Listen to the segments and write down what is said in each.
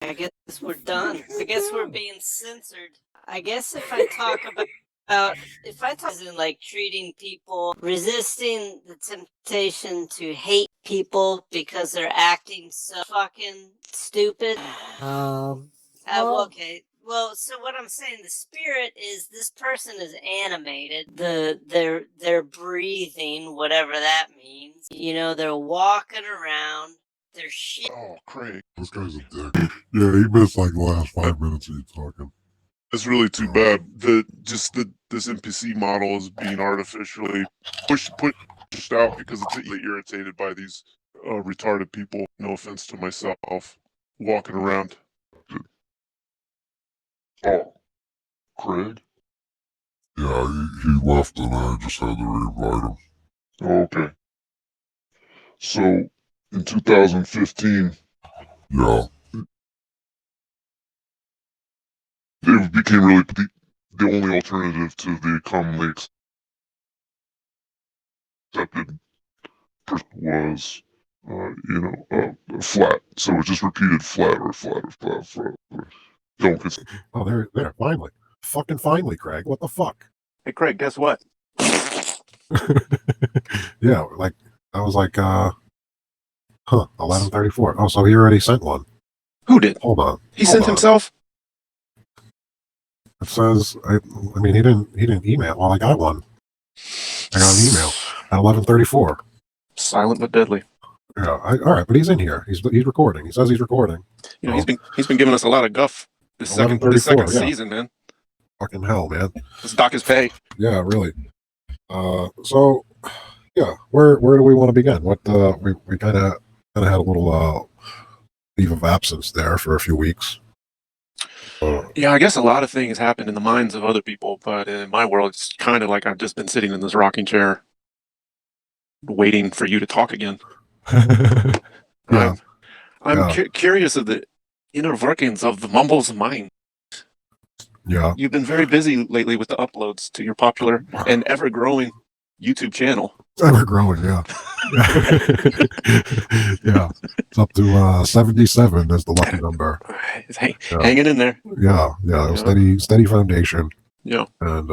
I guess we're done. I guess we're being censored. I guess if I talk about in like treating people, resisting the temptation to hate people because they're acting so fucking stupid. Okay. Well, so what I'm saying, the spirit is this person is animated. They're breathing, whatever that means. You know, they're walking around. They're shit. Oh, Craig. This guy's a dick. Yeah, he missed like the last 5 minutes of you talking. It's really too bad. This NPC model is being artificially pushed out because it's irritated by these retarded people. No offense to myself, walking around. Oh, Craig? Yeah, he left and I just had to reinvite him. Oh, okay. So, in 2015, Yeah. it became really the only alternative to the commonly accepted was, flat. So it just repeated flat or flat or flat, flat. Don't consider. Oh, there, finally. Fucking finally, Craig. What the fuck? Hey, Craig, guess what? Yeah, like, I was like, 11:34. Oh, so he already sent one. Who did? Hold on. He sent himself? It says, I mean, he didn't email. Well, I got one. I got an email at 11:34. Silent but deadly. Yeah, all right, but he's in here. He's recording. He says he's recording. You know, he's been giving us a lot of guff this second season, man. Fucking hell, man. Let's dock his pay. Yeah, really. So, yeah, where do we want to begin? What we kind of had a little leave of absence there for a few weeks. Yeah, I guess a lot of things happen in the minds of other people, but in my world, it's kind of like I've just been sitting in this rocking chair, waiting for you to talk again. Yeah. I'm curious of the inner workings of the Mumble's mind. Yeah. You've been very busy lately with the uploads to your popular and ever-growing YouTube channel. Ever growing, yeah. Yeah. It's up to 77 is the lucky number. It's hanging in there. Yeah. Steady foundation. Yeah. And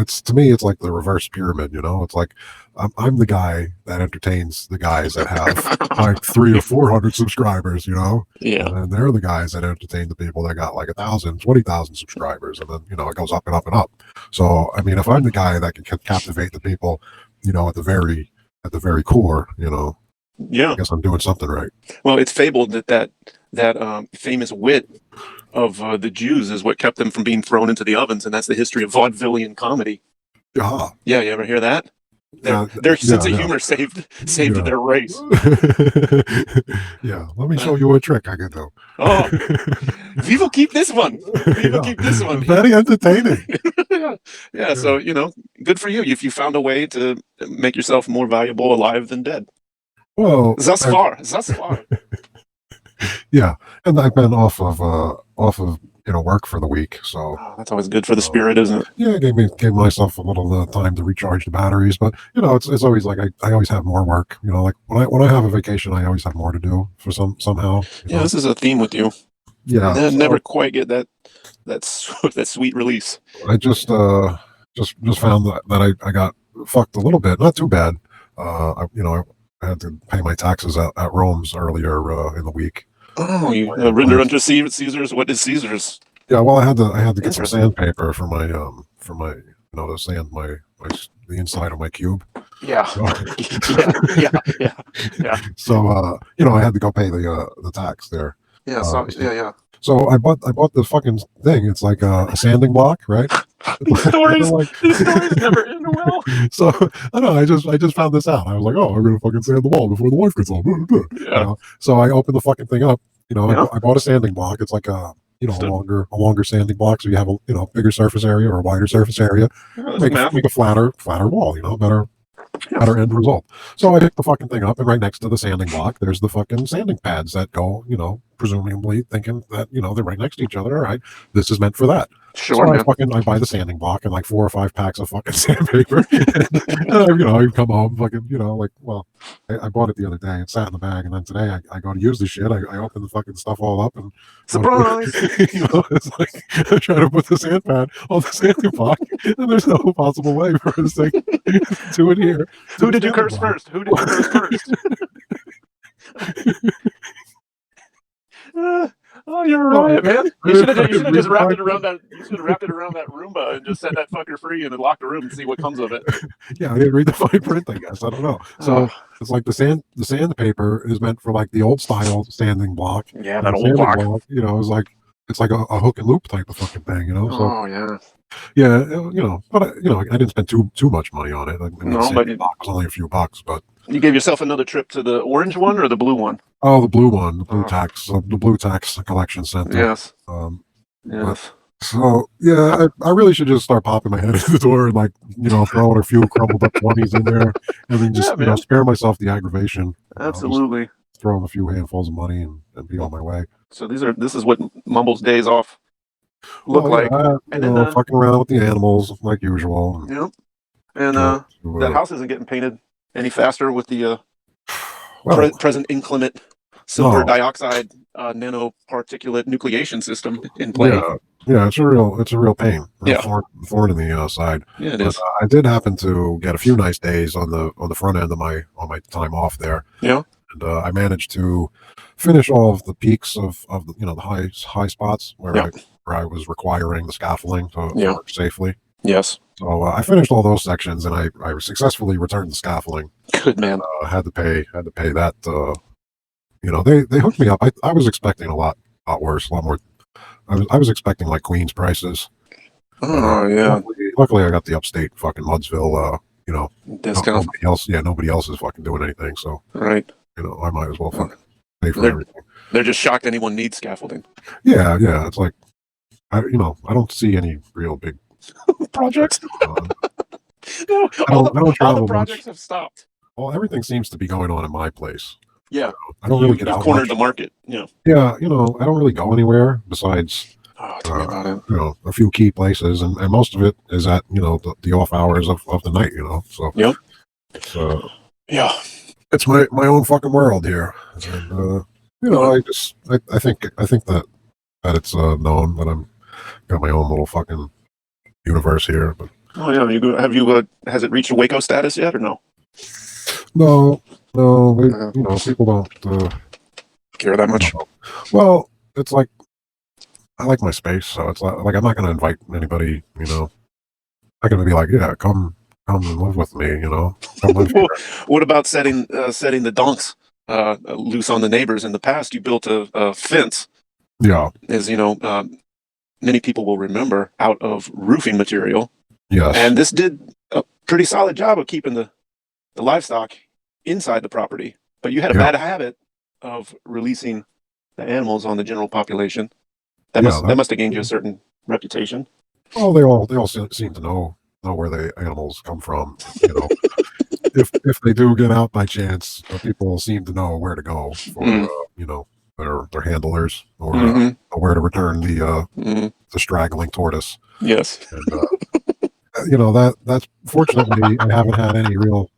it's, to me, it's like the reverse pyramid, it's like I'm the guy that entertains the guys that have like 300 or 400 subscribers, Yeah. and they're the guys that entertain the people that got like 1,000, 20,000 subscribers, and then it goes up and up and up. So I mean, if I'm the guy that can captivate the people, at the very core, Yeah. I guess I'm doing something right. Well, it's fabled that famous wit of the Jews is what kept them from being thrown into the ovens, and that's the history of vaudevillian comedy. Yeah. Yeah, you ever hear that? Their sense of humor saved their race. Yeah, let me show you a trick I can do. Oh, we will keep this one. We will keep this one. Very entertaining. Yeah. So good for you if you found a way to make yourself more valuable alive than dead. Well, Thus far. Yeah, and I've been off of work for the week, so that's always good for the spirit, isn't it? Yeah, gave myself a little time to recharge the batteries, but it's always like I always have more work. Like when I have a vacation, I always have more to do for somehow. Yeah, this is a theme with you. Yeah, never quite get that sweet release. I just found that I got fucked a little bit, not too bad. I had to pay my taxes at Rome's earlier in the week. Oh, you render unto Caesar's what is Caesar's. Yeah, well, I had to get some sandpaper for my to sand the inside of my cube. Yeah. Yeah. So I had to go pay the tax there. Yeah. Yeah. So I bought the fucking thing. It's like a sanding block, right? These stories never end well. So I don't know. I just found this out. I was like, oh, I'm gonna fucking sand the wall before the wife gets home. Yeah. So I opened the fucking thing up. I bought a sanding block. It's like a longer sanding block, so you have a bigger surface area or a wider surface area. Make a flatter wall. Better end result. So I picked the fucking thing up, and right next to the sanding block, there's the fucking sanding pads that go, presumably thinking that, they're right next to each other. All right, this is meant for that. Sure, So man. I buy the sanding block and like 4 or 5 packs of fucking sandpaper. And I come home fucking, I bought it the other day. It sat in the bag, and then today I go to use the shit. I open the fucking stuff all up and Surprise! it's like I'm trying to put the sand pad on the sanding block, and there's no possible way for this thing to adhere. Who did you curse first? Who did you curse first? Oh, you're right, man. You should have just wrapped it around that. You should have wrapped it around that Roomba and just set that fucker free and then lock the room and see what comes of it. Yeah, I didn't read the fine print. I guess I don't know. So it's like the sandpaper is meant for like the old style sanding block. Yeah, that old block. It's like a hook and loop type of fucking thing. So, oh yeah. Yeah, but I didn't spend too much money on it. No, but it was only a few bucks. But you gave yourself another trip to the orange one or the blue one? Oh, the blue one, the Blue Tax Collection Center. Yes. Yes. So yeah, I really should just start popping my head in the door and throwing a few crumbled up 20s in there, and then just spare myself the aggravation. Absolutely. Throwing a few handfuls of money and be on my way. So this is what Mumble's days off look like. And then fucking around with the animals like usual. Yep. And that house isn't getting painted any faster with the present inclement silver dioxide nanoparticulate nucleation system in play. Yeah, it's a real pain. Thorn in the side. Yeah, it is. I did happen to get a few nice days on the front end of my time off there. Yeah. And I managed to finish all of the peaks of the high spots where I was requiring the scaffolding to work safely. Yes. So I finished all those sections, and I successfully returned the scaffolding. Good man. Had to pay that. They hooked me up. I was expecting a lot worse, a lot more. I was expecting like Queens prices. Oh yeah. Luckily, I got the upstate fucking Mudsville. Discount. Nobody else is fucking doing anything. So right. I might as well fucking pay for everything. They're just shocked anyone needs scaffolding. Yeah. It's like I don't see any real big projects. No, all the projects have stopped. Well, everything seems to be going on in my place. Yeah, I don't really get out. Cornered the market. Yeah. Yeah, I don't really go anywhere besides tell me about it. A few key places, and most of it is at the off hours of the night. So yep. Yeah, it's my own fucking world here, and I think that it's known that I'm got my own little fucking universe here. But has it reached a Waco status yet or no? No, people don't care that much. Well, it's like I like my space, so it's like I'm not going to invite anybody. I'm going to be like, yeah, come and live with me. Come live here. What about setting the donks loose on the neighbors? In the past, you built a fence. Yeah, as many people will remember, out of roofing material. Yes, and this did a pretty solid job of keeping the livestock inside the property, but you had a bad habit of releasing the animals on the general population. That must have gained you a certain reputation. Well, they all seem to know where the animals come from. If they do get out by chance, people seem to know where to go for their handlers or where to return the straggling tortoise. Yes, and that's fortunately I haven't had any real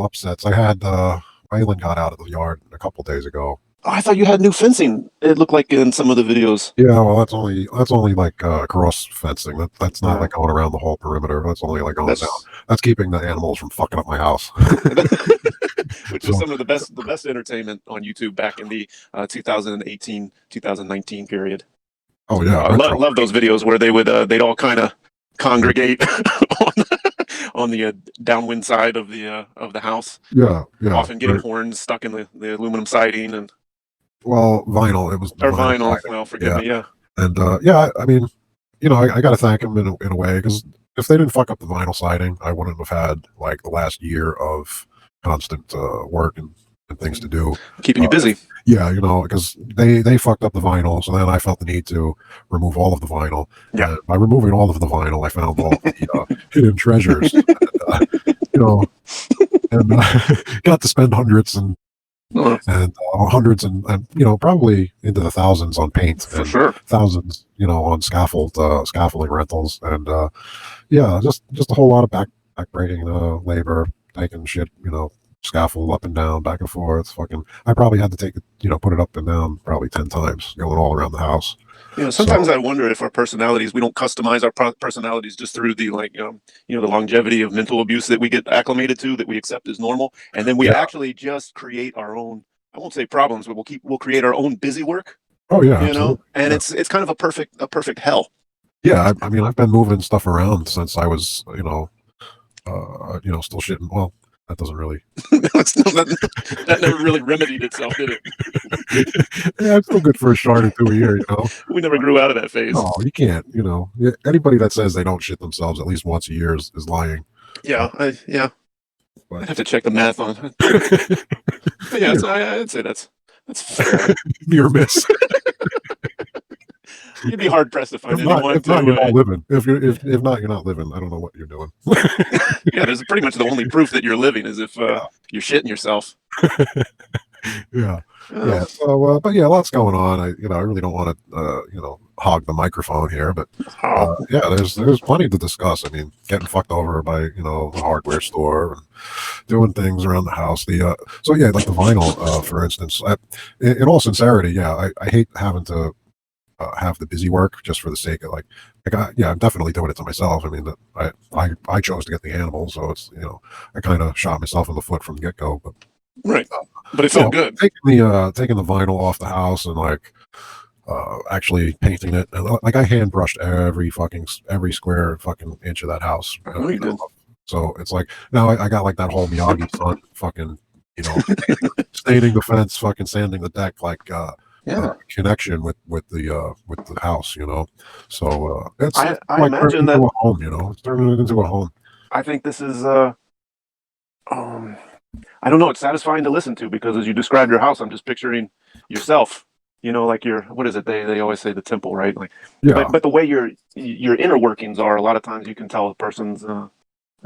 upsets. I had Waylon got out of the yard a couple days ago. Oh, I thought you had new fencing. It looked like in some of the videos. Yeah, well, that's only like cross fencing. That's not like going around the whole perimeter. That's only like going down. That's keeping the animals from fucking up my house. Which is some of the best entertainment on YouTube back in the 2018-2019 period. Oh yeah, I love those videos where they'd all kind of congregate on the downwind side of the house. Yeah. Often getting horns stuck in the aluminum siding and. Well, vinyl. It was vinyl. Well, forgive me. Yeah. And I mean, I got to thank them in a way, because if they didn't fuck up the vinyl siding, I wouldn't have had like the last year of constant work and things to do, keeping you busy. Yeah, because they fucked up the vinyl, so then I felt the need to remove all of the vinyl. Yeah. And by removing all of the vinyl, I found all the hidden treasures. And got to spend hundreds and and hundreds and probably into the thousands on paint For and sure. thousands on scaffolding rentals, and yeah, just a whole lot of backbreaking labor, taking shit, scaffold up and down, back and forth. Fucking, I probably had to take it, put it up and down probably 10 times, going all around the house. Sometimes I wonder if our personalities, we don't customize our personalities just through the the longevity of mental abuse that we get acclimated to, that we accept as normal, and then we actually just create our own. I won't say problems, but we'll create our own busy work. Oh yeah, absolutely. And it's kind of a perfect hell. Yeah, I mean, I've been moving stuff around since I was, still shitting. Well, that doesn't really. That never really remedied itself, did it? Yeah, it's still good for a shard or two a year, We never grew out of that phase. No, you can't. Anybody that says they don't shit themselves at least once a year is lying. Yeah, I'd have to check the math on. But yeah, I'd say that's fair. Near miss. You'd be hard pressed to find anyone. If not, you're not living. If not, you're not living. I don't know what you're doing. Yeah, there's pretty much the only proof that you're living is if you're shitting yourself. Yeah. Yeah. So, but yeah, lots going on. I really don't want to, hog the microphone here, but yeah, there's plenty to discuss. I mean, getting fucked over by the hardware store and doing things around the house. So yeah, like the vinyl, for instance. In all sincerity, yeah, I hate having to have the busy work just for the sake of I'm definitely doing it to myself. I mean, I chose to get the animals, so it's I kind of shot myself in the foot from the get go, but. Right, but it felt good. Taking the vinyl off the house and actually painting it, and I hand brushed every square fucking inch of that house. You did. So it's now I got that whole Miyagi-san fucking staining the fence, fucking sanding the deck, connection with the house, So it's I imagine that a home, it's turning it into a home. I think this is I don't know. It's satisfying to listen to because as you describe your house, I'm just picturing yourself. What is it? They always say the temple, right? But the way your inner workings are, a lot of times you can tell a person's I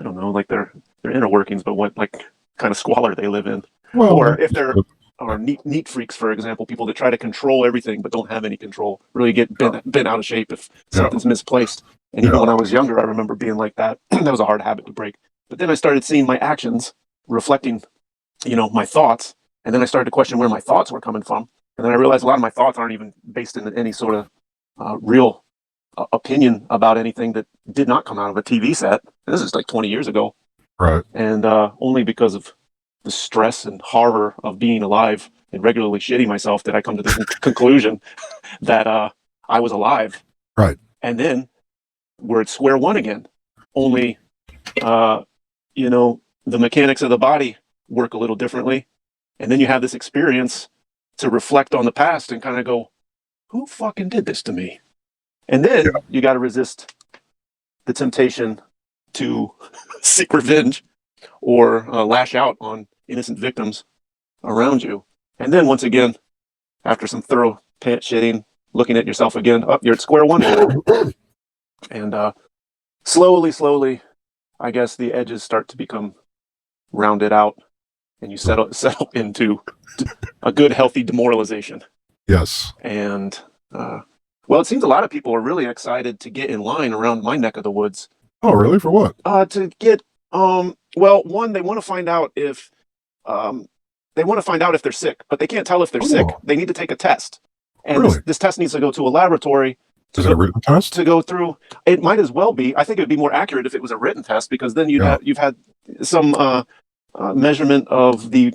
don't know, their inner workings, but what kind of squalor they live in, or if they're neat freaks, for example, people that try to control everything but don't have any control, really get bent out of shape if something's misplaced. And even when I was younger, I remember being like that. That was a hard habit to break. But then I started seeing my actions reflecting my thoughts, and then I started to question where my thoughts were coming from, and then I realized a lot of my thoughts aren't even based in any sort of real opinion about anything that did not come out of a TV set. And this is 20 years ago, right? And only because of the stress and horror of being alive and regularly shitting myself did I come to the conclusion that I was alive, right? And then we're at square one again, only the mechanics of the body work a little differently, and then you have this experience to reflect on the past and kind of go, who fucking did this to me? And then you got to resist the temptation to seek revenge or lash out on innocent victims around you. And then once again, after some thorough pant shitting, looking at yourself again, you're at square one. And slowly, I guess the edges start to become rounded out, and you settle into a good, healthy demoralization. Yes. And it seems a lot of people are really excited to get in line around my neck of the woods. Oh, really? For what? To get one, they want to find out if they're sick, but they can't tell if they're sick. They need to take a test, and this test needs to go to a laboratory. Is it a written test? To go through? It might as well be. I think it would be more accurate if it was a written test, because then you've had some measurement of the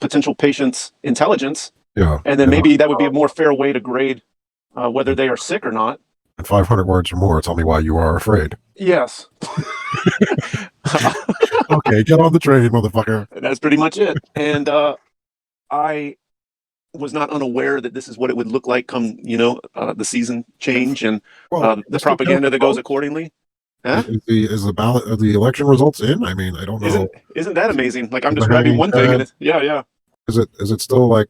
potential patient's intelligence. Yeah. And then maybe that would be a more fair way to grade whether they are sick or not. And 500 words or more, tell me why you are afraid. Yes. Okay, get on the train, motherfucker. That's pretty much it. And I was not unaware that this is what it would look like come, the season change and the propaganda that goes accordingly. Huh? Is the ballot of the election results in? I mean, I don't know. Isn't that amazing? I'm describing one thing, and yeah. Is it still I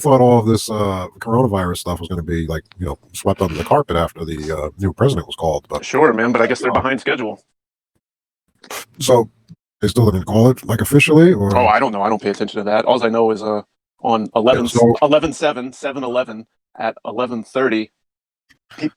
thought all of this coronavirus stuff was going to be swept under the carpet after the new president was called. But sure, man. But I guess they're behind schedule. So they still didn't call it officially, or? Oh, I don't know. I don't pay attention to that. All I know is on 7/11 at 11:30.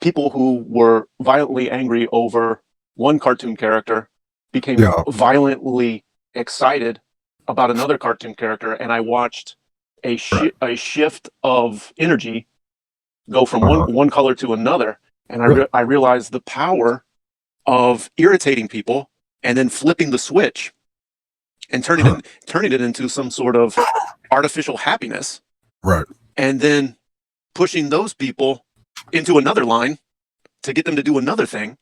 People who were violently angry over one cartoon character became violently excited about another cartoon character, and I watched a shift of energy go from one color to another, and I realized the power of irritating people and then flipping the switch and turning it into some sort of artificial happiness, right? And then pushing those people into another line to get them to do another thing,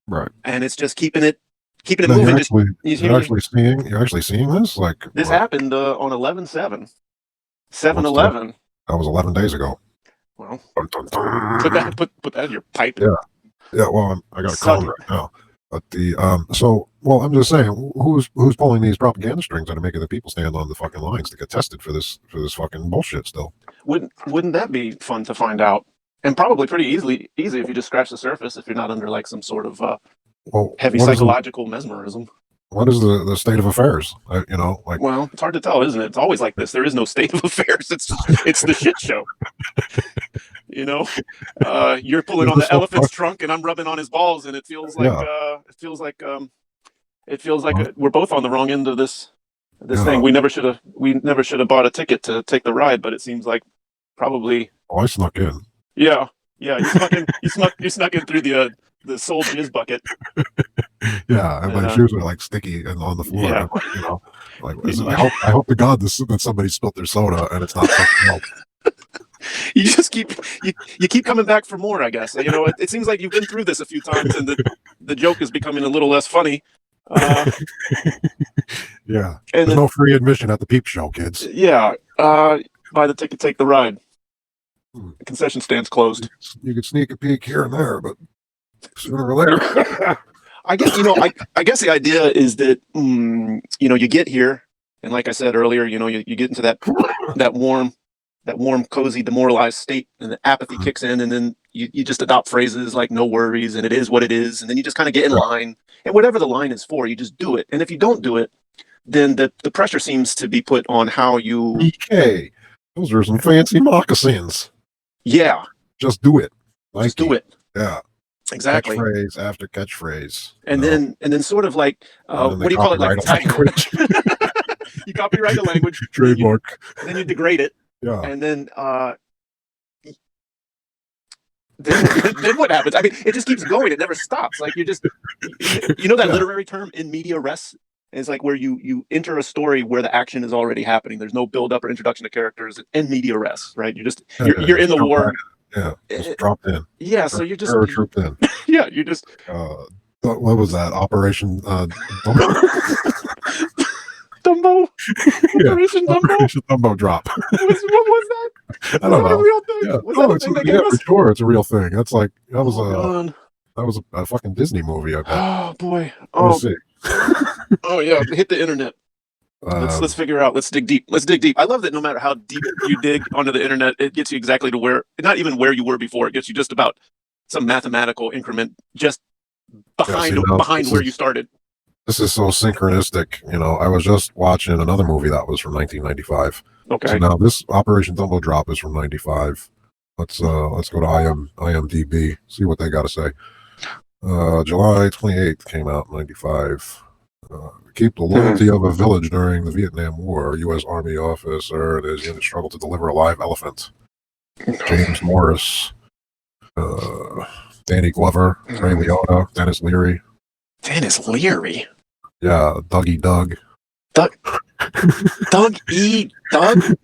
right? And it's just keeping it moving. You're actually seeing this, like this happened on 11/7, 7/11. That was 11 days ago. Well, put that in your pipe. Yeah. Well, I got a call right now. But I'm just saying, who's pulling these propaganda strings that are making the people stand on the fucking lines to get tested for this fucking bullshit still? Wouldn't that be fun to find out? And probably pretty easy if you just scratch the surface, if you're not under like some sort of heavy psychological mesmerism. What is the state of affairs? Well, it's hard to tell, isn't it? It's always like this. There is no state of affairs. It's the shit show. You're pulling on the elephant's trunk, and I'm rubbing on his balls, and it feels like we're both on the wrong end of this thing. We never should have bought a ticket to take the ride, but it seems like probably. Oh, I snuck in. Yeah. You snuck in through the soul jizz bucket. Yeah, and my shoes are like sticky and on the floor. Yeah. I hope to God that somebody spilled their soda and it's not fucking milk. You just keep coming back for more, I guess. It seems like you've been through this a few times, and the joke is becoming a little less funny. Yeah, and there's no free admission at the peep show, kids. Yeah, buy the ticket, take the ride. The concession stand's closed. You could sneak a peek here and there, but sooner or later. I guess I guess the idea is that you get here, and like I said earlier, you get into that warm, cozy, demoralized state, and the apathy kicks in, and then you just adopt phrases like "no worries" and "it is what it is," and then you just kind of get in line, and whatever the line is for, you just do it. And if you don't do it, then the pressure seems to be put on how you. BK, those are some fancy moccasins. Yeah, just do it. Just do it. Yeah. Exactly. Catchphrase after catchphrase. And then sort of like what do you call it? Like language. You copyright the language. Trademark. Then you degrade it. Yeah. And then then what happens? I mean, it just keeps going. It never stops. Like that literary term in media res is like where you enter a story where the action is already happening. There's no build up or introduction to characters in media res, right? You're in the war. Yeah, just dropped in. Yeah, so you're just paratrooped in. Yeah, you just. What was that? Operation Dumbo. Operation Dumbo. Operation Dumbo drop. What was that? I don't know. A real thing? Yeah. Was that a thing they gave us? For sure, it's a real thing. That's like that was a fucking Disney movie. I bet. Oh boy. Let's see. Oh yeah, hit the internet. Let's figure out. Let's dig deep. I love that no matter how deep you dig onto the internet, it gets you exactly to not even where you were before. It gets you just about some mathematical increment just behind where you started. This is so synchronistic. I was just watching another movie that was from 1995. Okay. So now this Operation Dumbo Drop is from 95. Let's go to IMDb, see what they got to say. July 28th came out in 95. Keep the loyalty of a village during the Vietnam War. U.S. Army officer and his unit struggle to deliver a live elephant. James Morris, Danny Glover, Ray Liotta, Dennis Leary. Dennis Leary? Yeah, Dougie Doug. Doug E. Doug?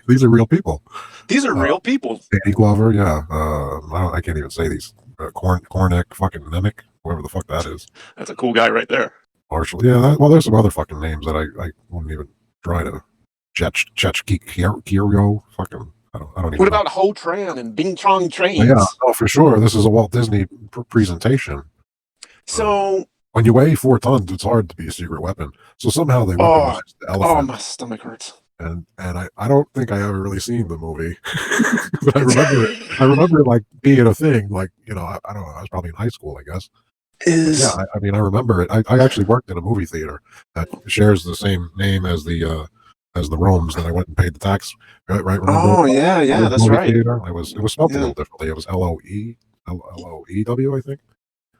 These are real people. These are real people. Danny Glover, yeah. I can't even say these. Cornick, fucking Nemic, whoever the fuck that is. That's a cool guy right there. Marshall, yeah. There's some other fucking names that I wouldn't even try to. Kirio, fucking. I don't even. What about Ho Tran and Bing Chong Trains? Yeah, for sure. This is a Walt Disney presentation. So when you weigh 4 tons, it's hard to be a secret weapon. So somehow they weaponized the elephant. Oh, my stomach hurts. And I don't think I ever really seen the movie, but I remember it like being a thing. Like I don't know. I was probably in high school, I guess. Yeah, I remember it. I actually worked in a movie theater that shares the same name as the as the rooms that I went and paid the tax. Right? Remember? Oh yeah, yeah, that's movie right. theater. It was spelled a Yeah. little differently. It was Loew, I think,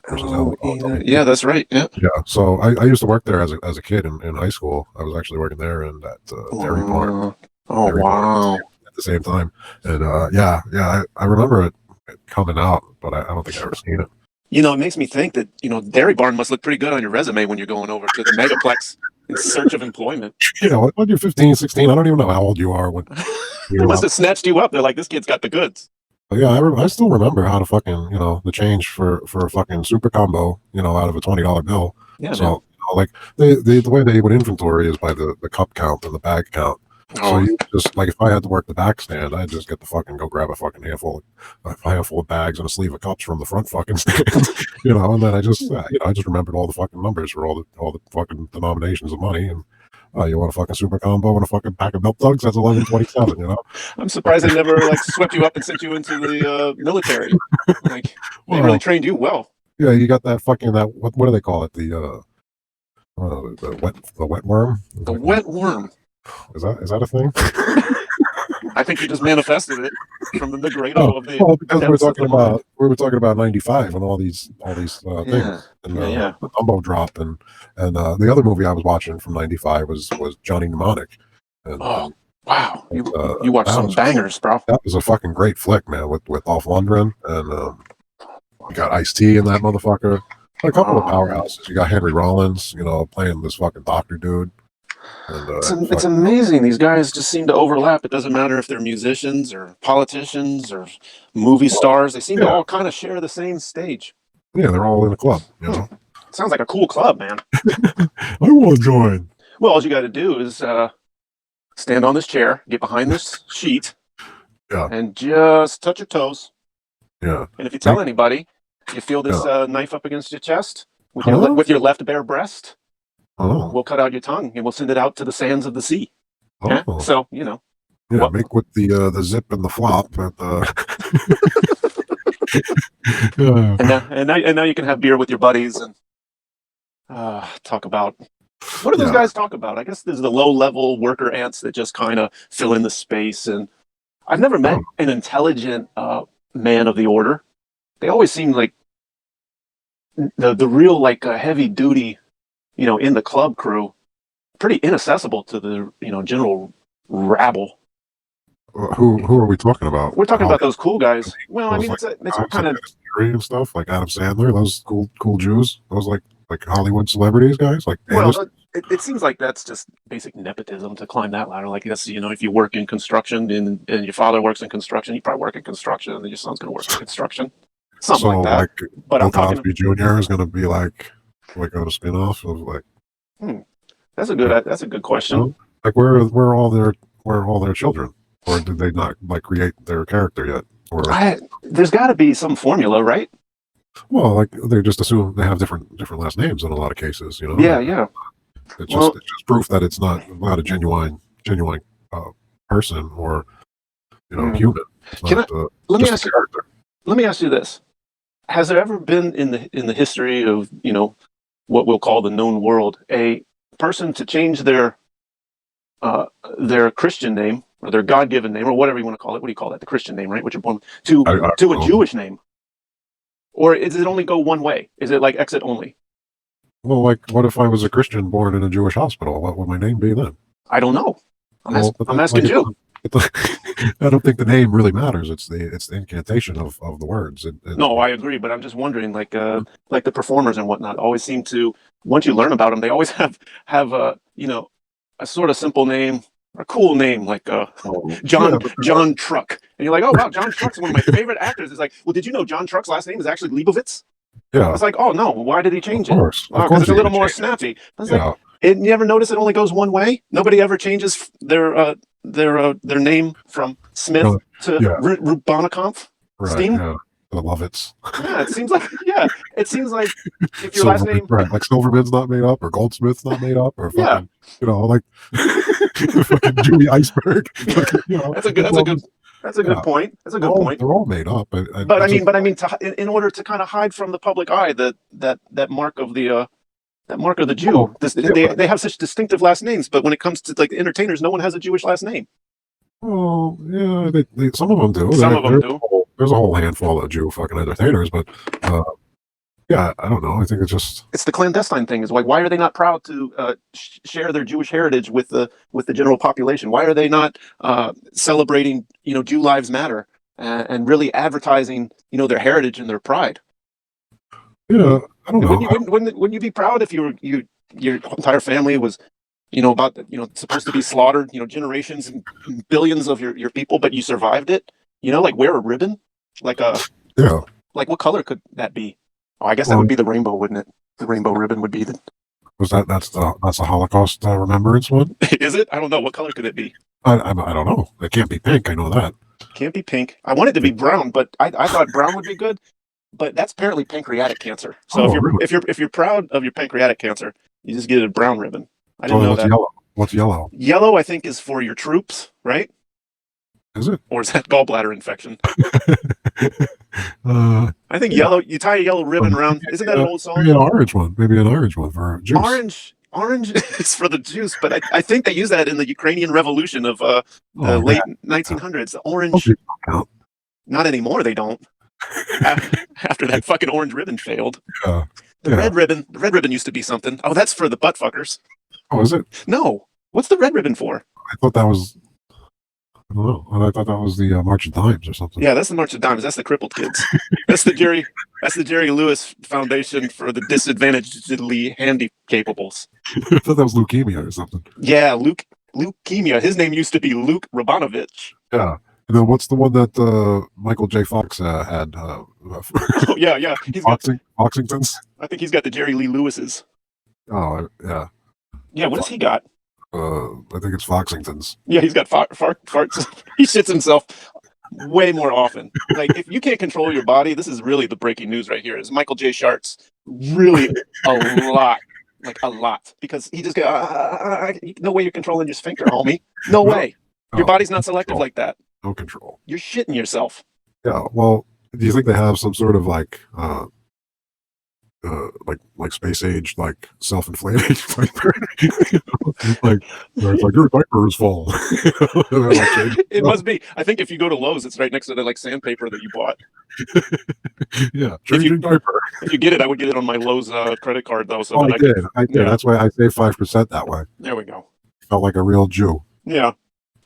versus Oh, LOW. yeah, that's right. Yeah. Yeah. So I used to work there as a kid in high school. I was actually working there and at Dairy Barn. Oh Dairy Barn wow. at the same time. And I remember it coming out, but I don't think I ever seen it. You know, it makes me think that, you know, Dairy Barn must look pretty good on your resume when you're going over to the Megaplex in search of employment. You know, when you're 15, 16, I don't even know how old you are when They must have snatched you up. They're like, this kid's got the goods. But yeah, I still remember how to fucking, you know, the change for a fucking super combo, you know, out of a $20 bill. Yeah. So, you know, like the way they would inventory is by the cup count and the bag count. So you just like if I had to work the back stand, I'd just get the fucking go grab a fucking handful of bags and a sleeve of cups from the front fucking stand, you know, and then I just I just remembered all the fucking numbers for all the fucking denominations of money and. You want a fucking super combo and a fucking pack of milk dugs? That's 11.27. You know. I'm surprised they never like swept you up and sent you into the military. Like they really trained you well. Yeah, you got that fucking what do they call it? The wet worm. The wet worm. Is that a thing? I think you just manifested it from the Grado of the. Well, because we were talking about 95 and all these things, and the DUMBO drop and the other movie I was watching from 95 was Johnny Mnemonic. And, wow, you watched some bangers, bro. That was a fucking great flick, man, with Dolph Lundgren and you got Ice-T in that motherfucker. A couple of powerhouses. You got Henry Rollins, you know, playing this fucking doctor dude. And, it's amazing. These guys just seem to overlap. It doesn't matter if they're musicians or politicians or movie stars. They seem to all kind of share the same stage. Yeah, they're all in a club. You know, sounds like a cool club, man. I want to join. Well, all you got to do is stand on this chair, get behind this sheet, and just touch your toes. Yeah. And if you tell anybody, you feel this knife up against your chest with your left bare breast. We'll cut out your tongue and we'll send it out to the sands of the sea. Yeah? So, you know. Yeah, make with the zip and the flop. And now you can have beer with your buddies and talk about what do those guys talk about? I guess there's the low-level worker ants that just kind of fill in the space. And I've never met an intelligent man of the order. They always seem like the real like heavy duty. You know, in the club crew, pretty inaccessible to the general rabble. Who are we talking about? We're talking about those cool guys. Well, I mean, it's all kind of and stuff like Adam Sandler. Those cool Jews. Those like Hollywood celebrities guys. Like it seems like that's just basic nepotism to climb that ladder. Like that's if you work in construction and your father works in construction, you probably work in construction, and then your son's going to work in construction. Something like that. Like, but I'm talking. Cosby Jr. is going to be like a spin-off of like. That's a good question. Like where are all their children, or did they not like create their character yet? Or there's got to be some formula, right? Well, like they just assume they have different last names in a lot of cases, you know. Yeah. It's just proof that it's not a genuine person or human. Let me ask you this: has there ever been in the history of what we'll call the known world a person to change their Christian name or their God-given name or whatever you want to call it? What do you call that? The Christian name, right? Which you're born to a Jewish name, or is it only go one way? Is it like exit only? Well, like what if I was a Christian born in a Jewish hospital? What would my name be then? I don't know. I'm asking you. I don't think the name really matters. It's the incantation of the words. No, I agree, but I'm just wondering, like the performers and whatnot always seem to, once you learn about them, they always have a sort of simple name, a cool name, like John Truck, and you're like, oh wow, John Truck's one of my favorite actors. It's like, well, did you know John Truck's last name is actually Leibovitz? Yeah. It's like, oh no, why did he change it? Because it's a little more snappy. I was like, you ever notice it only goes one way? Nobody ever changes their name from Smith to Rubonikampf. Steam? Yeah. The Lovitz. Yeah, it seems like if your last name like Silverman's not made up or Goldsmith's not made up or fucking, like fucking Jimmy Iceberg. That's a good point. That's a good point. They're all made up. But I mean, in order to kind of hide from the public eye that mark of the That mark of the Jew. Oh, They have such distinctive last names, but when it comes to like entertainers, no one has a Jewish last name. well, yeah, some of them do. Some of them do. There's a whole handful of Jew fucking entertainers, but yeah, I don't know. I think it's the clandestine thing. Is why are they not proud to share their Jewish heritage with the general population? Why are they not celebrating Jew Lives Matter and really advertising their heritage and their pride? Yeah, I don't know. Wouldn't you be proud if your entire family was about supposed to be slaughtered, generations and billions of your people, but you survived it? Like wear a ribbon, like yeah. Like what color could that be? Oh, I guess that would be the rainbow, wouldn't it? The rainbow ribbon would be the. That's the Holocaust remembrance one? Is it? I don't know. What color could it be? I don't know. It can't be pink. I know that. Can't be pink. I want it to be brown, but I thought brown would be good. But that's apparently pancreatic cancer. So if you're proud of your pancreatic cancer, you just get a brown ribbon. I didn't know that. Yellow? What's yellow? Yellow, I think, is for your troops, right? Is it? Or is that gallbladder infection? I think yellow. You tie a yellow ribbon around. Isn't that an old song? Maybe an orange one. Maybe an orange one for juice. Orange is for the juice, but I think they use that in the Ukrainian Revolution of the late 1900s. The orange. Not anymore. They don't. After that fucking orange ribbon failed. The red ribbon used to be something. Oh, that's for the butt fuckers. Oh, is it? No. What's the red ribbon for? I thought that was. I don't know. I thought that was the March of Dimes or something. Yeah, that's the March of Dimes. That's the crippled kids. That's the Jerry Lewis Foundation for the disadvantagedly handicapables. I thought that was leukemia or something. Yeah, leukemia. His name used to be Luke Rabanovich. Yeah. And then what's the one that Michael J. Fox had? Oh, yeah. Foxingtons? I think he's got the Jerry Lee Lewis's. Oh, yeah. Yeah, what has he got? I think it's Foxingtons. Yeah, he's got farts. He shits himself way more often. Like, if you can't control your body, this is really the breaking news right here. Is Michael J. Sharts really a lot? Like, a lot. Because he just goes, no way you're controlling your sphincter, homie. No way. Your body's not selective like that. No control. You're shitting yourself. Yeah, well, do you think they have some sort of like space age, like self-inflating diaper? Like your diaper is full. It must be. I think if you go to Lowe's, it's right next to the like sandpaper that you bought. Yeah, changing diaper. If you get it, I would get it on my Lowe's credit card though. So I did. Yeah. That's why I saved 5% that way. There we go. Felt like a real Jew. Yeah.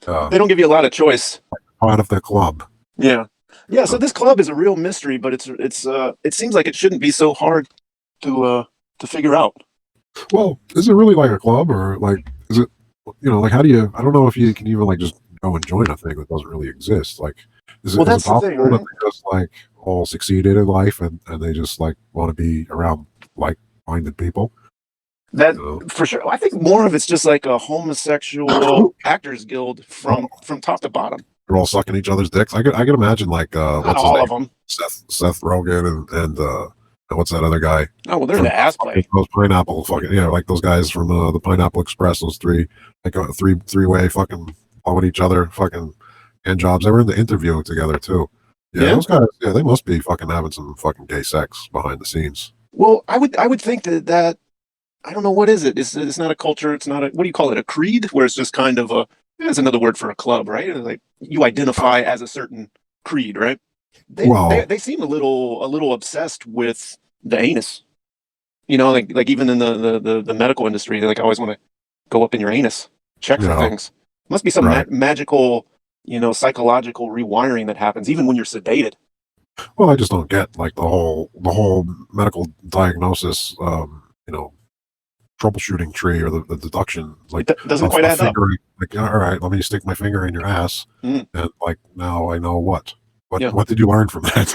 They don't give you a lot of choice. Part of the club. Yeah. Yeah. So this club is a real mystery, but it seems like it shouldn't be so hard to figure out. Well, is it really like a club, or like is it like how do you? I don't know if you can even like just go and join a thing that doesn't really exist. Like, is it that's possible the thing, right? that they just like all succeeded in life and they just like want to be around like-minded people? That for sure. I think more of it's just like a homosexual actors guild from top to bottom. They're all sucking each other's dicks. I could imagine like what's all of them. Seth Rogen and what's that other guy? Oh well, they're the ass play. Those pineapple fucking like those guys from the Pineapple Express. Those three three-way fucking blowing each other fucking hand jobs. They were in the Interview together too. Yeah, those guys. Yeah, they must be fucking having some fucking gay sex behind the scenes. Well, I would think that I don't know, what is it? It's not a culture. It's not what do you call it? A creed, where it's just kind of that's another word for a club, right? Like you identify as a certain creed, right? They seem a little obsessed with the anus. Like even in the medical industry, they like always want to go up in your anus, check for things. Must be some magical, psychological rewiring that happens even when you're sedated. Well, I just don't get like the whole medical diagnosis, troubleshooting tree or the deduction. Like it doesn't quite add up. Like, all right, let me stick my finger in your ass, and like now I know what did you learn from that?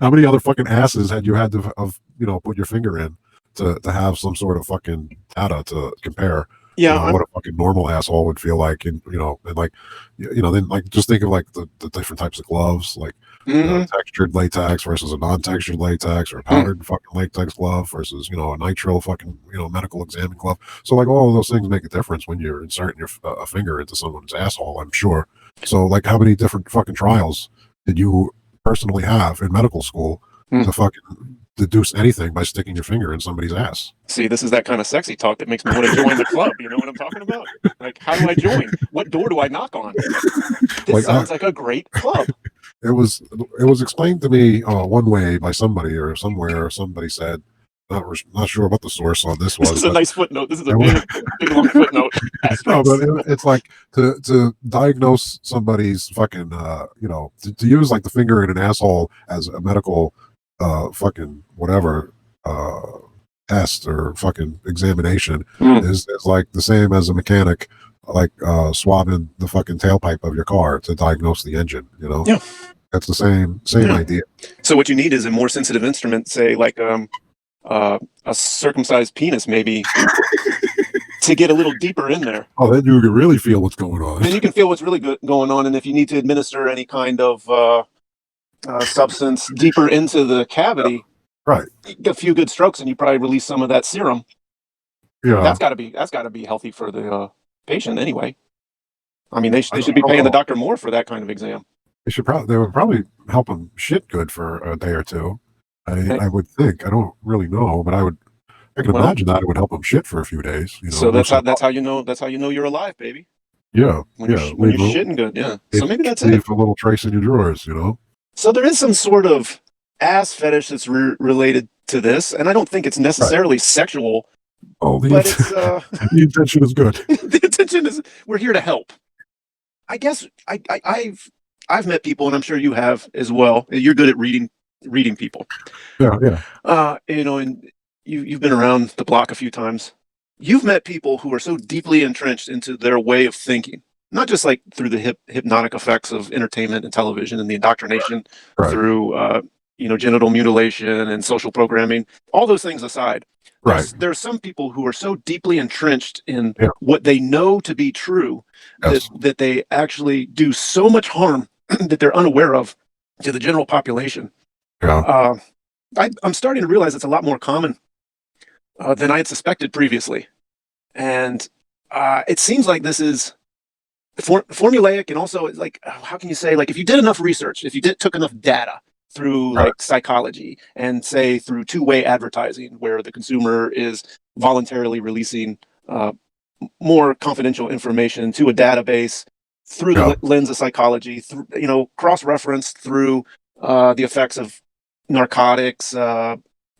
How many other fucking asses had you had to have put your finger in to have some sort of fucking data to compare? Yeah, what a fucking normal asshole would feel like, and then like just think of like the different types of gloves, like textured latex versus a non-textured latex, or a powdered fucking latex glove versus a nitrile fucking medical examining glove. So like all of those things make a difference when you're inserting a finger into someone's asshole, I'm sure. So like how many different fucking trials did you personally have in medical school to fucking deduce anything by sticking your finger in somebody's ass. See, this is that kind of sexy talk that makes me want to join the club. You know what I'm talking about? Like, how do I join? What door do I knock on? This sounds like a great club. It was explained to me one way by somebody or somewhere. Somebody said, not sure what the source on this was. This is a nice footnote. This is a big long footnote. No, but it's like to diagnose somebody's fucking to use like the finger in an asshole as a medical fucking whatever test or fucking examination is like the same as a mechanic like swabbing the fucking tailpipe of your car to diagnose the engine. Yeah, that's the same idea. So what you need is a more sensitive instrument, say like a circumcised penis, maybe, to get a little deeper in there. Oh, then you can really feel what's going on. Then you can feel what's really going on, and if you need to administer any kind of substance deeper into the cavity, right, a few good strokes, and you probably release some of that serum. Yeah, that's got to be healthy for the patient anyway. I mean, they should be paying the doctor more for that kind of exam. They would probably help them shit good for a day or two. I would think. I don't really know, but I can imagine that it would help them shit for a few days. So that's how you know you're alive, baby. Yeah, when you're shitting good. Yeah. So maybe that's it. Leave a little trace in your drawers, So there is some sort of ass fetish that's related to this, and I don't think it's necessarily sexual. Oh, but it's the intention is good. The intention is we're here to help. I guess I've met people, and I'm sure you have as well. You're good at reading people. Yeah. And you've been around the block a few times. You've met people who are so deeply entrenched into their way of thinking, not just like through the hypnotic effects of entertainment and television and the indoctrination through genital mutilation and social programming, all those things aside. There are some people who are so deeply entrenched in what they know to be true that they actually do so much harm that they're unaware of to the general population. Yeah. I'm starting to realize it's a lot more common than I had suspected previously. And it seems like this is formulaic, and also like, how can you say, like, if you did enough research, if you took enough data through like psychology and say through two-way advertising where the consumer is voluntarily releasing more confidential information to a database through the lens of psychology, cross-referenced through the effects of narcotics,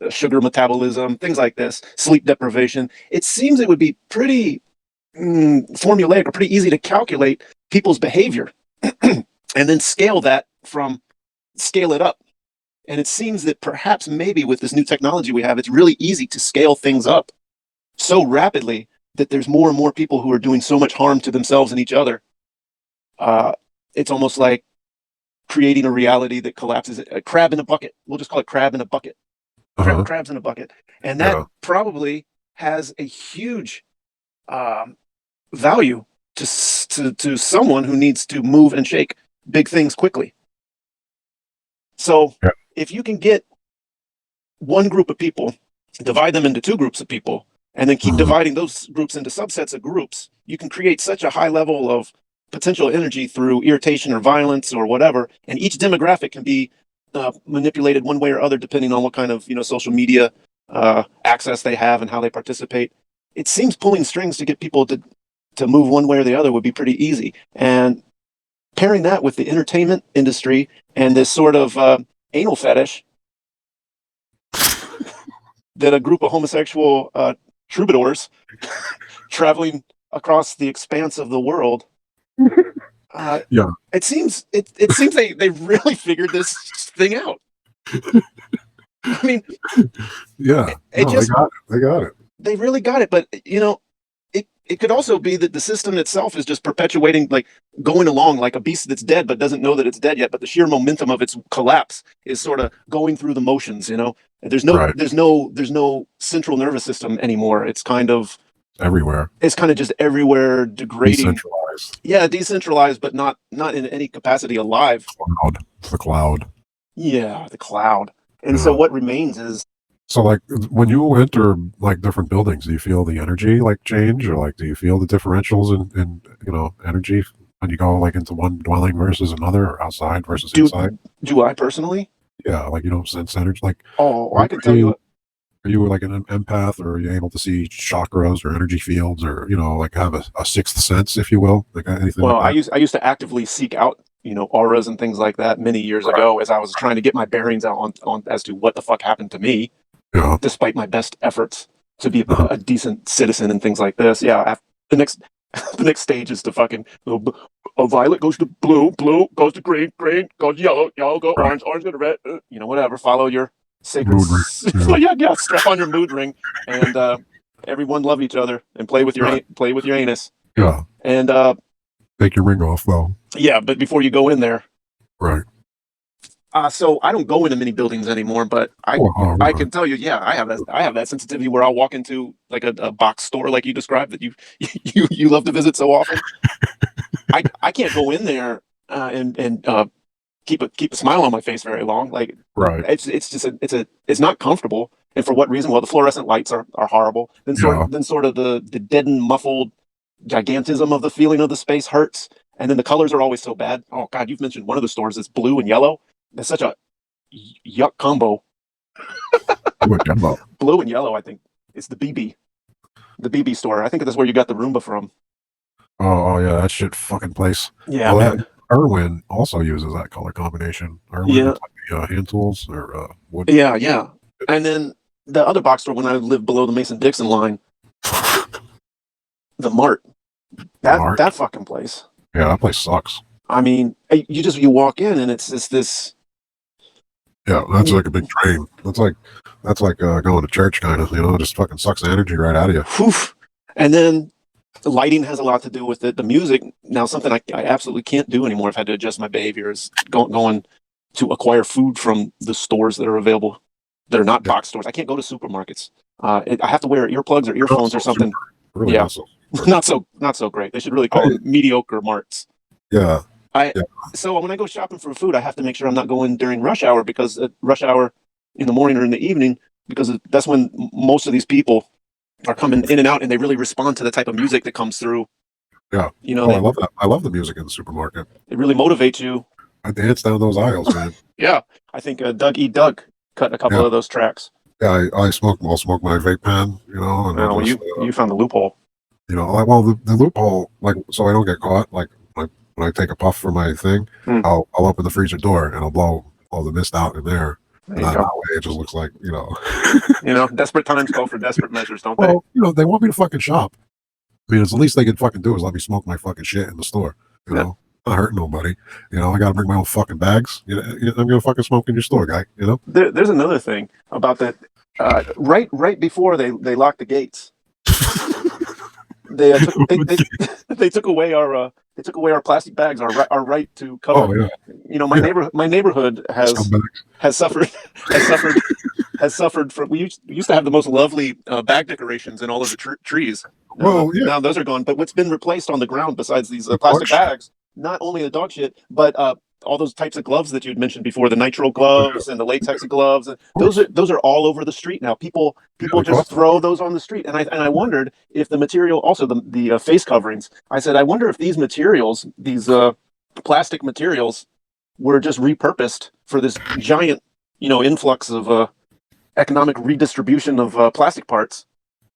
sugar metabolism, things like this, sleep deprivation. It seems it would be pretty formulaic or pretty easy to calculate people's behavior and then scale it up. And it seems that perhaps maybe with this new technology we have, it's really easy to scale things up so rapidly that there's more and more people who are doing so much harm to themselves and each other. It's almost like creating a reality that collapses. A crab in a bucket. We'll just call it crab in a bucket. Crabs in a bucket. And that probably has a huge value to someone who needs to move and shake big things quickly. So if you can get one group of people, divide them into two groups of people, and then keep dividing those groups into subsets of groups, you can create such a high level of potential energy through irritation or violence or whatever. And each demographic can be manipulated one way or other, depending on what kind of social media access they have and how they participate. It seems pulling strings to get people to move one way or the other would be pretty easy. And pairing that with the entertainment industry and this sort of anal fetish that a group of homosexual troubadours traveling across the expanse of the world. It seems they really figured this thing out. I mean, they got it. They really got it, but it could also be that the system itself is just perpetuating, like going along like a beast that's dead but doesn't know that it's dead yet, but the sheer momentum of its collapse is sort of going through the motions. There's no central nervous system anymore. It's kind of everywhere. It's kind of just everywhere, degrading. Decentralized. Yeah, decentralized, but not in any capacity alive. The cloud. Yeah, the cloud. And so what remains is. So like when you enter like different buildings, do you feel the energy like change, or like do you feel the differentials in energy when you go like into one dwelling versus another, or outside versus inside? Do I personally? Yeah, like you don't sense energy. Like, Oh, I can tell you. are you like an empath, or are you able to see chakras or energy fields, or like have a sixth sense, if you will, like anything Well, like that? I used to actively seek out, auras and things like that many years Right. ago as I was trying to get my bearings out on as to what the fuck happened to me, Yeah. despite my best efforts to be Uh-huh. a decent citizen and things like this. Yeah, the next the next stage is to fucking violet goes to blue, blue goes to green, green goes to yellow, yellow go Right. orange, orange go to red. Whatever. Follow your sacred. Mood ring. Yeah, yeah. Strap on your mood ring, and everyone love each other and play with your Right. play with your anus. Yeah. And Take your ring off, though. yeah, but before you go in there. Right. So I don't go into many buildings anymore, but I Right. can tell you, yeah, I have that sensitivity where I'll walk into like a box store like you described that you love to visit so often. I can't go in there and keep a smile on my face very long. Like Right. it's just it's not comfortable. And for what reason? Well, the fluorescent lights are horrible. Then sort of the deadened, muffled gigantism of the feeling of the space hurts. And then the colors are always so bad. Oh God, you've mentioned one of the stores that's blue and yellow. That's such a yuck combo. Blue and yellow, I think. It's the BB store. I think that's where you got the Roomba from. Oh yeah, that shit fucking place. Yeah, well, man. Irwin also uses that color combination. Irwin, like the hand tools or wood. Yeah, yeah. And then the other box store when I lived below the Mason-Dixon line, the Mart. That fucking place. Yeah, that place sucks. I mean, you walk in and it's this. Yeah, that's like a big drain. That's like going to church, kind of. It just fucking sucks the energy right out of you. Woof. And then the lighting has a lot to do with it. The music, now something I absolutely can't do anymore. I've had to adjust my behavior is going to acquire food from the stores that are available that are not box stores. I can't go to supermarkets. I have to wear earplugs or earphones or something. Really yeah, not so great. They should really call them mediocre marts. Yeah. So when I go shopping for food, I have to make sure I'm not going during rush hour, because rush hour in the morning or in the evening, because that's when most of these people are coming in and out, and they really respond to the type of music that comes through. Yeah. I love that. I love the music in the supermarket. It really motivates you. I dance down those aisles, man. Yeah. I think Doug E. Doug cut a couple of those tracks. Yeah, I'll smoke my vape pen, and you found the loophole. The loophole, like, so I don't get caught, like, when I take a puff for my thing, I'll open the freezer door and I'll blow all the mist out in there. And that way it just looks like, desperate times call for desperate measures, don't they? Well, they want me to fucking shop. I mean, it's the least they can fucking do is let me smoke my fucking shit in the store. Not hurting nobody. I got to bring my own fucking bags. I'm gonna fucking smoke in your store, guy. There's another thing about that. Right before they locked the gates, they took away our plastic bags, our right to cover. Oh yeah. My neighborhood has suffered from. We used to have the most lovely bag decorations in all of the trees. Now those are gone. But what's been replaced on the ground besides these plastic bags? Not only the dog shit, but all those types of gloves that you had mentioned before, the nitrile gloves and the latex gloves. Those are all over the street now. People just throw those on the street. And I wondered if the material, also the face coverings, I said, I wonder if these materials, these plastic materials, were just repurposed for this giant, influx of economic redistribution of plastic parts.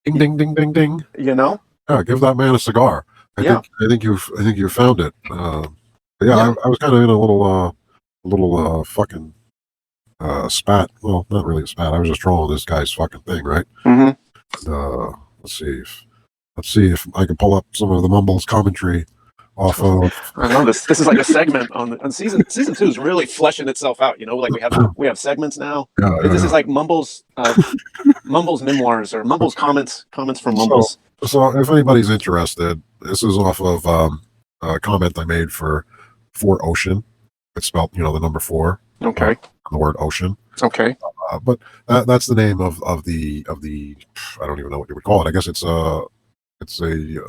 Ding ding ding ding ding. Yeah, give that man a cigar. I think you found it. I was kind of in a little fucking spat. Well, not really a spat. I was just trolling this guy's fucking thing, right? Mm-hmm. Let's see if I can pull up some of the Mumbles commentary off of. I know this. This is like a segment on season 2 is really fleshing itself out. Like we have segments now. This is like Mumbles memoirs or Mumbles comments from Mumbles. So if anybody's interested, this is off of a comment I made for Ocean. It's spelled, the number 4. Okay. The word ocean. Okay. But that's the name of the I don't even know what you would call it. I guess it's a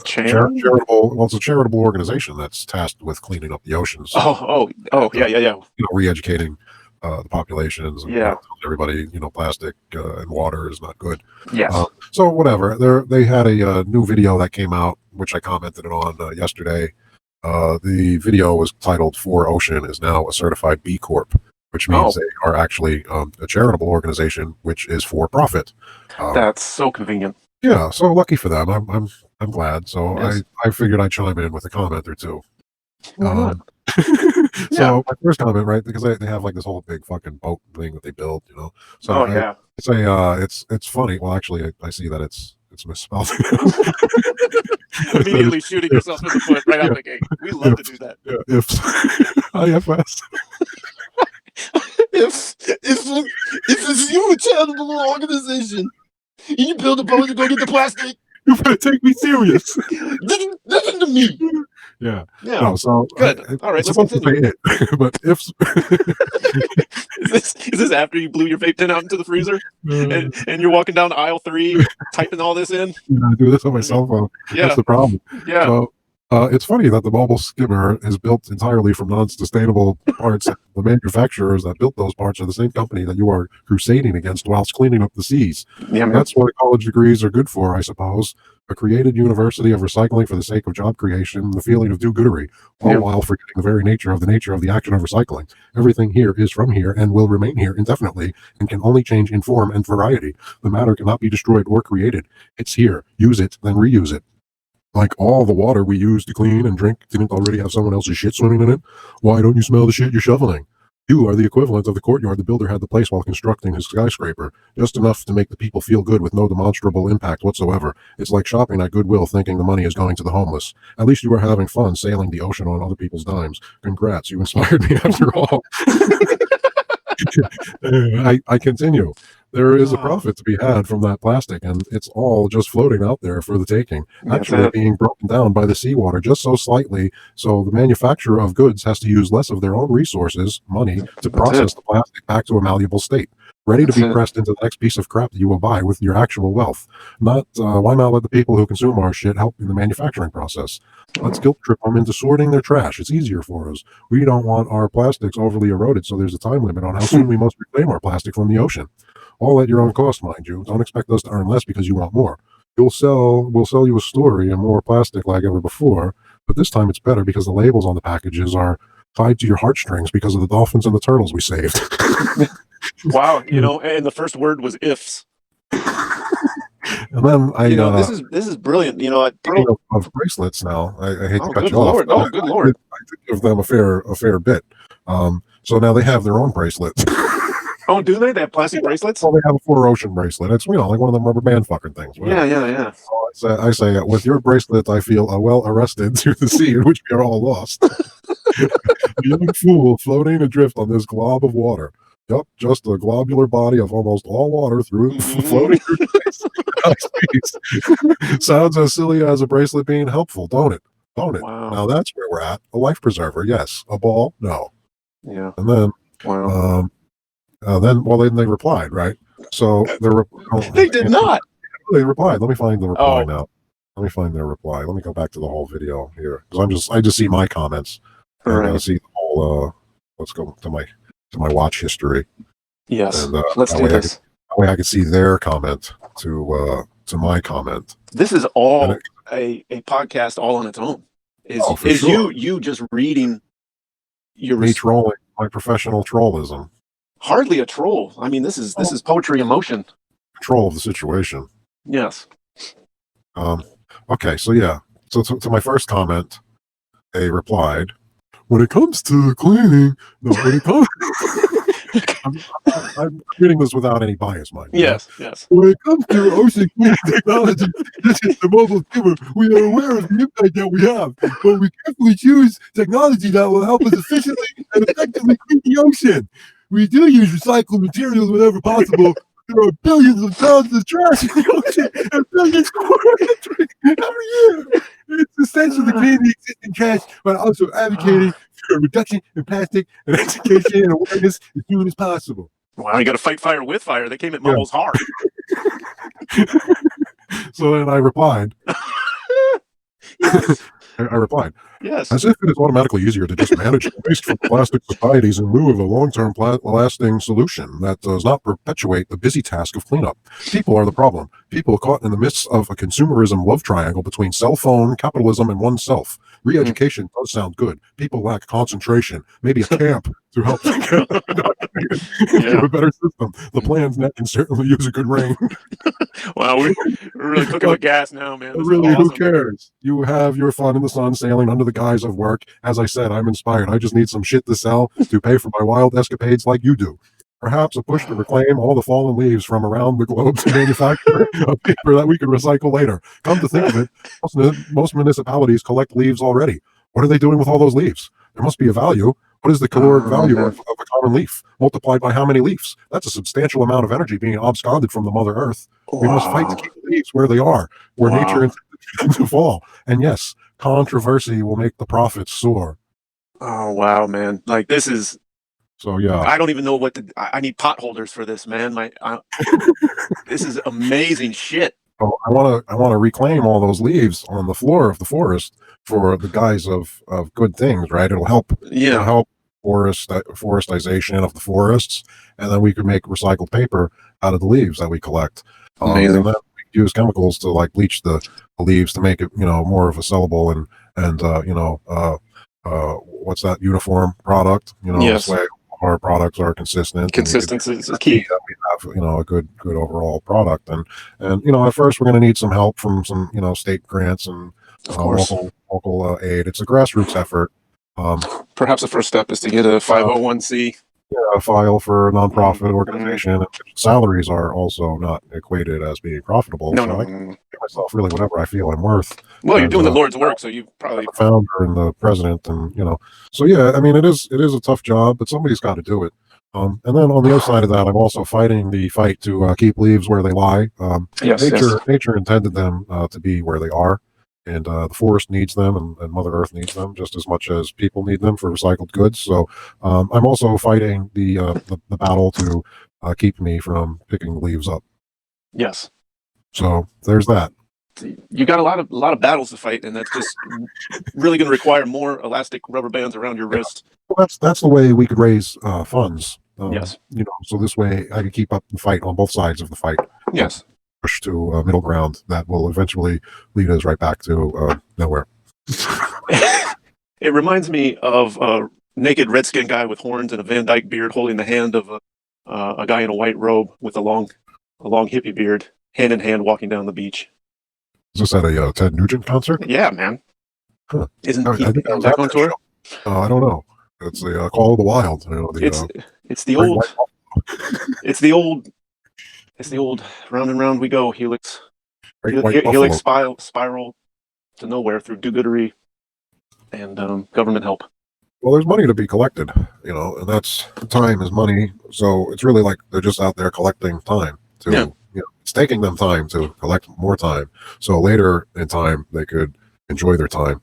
charitable. Well, it's a charitable organization that's tasked with cleaning up the oceans. Yeah. Re-educating the populations. And, everybody, plastic and water is not good. Yes. So whatever. They had a new video that came out, which I commented on yesterday. The video was titled "For Ocean is now a certified B Corp." which means they are actually a charitable organization, which is for profit. That's so convenient. Yeah, so lucky for them. I'm glad. So Yes. I figured I'd chime in with a comment or two. Why not? So my first comment, right, because they have like this whole big fucking boat thing that they build, you know. So yeah. it's funny. Well, actually, I see that it's misspelled. Immediately shooting yourself in the foot right out the gate. We love to do that. Yeah, IFS. If it's you, a charitable organization, and you build a boat to go get the plastic, You better take me serious. listen to me. Yeah. Yeah. No, so Good. All right, it's let's supposed to continue. say it, but if Is this after you blew your vape pen out into the freezer and you're walking down aisle 3 typing all this in? I do this on my cell phone. Yeah. That's the problem. Yeah. So it's funny that the mobile skimmer is built entirely from non-sustainable parts. The manufacturers that built those parts are the same company that you are crusading against whilst cleaning up the seas. Yeah, man. That's what college degrees are good for, I suppose. A created university of recycling for the sake of job creation, the feeling of do-goodery, all while forgetting the very nature of the action of recycling. Everything here is from here and will remain here indefinitely and can only change in form and variety. The matter cannot be destroyed or created. It's here. Use it, then reuse it. Like all the water we use to clean and drink didn't already have someone else's shit swimming in it? Why don't you smell the shit you're shoveling? You are the equivalent of the courtyard the builder had to place while constructing his skyscraper, just enough to make the people feel good with no demonstrable impact whatsoever. It's like shopping at Goodwill thinking the money is going to the homeless. At least you are having fun sailing the ocean on other people's dimes. Congrats, you inspired me after all. I continue. There is a profit to be had from that plastic, and it's all just floating out there for the taking. Actually being broken down by the seawater just so slightly, so the manufacturer of goods has to use less of their own resources, money, to process the plastic back to a malleable state, ready to be pressed into the next piece of crap that you will buy with your actual wealth. Why not let the people who consume our shit help in the manufacturing process? Let's guilt trip them into sorting their trash. It's easier for us. We don't want our plastics overly eroded, so there's a time limit on how soon we must reclaim our plastic from the ocean. All at your own cost, mind you. Don't expect us to earn less because you want more. We'll sell you a story and more plastic like ever before, but this time it's better because the labels on the packages are tied to your heartstrings because of the dolphins and the turtles we saved. Wow, and the first word was ifs. And then this is brilliant. Of bracelets now. I hate to cut you off. Oh, good lord! I did give them a fair bit. So now they have their own bracelets. Oh, do they? They have plastic bracelets? Well, they have a 4Ocean bracelet. It's like one of them rubber band fucking things. Yeah. So I say, with your bracelet, I feel well arrested to the sea in which we are all lost. A young fool floating adrift on this glob of water. Yup, just a globular body of almost all water floating through space. Sounds as silly as a bracelet being helpful, don't it? Wow. Now that's where we're at. A life preserver, yes. A ball, no. Yeah. And then, then they replied, right? So they did not. They replied. Let me find the reply now. Let me find their reply. Let me go back to the whole video here because I just see my comments. I see the whole. Let's go to my watch history. Yes. And, let's do this. That way I can see their comment to my comment. This is all a podcast all on its own. You just reading your me trolling, my professional trollism. Hardly a troll. I mean, this is poetry in motion. Control of the situation. Yes. Okay, so yeah. So to my first comment, they replied, when it comes to cleaning, I'm reading this without any bias, mind. Yes. When it comes to ocean cleaning technology, such as the mobile skimmer, we are aware of the impact that we have, but we carefully choose technology that will help us efficiently and effectively clean the ocean. We do use recycled materials whenever possible. There are billions of pounds of trash in the ocean and billions of water every year. It's essential to clean the existing trash, but also advocating for a reduction in plastic and education and awareness as soon as possible. Wow, you got to fight fire with fire. They came at Mumbles hard. So then I replied. Yes. I replied, yes. As if it is automatically easier to just manage waste from plastic societies in lieu of a long-term lasting solution that does not perpetuate the busy task of cleanup. People are the problem. People caught in the midst of a consumerism love triangle between cell phone, capitalism, and oneself. Re-education does sound good. People lack concentration. Maybe a camp to help them give a better system. The plan's net can certainly use a good rain. Wow, we're really cooking with gas now, man. This Really, is who awesome. cares? You have your fun in the sun sailing under the guise of work. As I said, I'm inspired. I just need some shit to sell to pay for my wild escapades like you do. Perhaps a push to reclaim all the fallen leaves from around the globe to manufacture a paper that we could recycle later. Come to think of it, most municipalities collect leaves already. What are they doing with all those leaves? There must be a value. What is the caloric value of a common leaf multiplied by how many leaves? That's a substantial amount of energy being absconded from the Mother Earth. We must fight to keep the leaves where they are, where nature intended them to fall. And yes, controversy will make the profits soar. Oh wow, man! Like this is. So yeah, I don't even know what to. I need potholders for this, man. This is amazing shit. So I want to reclaim all those leaves on the floor of the forest for the guise of good things, right? It'll help. Yeah. It'll help forestization of the forests, and then we could make recycled paper out of the leaves that we collect. Amazing. And then we use chemicals to like bleach the leaves to make it, more of a sellable and what's that, uniform product? Yes. This way our products are consistent. Consistency is key. That we have, a good overall product. And at first we're going to need some help from some, state grants and local aid. It's a grassroots effort. Perhaps the first step is to get a 501c. File for a nonprofit organization. Salaries are also not equated as being profitable. I can give myself really whatever I feel I'm worth. Well, you're doing the Lord's work, so you probably the founder and the president, and So yeah, I mean, it is a tough job, but somebody's got to do it. And then on the other side of that, I'm also fighting the fight to keep leaves where they lie. Nature intended them to be where they are. And the forest needs them, and Mother Earth needs them just as much as people need them for recycled goods. So I'm also fighting the battle to keep me from picking the leaves up. Yes. So there's that. You got a lot of battles to fight, and that's just really going to require more elastic rubber bands around your wrist. Well, that's the way we could raise funds. Yes. So this way I could keep up the fight on both sides of the fight. Yes. Push to a middle ground that will eventually lead us right back to nowhere. It reminds me of a naked redskin guy with horns and a Van Dyke beard holding the hand of a guy in a white robe with a long hippie beard, hand in hand, walking down the beach. Is this at a Ted Nugent concert? Yeah, man. Huh. Isn't he back on tour? I don't know. It's the Call of the Wild. It's the old. It's the old round and round we go, helix spiral to nowhere through do-goodery and government help. Well, there's money to be collected, and that's time is money. So it's really like they're just out there collecting time it's taking them time to collect more time. So later in time, they could enjoy their time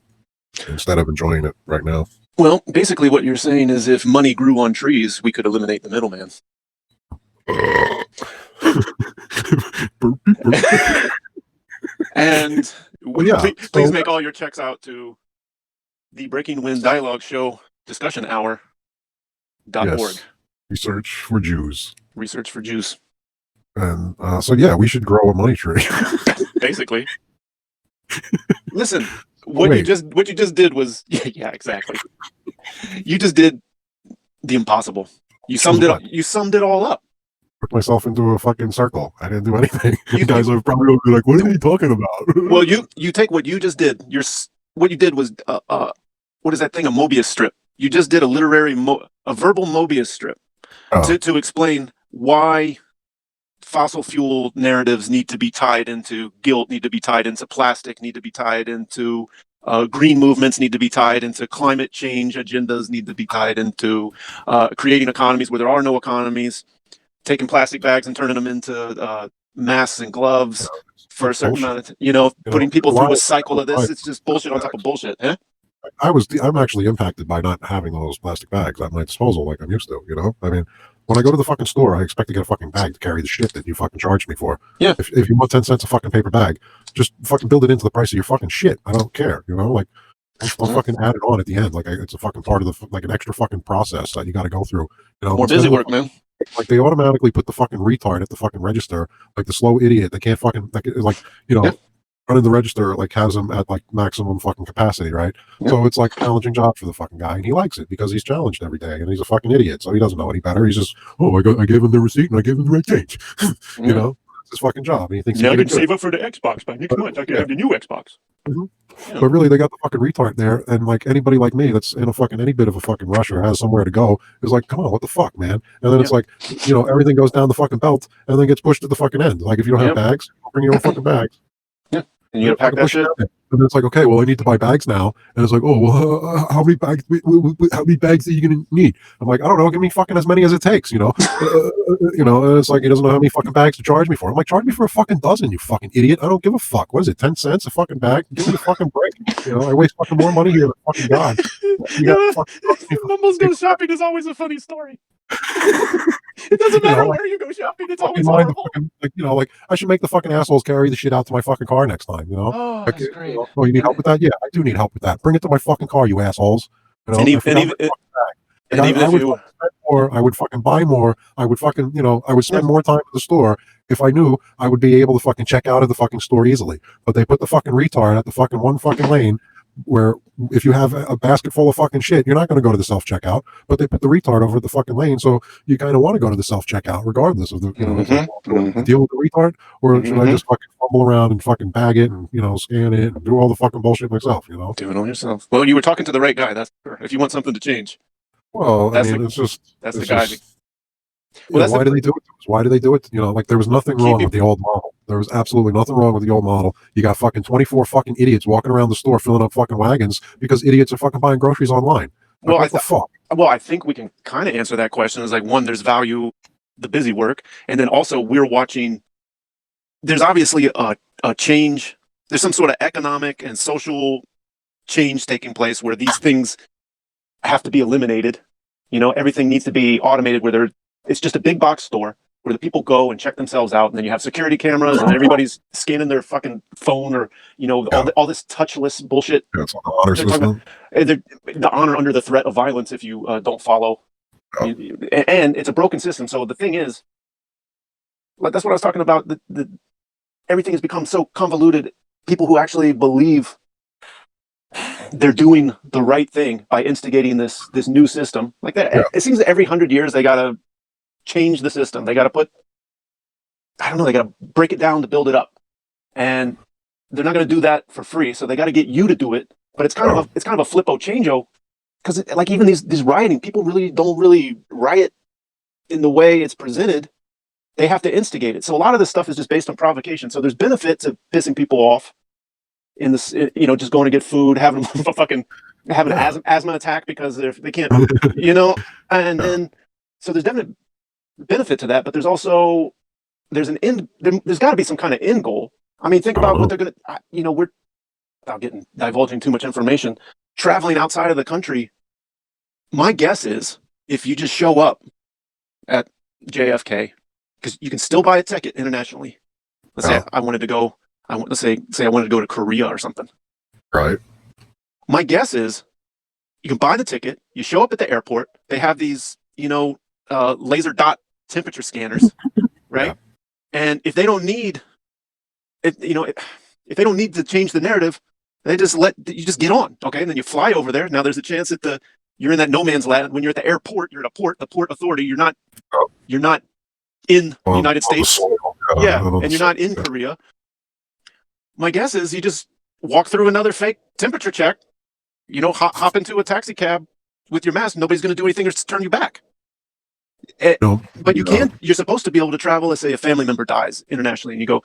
instead of enjoying it right now. Well, basically what you're saying is if money grew on trees, we could eliminate the middleman. And please make all your checks out to the Breaking Wind Dialogue Show discussion hour.org. Yes. Research for Jews. Research for Jews. And we should grow a money tree. Basically. Listen, what you just did was exactly. You just did the impossible. You summed it all up. Put myself into a fucking circle. I didn't do anything. You guys are probably going to be like, what are you talking about? Well, you take what you just did. What you did was what is that thing? A Mobius strip. You just did a verbal Mobius strip to explain why fossil fuel narratives need to be tied into guilt, need to be tied into plastic, need to be tied into green movements, need to be tied into climate change agendas, need to be tied into creating economies where there are no economies, taking plastic bags and turning them into masks and gloves for a certain amount of, putting people through a cycle of this. It's just bullshit on top of bullshit. Eh? I'm actually impacted by not having those plastic bags at my disposal like I'm used to, I mean, when I go to the fucking store, I expect to get a fucking bag to carry the shit that you fucking charge me for. Yeah. If you want 10 cents a fucking paper bag, just fucking build it into the price of your fucking shit. I don't care, like I'll fucking add it on at the end. Like it's a fucking part of an extra fucking process that you got to go through. More busy work, man. Like they automatically put the fucking retard at the fucking register, like the slow idiot that can't fucking running the register like has him at like maximum fucking capacity, right? Yep. So it's like a challenging job for the fucking guy, and he likes it because he's challenged every day, and he's a fucking idiot, so he doesn't know any better. He's just, I gave him the receipt and I gave him the right change, you know. It's his fucking job, and he thinks now he's I can good. save up for the Xbox by next month. I can have the new Xbox. Yeah. But really, they got the fucking retard there, and like anybody like me that's in a fucking any bit of a fucking rush or has somewhere to go is like, come on, what the fuck, man? And then it's like, everything goes down the fucking belt and then gets pushed to the fucking end. Like if you don't have bags, bring your own fucking bags. Yeah, and you gotta pack that shit. And then it's like, okay, well, I need to buy bags now, and it's like, oh, well, how many bags? How many bags are you gonna need? I'm like, I don't know, give me fucking as many as it takes, And it's like he doesn't know how many fucking bags to charge me for. I'm like, charge me for a fucking dozen, you fucking idiot. I don't give a fuck. What is it, 10 cents a fucking bag? Give me a fucking break. I waste fucking more money here than fucking God. Mumbles go shopping is always a funny story. It doesn't matter where you go shopping; it's always horrible. Like I should make the fucking assholes carry the shit out to my fucking car next time. Oh, like, that's great. Oh, you need help with that? Yeah, I do need help with that. Bring it to my fucking car, you assholes. And even I would fucking buy more. I would fucking, I would spend more time at the store if I knew I would be able to fucking check out of the fucking store easily. But they put the fucking retard at the fucking one fucking lane where if you have a basket full of fucking shit, you're not going to go to the self-checkout, but they put the retard over the fucking lane, so you kind of want to go to the self-checkout regardless of the, deal with the retard, or should I just fucking fumble around and fucking bag it and, scan it and do all the fucking bullshit myself, Do it all yourself. Well, you were talking to the right guy, that's sure. If you want something to change. Well, that's the guy. Why do they do it? Why do they do it? Like there was nothing wrong with the old model. There was absolutely nothing wrong with the old model. You got fucking 24 fucking idiots walking around the store filling up fucking wagons because idiots are fucking buying groceries online. Like, what the fuck? Well, I think we can kind of answer that question as like, one, there's value, the busy work, and then also we're watching. There's obviously a change. There's some sort of economic and social change taking place where these things have to be eliminated. Everything needs to be automated where it's just a big box store where the people go and check themselves out, and then you have security cameras and everybody's scanning their fucking phone or all this touchless bullshit. Yeah, it's like an honor system. The honor under the threat of violence if you don't follow. And it's a broken system. So the thing is, like that's what I was talking about. Everything has become so convoluted. People who actually believe they're doing the right thing by instigating this new system like that. Yeah. It seems that every 100 years they gotta change the system. They gotta they gotta break it down to build it up, and they're not gonna do that for free. So they gotta get you to do it. But it's kind of a flippo changeo, because like even these rioting, people don't really riot in the way it's presented. They have to instigate it. So a lot of this stuff is just based on provocation. So there's benefit to pissing people off. In this, just going to get food, having an asthma attack because they can't, and then so there's definite benefit to that, but there's got to be some kind of end goal. I mean, think about what they're gonna, we're without divulging too much information, traveling outside of the country. My guess is if you just show up at JFK, because you can still buy a ticket internationally. Let's say I wanted to go. Let's say I wanted to go to Korea or something. Right. My guess is you can buy the ticket. You show up at the airport. They have these, laser dot temperature scanners, right? Yeah. And if they don't need, if they don't need to change the narrative, they just you just get on, okay? And then you fly over there. Now there's a chance that you're in that no man's land. When you're at the airport, you're at the port authority. You're not in the United States. And you're not in Korea. My guess is you just walk through another fake temperature check, hop into a taxi cab with your mask. Nobody's going to do anything to turn you back. But you can't. You're supposed to be able to travel. Let's say a family member dies internationally, and you go.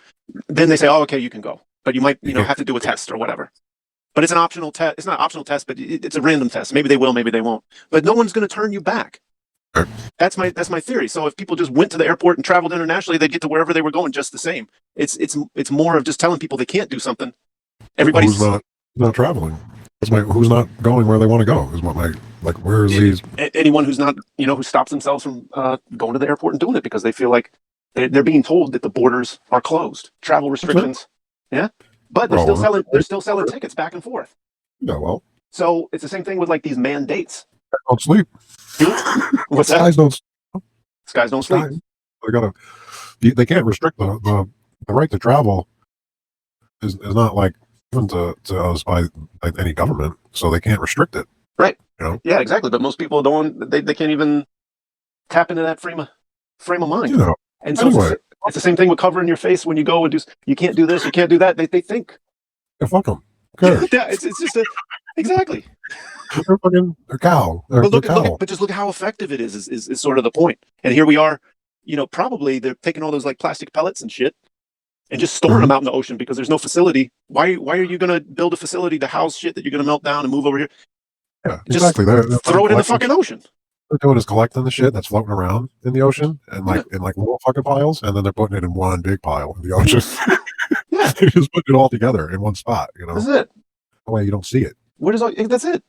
Then they say, "Oh, okay, you can go," but you might, have to do a test or whatever. But it's an optional test. It's not an optional test, but it's a random test. Maybe they will, maybe they won't. But no one's going to turn you back. That's my theory. So if people just went to the airport and traveled internationally, they'd get to wherever they were going just the same. It's more of just telling people they can't do something. Everybody's not traveling. Who's not going where they want to go? Is what where is these? Anyone who's not who stops themselves from going to the airport and doing it because they feel like they're being told that the borders are closed, travel restrictions. Yeah, but they're still selling tickets back and forth. Yeah, well. So it's the same thing with like these mandates. Don't sleep. What's that? Skies don't sleep. They can't restrict the right to travel is not like given to us by any government, so they can't restrict it. Right. You know? Yeah, exactly. But most people don't. They can't even tap into that frame of mind. You know. And so Anyway, it's the same thing with covering your face when you go and do. You can't do this. You can't do that. They think. yeah, fuck them. Okay. Yeah, it's just exactly. They're fucking a cow. But just look at how effective it is sort of the point. And here we are, probably they're taking all those like plastic pellets and shit and just storing them out in the ocean because there's no facility. Why are you going to build a facility to house shit that you're going to melt down and move over here? Yeah, exactly. They're throw it in the fucking oceon. They're doing is collecting the shit that's floating around in the ocean and in little fucking piles, and then they're putting it in one big pile in the ocean. Yeah. They just put it all together in one spot, That's it. That way you don't see it. That's it.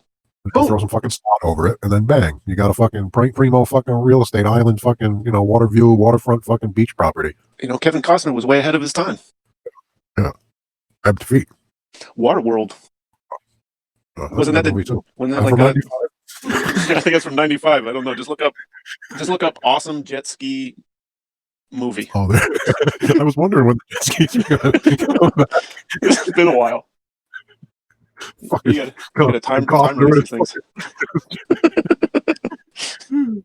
Throw some fucking spot over it, and then bang, you got a fucking primo fucking real estate island fucking, water view, waterfront fucking beach property. Kevin Costner was way ahead of his time. Yeah. Ebbed feet. Waterworld. Wasn't that movie too? Wasn't that like 95? I think it's from 95. I don't know. Just look up awesome jet ski movie. Oh, I was wondering when the jet skis are going to It's been a while. You gotta time release these things.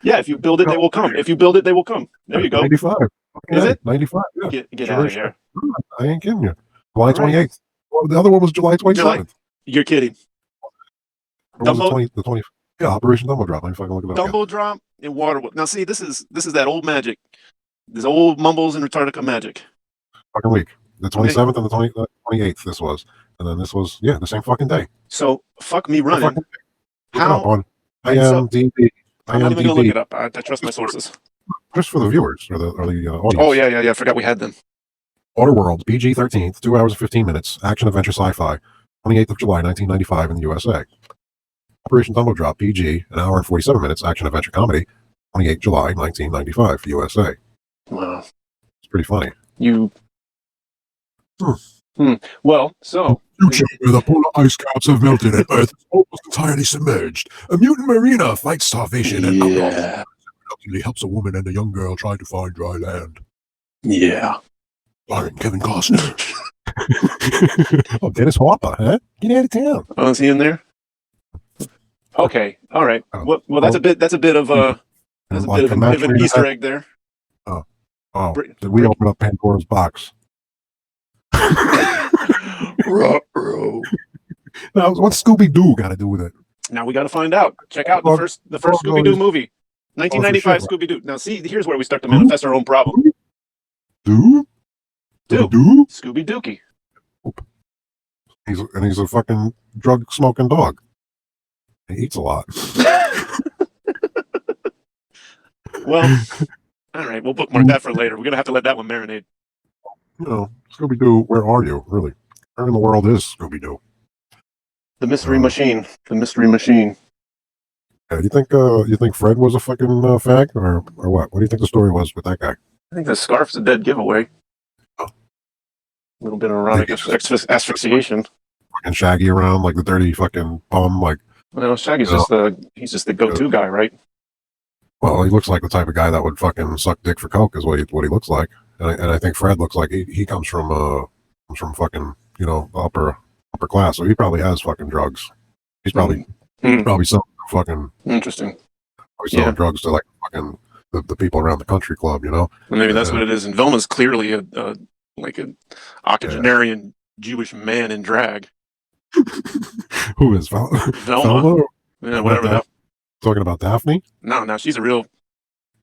Yeah, if you build it, they will come. If you build it, they will come. There you go. 95. Is it? 95, yeah. Get out of here. I ain't kidding you. July 28th. Well, the other one was July 27th. You're kidding. The 20. Yeah, Operation Dumbo Drop. Let me fucking look at that. Dumbo Drop and Waterworld. Now, see, this is that old magic. This old Mumbles and Retardica magic. Fucking week. The 27th and the 28th, this was. And then this was, the same fucking day. So, fuck me running. How? On IMDb. I'm not even going to look it up. I trust my sources. Just for the viewers or the audience. Oh, yeah. I forgot we had them. Waterworld, PG-13, 2 hours and 15 minutes, action adventure sci-fi, 28th of July, 1995 in the USA. Operation Dumbo Drop, PG, an hour and 47 minutes, action adventure comedy, 28th July, 1995, USA. Wow. It's pretty funny. Well, so... Future where the polar ice caps have melted and Earth is almost entirely submerged. A mutant marina fights starvation and ultimately helps a woman and a young girl try to find dry land. Yeah. Starring Kevin Costner. Oh, Dennis Hopper, huh? Get out of town. Oh, is he in there? Okay, all right. Well, that's a bit of an Easter egg there. Oh, did we open up Pandora's box? Now, what's Scooby-Doo got to do with it? Now we got to find out. Check out the first Scooby-Doo movie, 1995 Scooby-Doo. Now, see, here's where we start to manifest our own problem. Scooby-Dookie. He's a fucking drug smoking dog. He eats a lot. Well, all right, we'll bookmark that for later. We're gonna have to let that one marinate. Scooby-Doo, where are you, really? Where in the world is Scooby-Doo? The mystery machine. The mystery machine. Yeah, you think Fred was a fucking fag, or what? What do you think the story was with that guy? I think the scarf's a dead giveaway. A little bit of erotic asphyxiation. Fucking Shaggy around like the dirty fucking bum, like. Well, Shaggy's he's just the go-to guy, right? Well, he looks like the type of guy that would fucking suck dick for coke, is what he looks like. And I think Fred looks like he comes from fucking upper class, so he probably has fucking drugs. He's probably selling fucking interesting. Probably selling drugs to like fucking the people around the country club, Well, maybe that's what it is. And Velma's clearly a octogenarian Jewish man in drag. Who is Velma? Yeah, whatever that. Talking about Daphne? No, she's a real.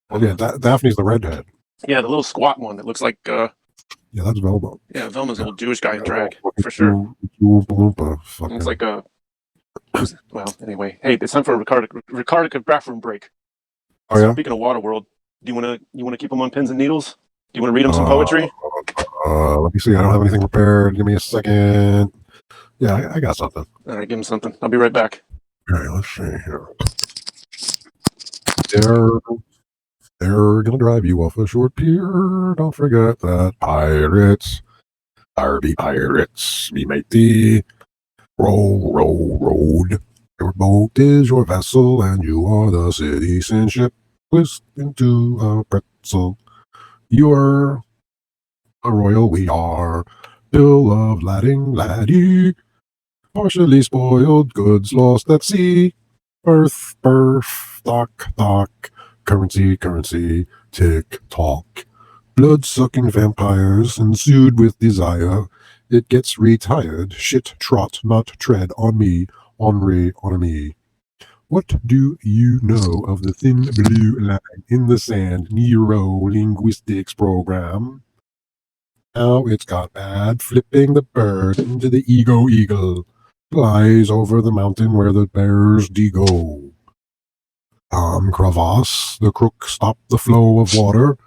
Oh yeah, Daphne's the redhead. Yeah, the little squat one that looks like. Yeah, that's Velma. Yeah, Velma's a little Jewish guy in drag for sure. It's like a. Well, anyway, hey, it's time for a Ricardica bathroom break. Oh yeah. Speaking of Waterworld, do you want to keep them on pins and needles? Do you want to read them some poetry? Let me see. I don't have anything prepared. Give me a second. Yeah, I got something. All right, give him something. I'll be right back. All right, let's see here. They're gonna drive you off a short pier. Don't forget that pirates be pirates. We make the road. Your boat is your vessel, and you are the citizen ship. Twist into a pretzel. You're a royal, we are. Bill of lading laddie, partially spoiled goods lost at sea. Birth, dock, currency, tick tock. Blood-sucking vampires ensued with desire. It gets retired. Shit, trot, not tread on me. Henri, on me. What do you know of the thin blue line in the sand neuro-linguistics program? Now it's got bad, flipping the bird into the ego eagle. Flies over the mountain where the bears go. Crevasse, the crook stopped the flow of water.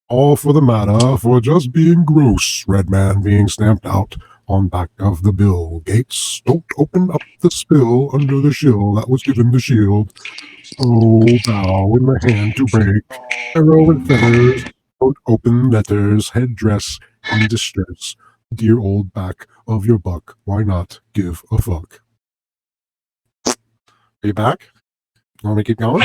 All for the matter for just being gross. Red man being stamped out on back of the bill. Gates, don't open up the spill under the shill that was given the shield. Oh, bow in the hand to break. Arrow and feathers, don't open letters. Headdress in distress. Dear old back of your buck, why not give a fuck? Are you back? Want me to keep going?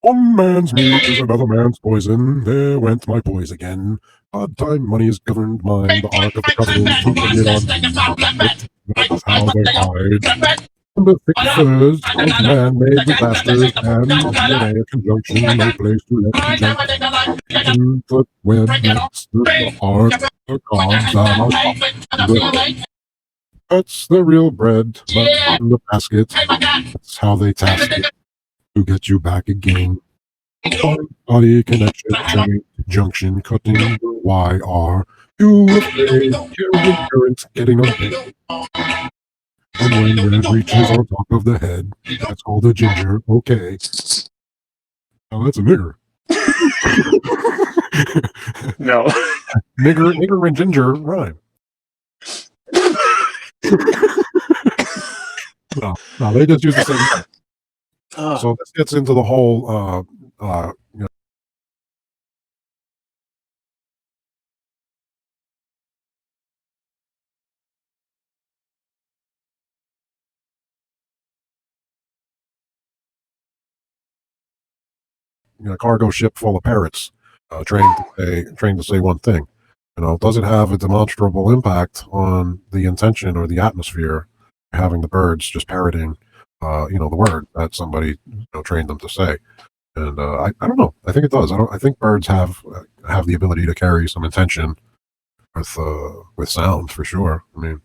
One man's meat is another man's poison. There went my poise again. Odd time money's governed mine. The Ark of the Covenant keeping it on me. That's how they hide. And the thick furs of man-made disasters and DNA conjunction. No place to let the junk. The web makes the art. The cogs on our top. That's the real bread, but in the basket. That's how they task it to get you back again. Body connection, chain, junction, cutting the YR. You afraid, carrying current, getting unpaid. And when red reaches on top of the head, that's called a ginger. Okay. Now that's a nigger. No. Nigger and ginger rhyme. No, they just use the same. So this gets into the whole, cargo ship full of parrots, trained to say one thing. Does it have a demonstrable impact on the intention or the atmosphere? Having the birds just parroting, the word that somebody trained them to say. And I don't know. I think it does. I think birds have the ability to carry some intention with sound for sure. I mean,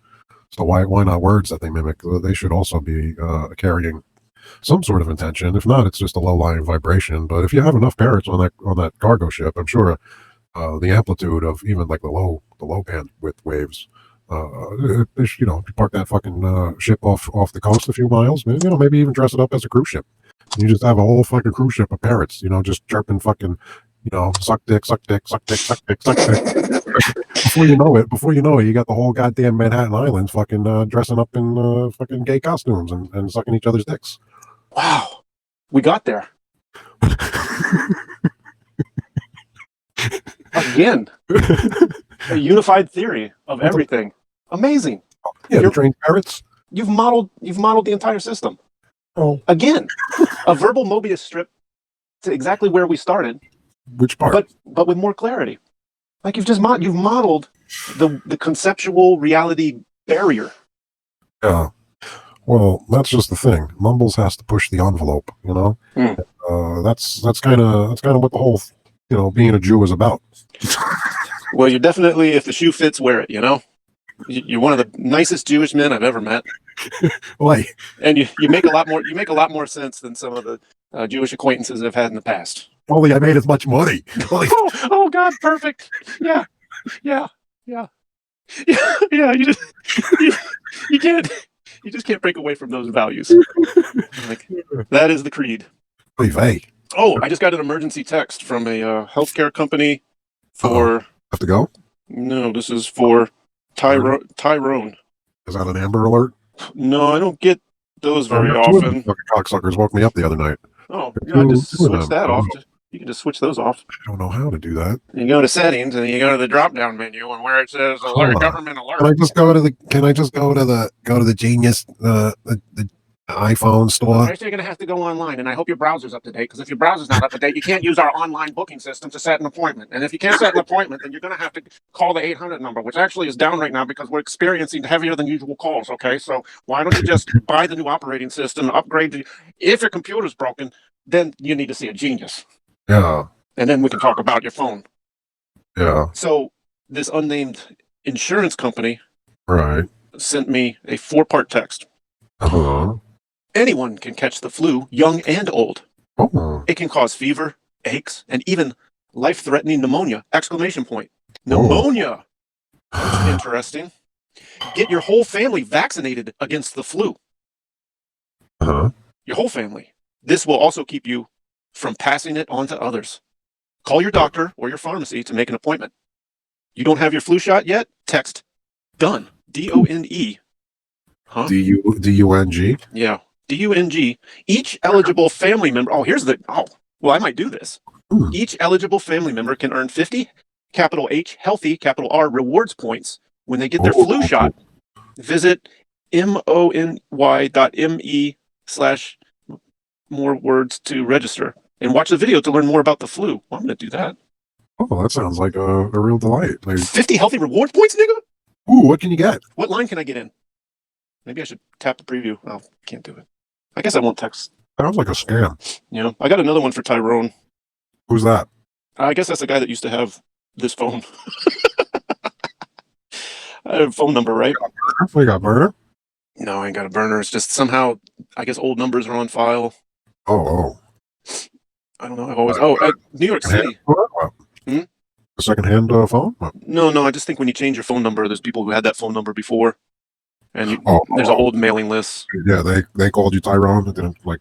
so why not words that they mimic? They should also be carrying some sort of intention. If not, it's just a low-lying vibration. But if you have enough parrots on that cargo ship, I'm sure the amplitude of even like the low bandwidth waves. If you park that fucking ship off the coast a few miles, maybe even dress it up as a cruise ship. You just have a whole fucking cruise ship of parrots, just chirping fucking, suck dick, suck dick, suck dick, suck dick, suck dick. Before you know it, you got the whole goddamn Manhattan Island fucking dressing up in fucking gay costumes and sucking each other's dicks. Wow, we got there. Again, a unified theory of everything. Amazing. Yeah, you trained parrots. You've modeled the entire system. Oh, again, a verbal Mobius strip to exactly where we started. Which part? But with more clarity. Like you've modeled the conceptual reality barrier. Yeah. Well, that's just the thing. Mumbles has to push the envelope. That's kind of what the whole being a Jew is about. Well, you're definitely, if the shoe fits, wear it. You're one of the nicest Jewish men I've ever met. Why? And you make a lot more. You make a lot more sense than some of the Jewish acquaintances I've had in the past. Only I made as much money. Oh God, perfect. Yeah. You can't. You just can't break away from those values. Like, that is the creed. Hey. Oh, I just got an emergency text from a healthcare company for. Have to go? No, this is for Tyrone. Is that an Amber Alert? No, I don't get those very often. Fucking cocksuckers woke me up the other night. Oh, I just switch that off. You can just switch those off. I don't know how to do that. You go to settings and you go to the drop-down menu, and where it says alert, government alert. Can I just go to the genius the iPhone store. First, you're going to have to go online, and I hope your browser's up to date, because if your browser's not up to date, you can't use our online booking system to set an appointment. And if you can't set an appointment, then you're going to have to call the 800 number, which actually is down right now because we're experiencing heavier than usual calls, okay? So why don't you just buy the new operating system, upgrade if your computer's broken, then you need to see a genius. Yeah. And then we can talk about your phone. Yeah. So this unnamed insurance company Right. sent me a 4-part text. Uh-huh. Anyone can catch the flu, young and old. Oh. It can cause fever, aches, and even life-threatening pneumonia! Pneumonia! That's interesting. Get your whole family vaccinated against the flu. Uh-huh. Your whole family. This will also keep you from passing it on to others. Call your doctor or your pharmacy to make an appointment. You don't have your flu shot yet? Text DONE. D-O-N-E. Huh? D-U-N-G? Yeah. D-U-N-G. Each eligible family member. Oh, well, I might do this. Each eligible family member can earn 50, capital H, healthy, capital R, rewards points when they get their flu shot. Visit mony.me/more words to register and watch the video to learn more about the flu. Well, I'm going to do that. Oh, that sounds like a real delight. Like, 50 healthy rewards points, nigga? ooh, what can you get? What line can I get in? Maybe I should tap the preview. Oh, can't do it. I guess I won't text. Sounds like a scam. Yeah. I got another one for Tyrone. Who's that? I guess that's the guy that used to have this phone. I have a phone number, right? We got murder? No, I ain't got a burner. It's just somehow, I guess old numbers are on file. Oh. I don't know. I've always... New York City. Hmm? A second-hand phone? No. I just think when you change your phone number, there's people who had that phone number before. And there's an old mailing list. Yeah, they called you Tyrone. It didn't, like,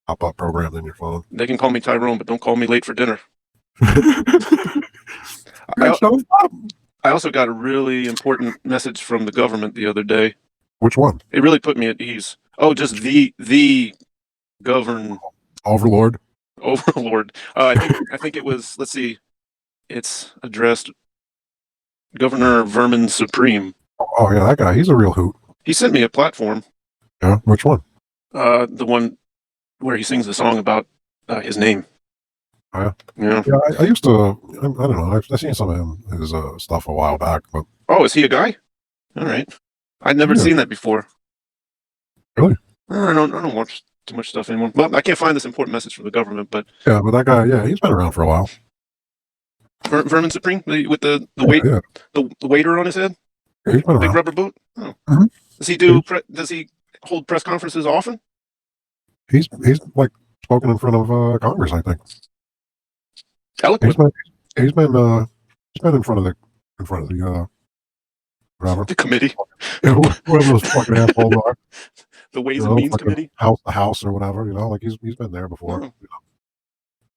pop up programmed in your phone. They can call me Tyrone, but don't call me late for dinner. I also got a really important message from the government the other day. Which one? It really put me at ease. Oh, just the Overlord. I think it was. Let's see. It's addressed Governor Vermin Supreme. Oh yeah, that guy. He's a real hoot. He sent me a platform. Yeah, which one? The one where he sings the song about his name. Yeah. Yeah. Yeah, I used to. I don't know. I've seen some of his stuff a while back, but. Oh, is he a guy? All right. I'd never seen that before. Really? I don't watch too much stuff anymore. Well, I can't find this important message from the government, but yeah, but that guy, yeah, he's been around for a while. Vermin Supreme with the weight, the waiter on his head, yeah, he's been big around. rubber boot. Oh. Mm-hmm. Does he do? Does he hold press conferences often? He's like spoken in front of Congress, I think. Eloquent. He's been in front of the whatever. The committee. Whatever those fucking assholes are. The Ways and Means Committee. The House or whatever, like he's been there before. Oh.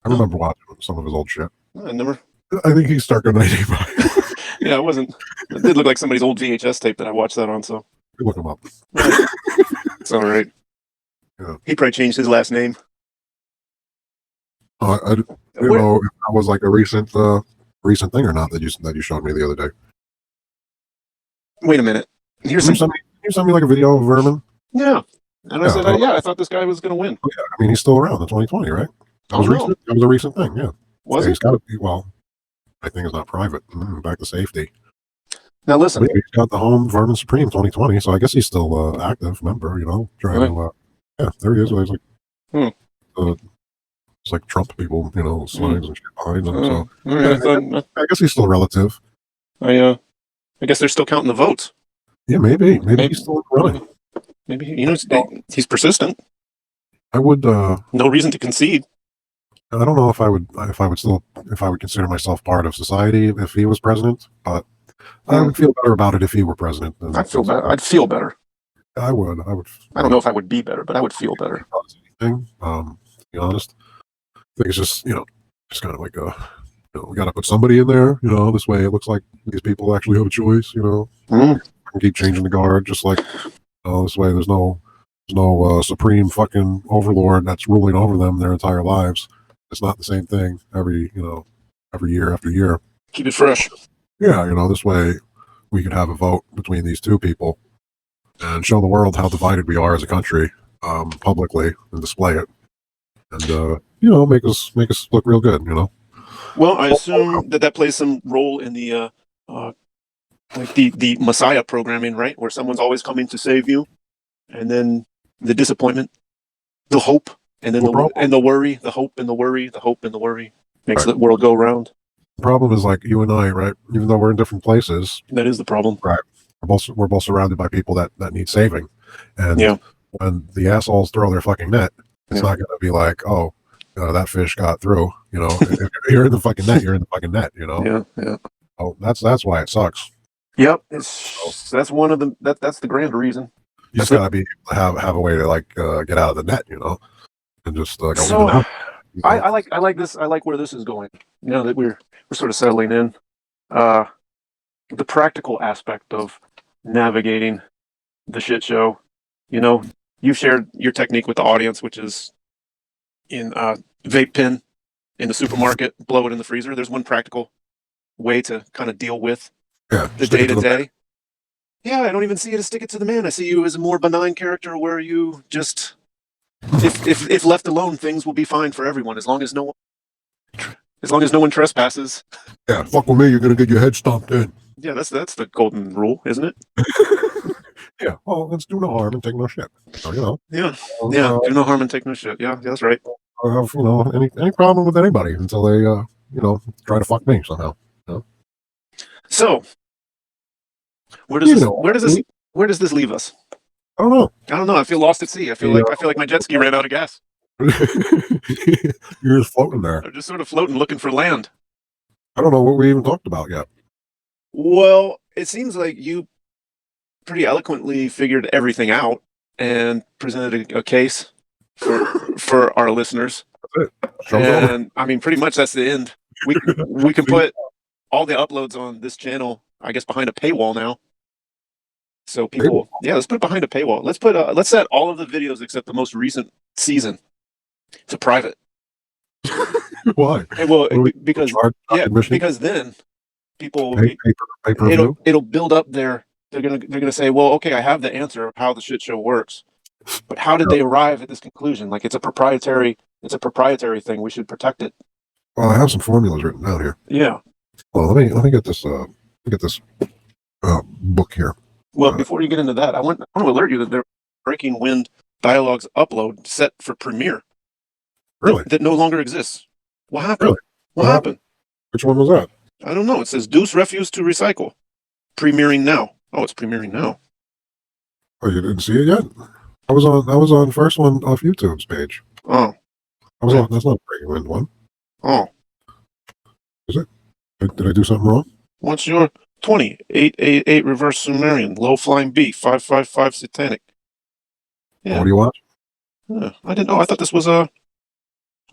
I remember watching some of his old shit. I never. I think he's stuck in 95. Yeah, it wasn't. It did look like somebody's old VHS tape that I watched that on. So Look him up. It's all right. Yeah. He probably changed his last name. I don't know if that was like a recent thing or not that you showed me the other day. Wait a minute. Can you send me like a video of Vermin? Yeah. And I said, I thought this guy was going to win. Oh, yeah, I mean, he's still around in 2020, right? That was recent. That was a recent thing, yeah. Was it? He's got to be, well, I think it's not private. Back to safety. Now listen. But yeah, he's got the home Vermin Supreme 2020, so I guess he's still active member, trying to, yeah, there he is. There's like, it's like Trump people, signs and shit behind them. So I guess he's still relative. I guess they're still counting the votes. Yeah, maybe he's still running. Maybe he's persistent. I would. No reason to concede. I don't know if I would consider myself part of society if he was president, but I would feel better about it if he were president. I'd feel better. I'd feel better. I would. I don't know if I would be better, but I would feel better. To be honest, I think it's just just kind of like we got to put somebody in there. This way it looks like these people actually have a choice. I can keep changing the guard, just like this way. There's no supreme fucking overlord that's ruling over them their entire lives. It's not the same thing every year after year. Keep it fresh. Yeah, this way we could have a vote between these two people and show the world how divided we are as a country. publicly and display it, and make us look real good. Well, I assume that plays some role in the like the Messiah programming, right? Where someone's always coming to save you, and then the disappointment, the hope, and then the worry, the hope and the worry, the hope and the worry makes the world go round. The problem is like you and I, right? Even though we're in different places, that is the problem. Right. We're both surrounded by people that need saving, and when the assholes throw their fucking net, it's not going to be like, oh, that fish got through. If you're in the fucking net, you're in the fucking net. Yeah. Oh, that's why it sucks. Yep, that's one of the that's the grand reason. You just gotta be have a way to like get out of the net, and just go. So, I like this. I like where this is going. That we're sort of settling in. The practical aspect of navigating the shit show. You've shared your technique with the audience, which is in vape pen in the supermarket, blow it in the freezer. There's one practical way to kind of deal with the day to day. Yeah, I don't even see you to stick it to the man. I see you as a more benign character where you just, if left alone, things will be fine for everyone as long as no one trespasses. Yeah, fuck with me, you're gonna get your head stomped in. Yeah, that's the golden rule, isn't it? Yeah. Well, let's do no harm and take no shit. So, Yeah. Do no harm and take no shit. Yeah, that's right. I don't have any problem with anybody until they try to fuck me somehow. So, where does this leave us? I don't know. I feel lost at sea. I feel like my jet ski ran out of gas. You're just floating there. I'm just sort of floating, looking for land. I don't know what we even talked about yet. Well, it seems like you pretty eloquently figured everything out and presented a case for our listeners. That's it. And I mean, pretty much that's the end. We can put all the uploads on this channel, I guess, behind a paywall now. So people, let's put it behind a paywall. Let's set all of the videos except the most recent season to private. Why? Well, because then people it'll build up they're gonna say, well, okay, I have the answer of how the shit show works, but how did they arrive at this conclusion? Like it's a proprietary thing. We should protect it. Well, I have some formulas written down here. Yeah. Well, let me get this book here. Well, before you get into that, I want to alert you that there's Breaking Wind Dialogues upload set for Premiere. Really? That no longer exists. What happened? Really? What happened? Which one was that? I don't know. It says Deuce refused to recycle. Premiering now. Oh, it's premiering now. Oh, you didn't see it yet? I was on first one off YouTube's page. Oh. That's not Breaking Wind one. Oh. Is it? Did I do something wrong? What's your 888 reverse Sumerian, low flying B, 555 satanic? Yeah. What do you watch? Yeah, I didn't know. I thought this was I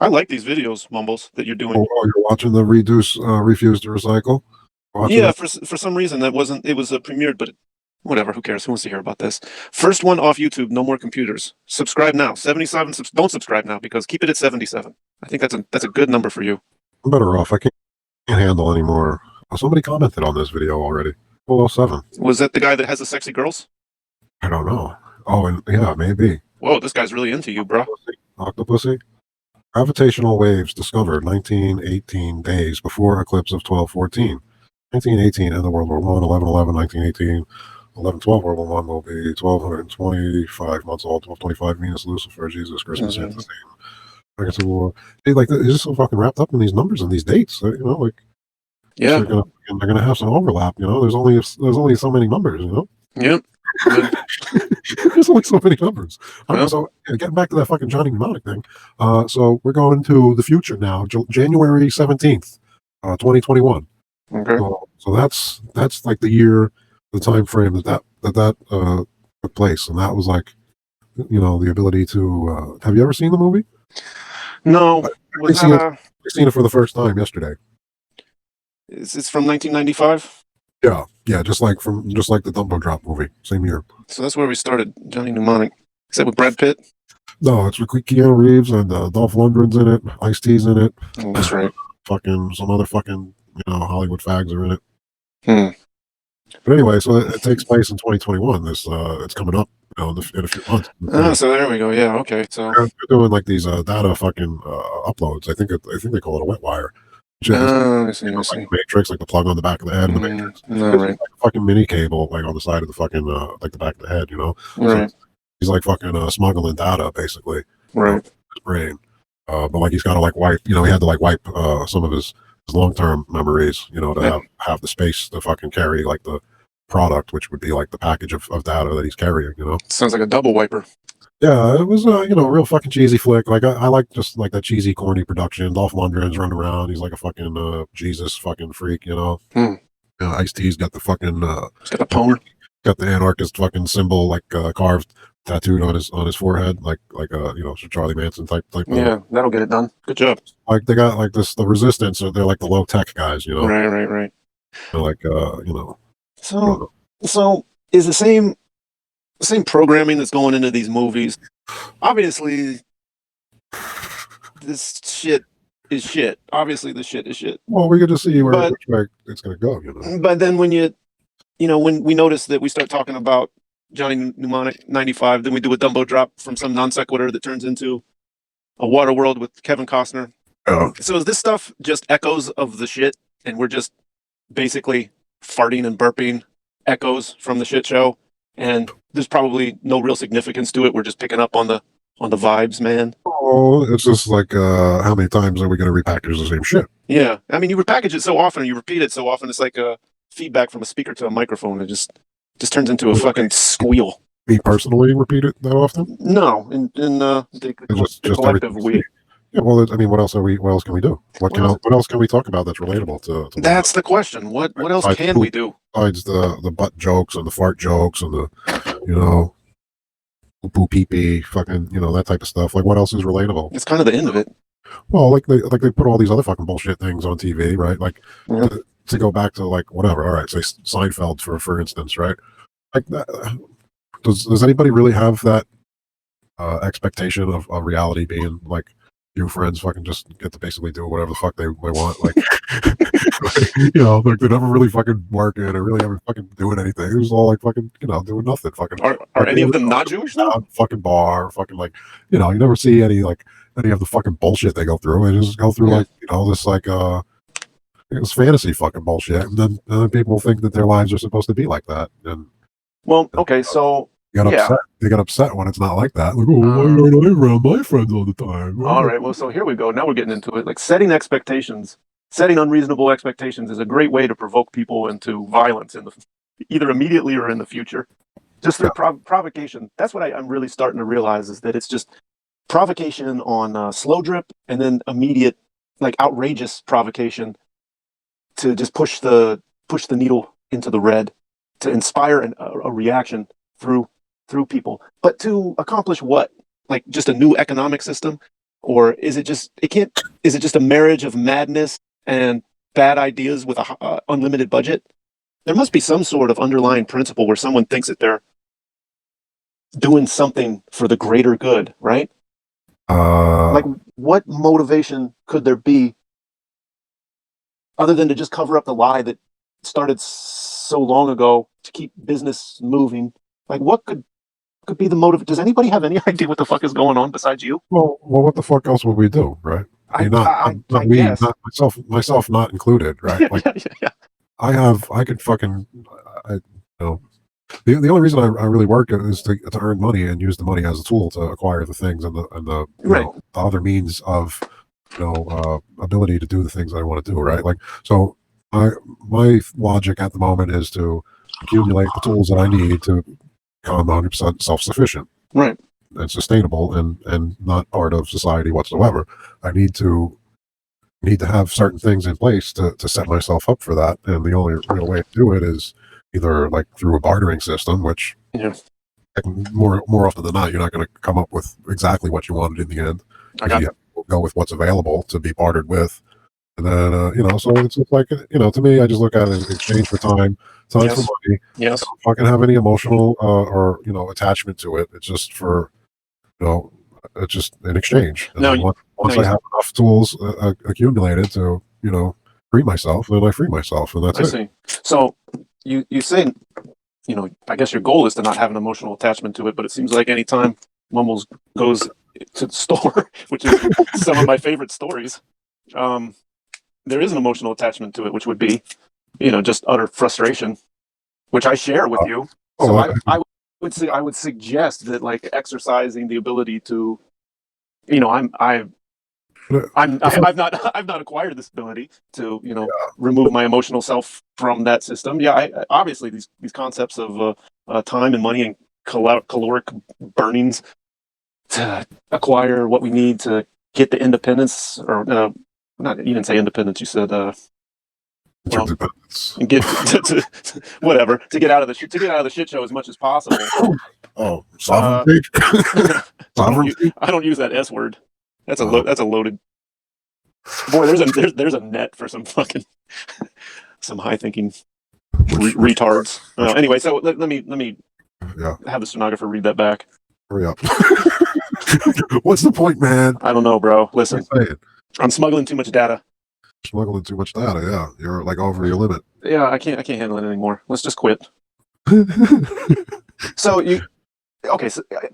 like these videos, Mumbles, that you're doing. Oh, you're watching the refuse to recycle? Yeah, for some reason it was premiered, but whatever, who cares? Who wants to hear about this? First one off YouTube, no more computers. Subscribe now. 77, don't subscribe now because keep it at 77. I think that's a good number for you. I'm better off. I can't handle anymore. Somebody commented on this video already. 007. Was that the guy that has the sexy girls? I don't know. Oh, and yeah, maybe. Whoa, this guy's really into you, bro. Octopussy? Gravitational waves discovered 1918 days before eclipse of 1214. 1918 end of World War I, 11/11, 1918. 11/12 World War I will be 1225 months old. 1225 Venus, Lucifer, Jesus, Christmas, Santa, Second Civil War. Hey, like, it's just so fucking wrapped up in these numbers and these dates. Yeah, they're gonna have some overlap. There's only so many numbers. Yep. There's only so many numbers. Well, so getting back to that fucking Johnny Mnemonic thing. So we're going to the future now, January 17th, 2021. Okay. So that's like the year, the time frame that took place, and that was like, the ability to. Have you ever seen the movie? No. I seen it for the first time yesterday. Is this from 1995? Yeah, just like the Dumbo Drop movie, same year. So that's where we started, Johnny Mnemonic. Is that with Brad Pitt? No, it's with Keanu Reeves and Dolph Lundgren's in it. Ice-T's in it. Oh, that's right. Fucking some other fucking Hollywood fags are in it. But anyway, so it takes place in 2021. This it's coming up, you know, in a few months. So there we go. Yeah. Okay. So They're doing like these data fucking uploads. I think they call it a wet wire. I see. I Like see. the Matrix, like the plug on the back of the head of the Matrix. No, It's right. like a fucking mini cable, like on the side of the fucking like the back of the head. You know, Right. so he's like fucking smuggling data basically. Right. His brain. But like he's got to like wipe. You know, he had to like wipe some of his long-term memories. You know, to Yeah. have the space to fucking carry like the product, which would be like the package of data that he's carrying. You know. Sounds like a double wiper. Yeah, it was you know, a real fucking cheesy flick. Like I like just like that cheesy, corny production. Dolph Lundgren's running around. He's like a fucking Jesus fucking freak, you know. Hmm. Ice-T's got the fucking It's got a pwn. got the anarchist fucking symbol like carved, tattooed on his forehead, like you know, Charlie Manson type. Yeah, that'll get it done. Good job. Like they got like the Resistance. So they're like the low tech guys, you know. Right. They're like you know. So is the same programming that's going into these movies. Obviously, this shit is shit. Obviously, the shit is shit. Well, we get to see which way it's gonna go, you know. But then when when we notice that we start talking about Johnny Mnemonic 95, then we do a Dumbo drop from some non sequitur that turns into a Waterworld with Kevin Costner. Yeah. So is this stuff just echoes of the shit, and we're just basically farting and burping echoes from the shit show, and there's probably no real significance to it. We're just picking up on the vibes, man. Oh, it's just like how many times are we going to repackage the same shit? Yeah, I mean, you repackage it so often, and you repeat it so often, it's like a feedback from a speaker to a microphone. It just turns into a fucking squeal. Me personally, repeat it that often? No, in the just collective we. Yeah, well, I mean, what else can we do? What else can we talk about that's relatable to That's the question. What else can we do? Besides the butt jokes and the fart jokes and the, you know, poo pee pee, fucking, you know, that type of stuff. Like, what else is relatable? It's kind of the end of it. Well, like they put all these other fucking bullshit things on TV, right? Like to go back to like whatever. All right, say Seinfeld for instance, right? Like that. Does anybody really have that expectation of reality being like you friends fucking just get to basically do whatever the fuck they want? Like, you know, like they never really fucking working or really ever fucking doing anything. It was all like fucking, you know, doing nothing. Fucking are any of them not Jewish though? Fucking bar, fucking like, you know, you never see any of the fucking bullshit they go through. They just go through like, you know, this like it's fantasy fucking bullshit, and then people think that their lives are supposed to be like that. And well, okay, so upset. They get upset when it's not like that. Like, oh, why aren't I around my friends all the time? All right, well, so here we go. Now we're getting into it. Like setting expectations, setting unreasonable expectations is a great way to provoke people into violence either immediately or in the future. Just through provocation. That's what I'm really starting to realize is that it's just provocation on slow drip and then immediate, like outrageous provocation to just push the needle into the red, to inspire a reaction through people. But to accomplish what? Like just a new economic system? Or is it just a marriage of madness and bad ideas with a unlimited budget? There must be some sort of underlying principle where someone thinks that they're doing something for the greater good, right? Like what motivation could there be other than to just cover up the lie that started so long ago to keep business moving? Like what could be the motive? Does anybody have any idea what the fuck is going on besides you? Well, what the fuck else would we do, right? I mean, not we, guess. not myself not included, right? Like, yeah. I could fucking, you know, the only reason I really work is to earn money and use the money as a tool to acquire the things and the right. know, the other means of, you know, ability to do the things I want to do, right? Like, so my logic at the moment is to accumulate the tools that I need to become 100% self-sufficient, right, and sustainable, and not part of society whatsoever. I need to have certain things in place to set myself up for that, and the only real way to do it is either like through a bartering system, which more often than not, you're not going to come up with exactly what you wanted in the end. I got you go with what's available to be bartered with. And then, you know, so it's like, you know, to me, I just look at it as exchange for time for money. Yes. I don't fucking have any emotional or, you know, attachment to it. It's just for, you know, it's just an exchange. And once I have enough tools accumulated to, you know, free myself, then I free myself. And that's I see. So you say, I guess your goal is to not have an emotional attachment to it, but it seems like anytime Mumbles goes to the store, which is some of my favorite stories, there is an emotional attachment to it, which would be, just utter frustration, which I share with you. So I would suggest that like exercising the ability to, I've not acquired this ability to remove my emotional self from that system. Yeah, obviously these concepts of time and money and caloric burnings to acquire what we need to get the independence, or not. You didn't say independence. You said Interdependence. and get to whatever to get out of the shit show as much as possible. Oh, sovereignty. Sovereignty. I don't use that S word. That's a loaded. Boy, there's a net for some fucking some high thinking retards. Anyway, so let me have the stenographer read that back. Hurry up. What's the point, man? I don't know, bro. Listen, I'm smuggling too much data. Smuggling too much data. Yeah, you're like over your limit. Yeah, I can't handle it anymore. Let's just quit. So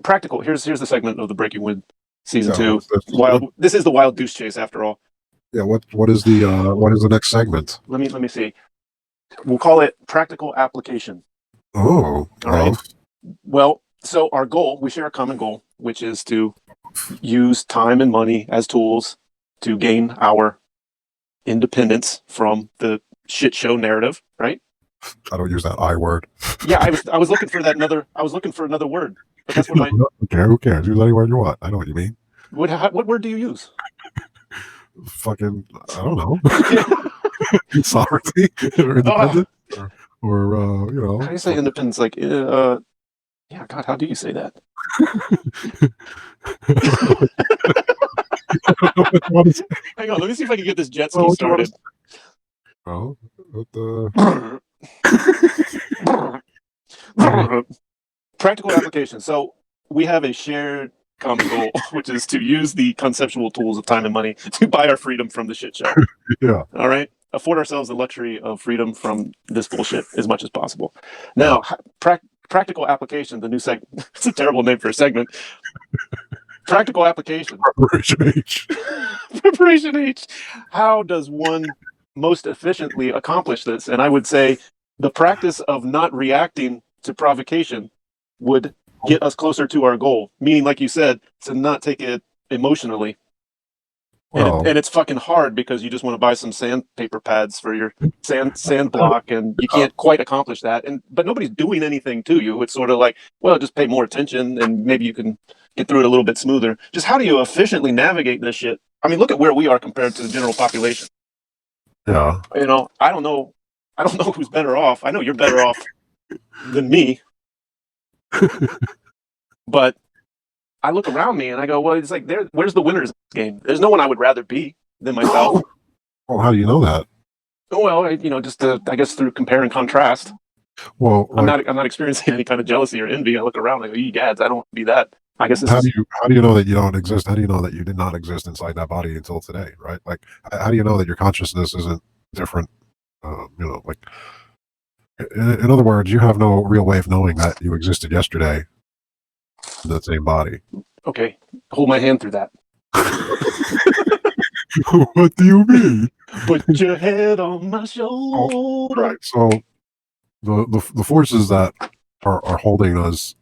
practical. Here's the segment of the Breaking Wind season 2. This is the Wild Deuce Chase after all. Yeah. What is the next segment? Let me see. We'll call it practical application. Oh. All right. Well, so our goal, we share a common goal, which is to use time and money as tools to gain our independence from the shit show narrative, right? I don't use that I word. Yeah, I was looking for another word. But that's what okay, who cares? Use any word you want. I know what you mean. What word do you use? Fucking, I don't know. Sovereignty or independent or How do you say independence? Like, yeah, God, how do you say that? Hang on, let me see if I can get this jet ski started. Oh, what the? Practical application. So we have a shared common goal, which is to use the conceptual tools of time and money to buy our freedom from the shit show. Yeah. All right. Afford ourselves the luxury of freedom from this bullshit as much as possible. Now, practical application, the new segment. It's a terrible name for a segment. Practical application. Preparation H. Preparation H. How does one most efficiently accomplish this? And I would say the practice of not reacting to provocation would get us closer to our goal. Meaning, like you said, to not take it emotionally. And it's fucking hard because you just want to buy some sandpaper pads for your sand block, and you can't quite accomplish that. But nobody's doing anything to you. It's sort of like, well, just pay more attention, and maybe you can get through it a little bit smoother. Just how do you efficiently navigate this shit? I mean, look at where we are compared to the general population. Yeah. I don't know who's better off. I know you're better off than me. But I look around me and I go, well, it's like, where's the winners game? There's no one I would rather be than myself. Well, how do you know that? Well, just I guess through compare and contrast. Well, I'm not experiencing any kind of jealousy or envy. I look around and I go, gads, I don't want to be that. I guess how do you know that you don't exist? How do you know that you did not exist inside that body until today, right? Like, how do you know that your consciousness isn't different? Like, in other words, you have no real way of knowing that you existed yesterday in that same body. Okay, hold my hand through that. What do you mean? Put your head on my shoulder. Oh, right. So the forces that are holding this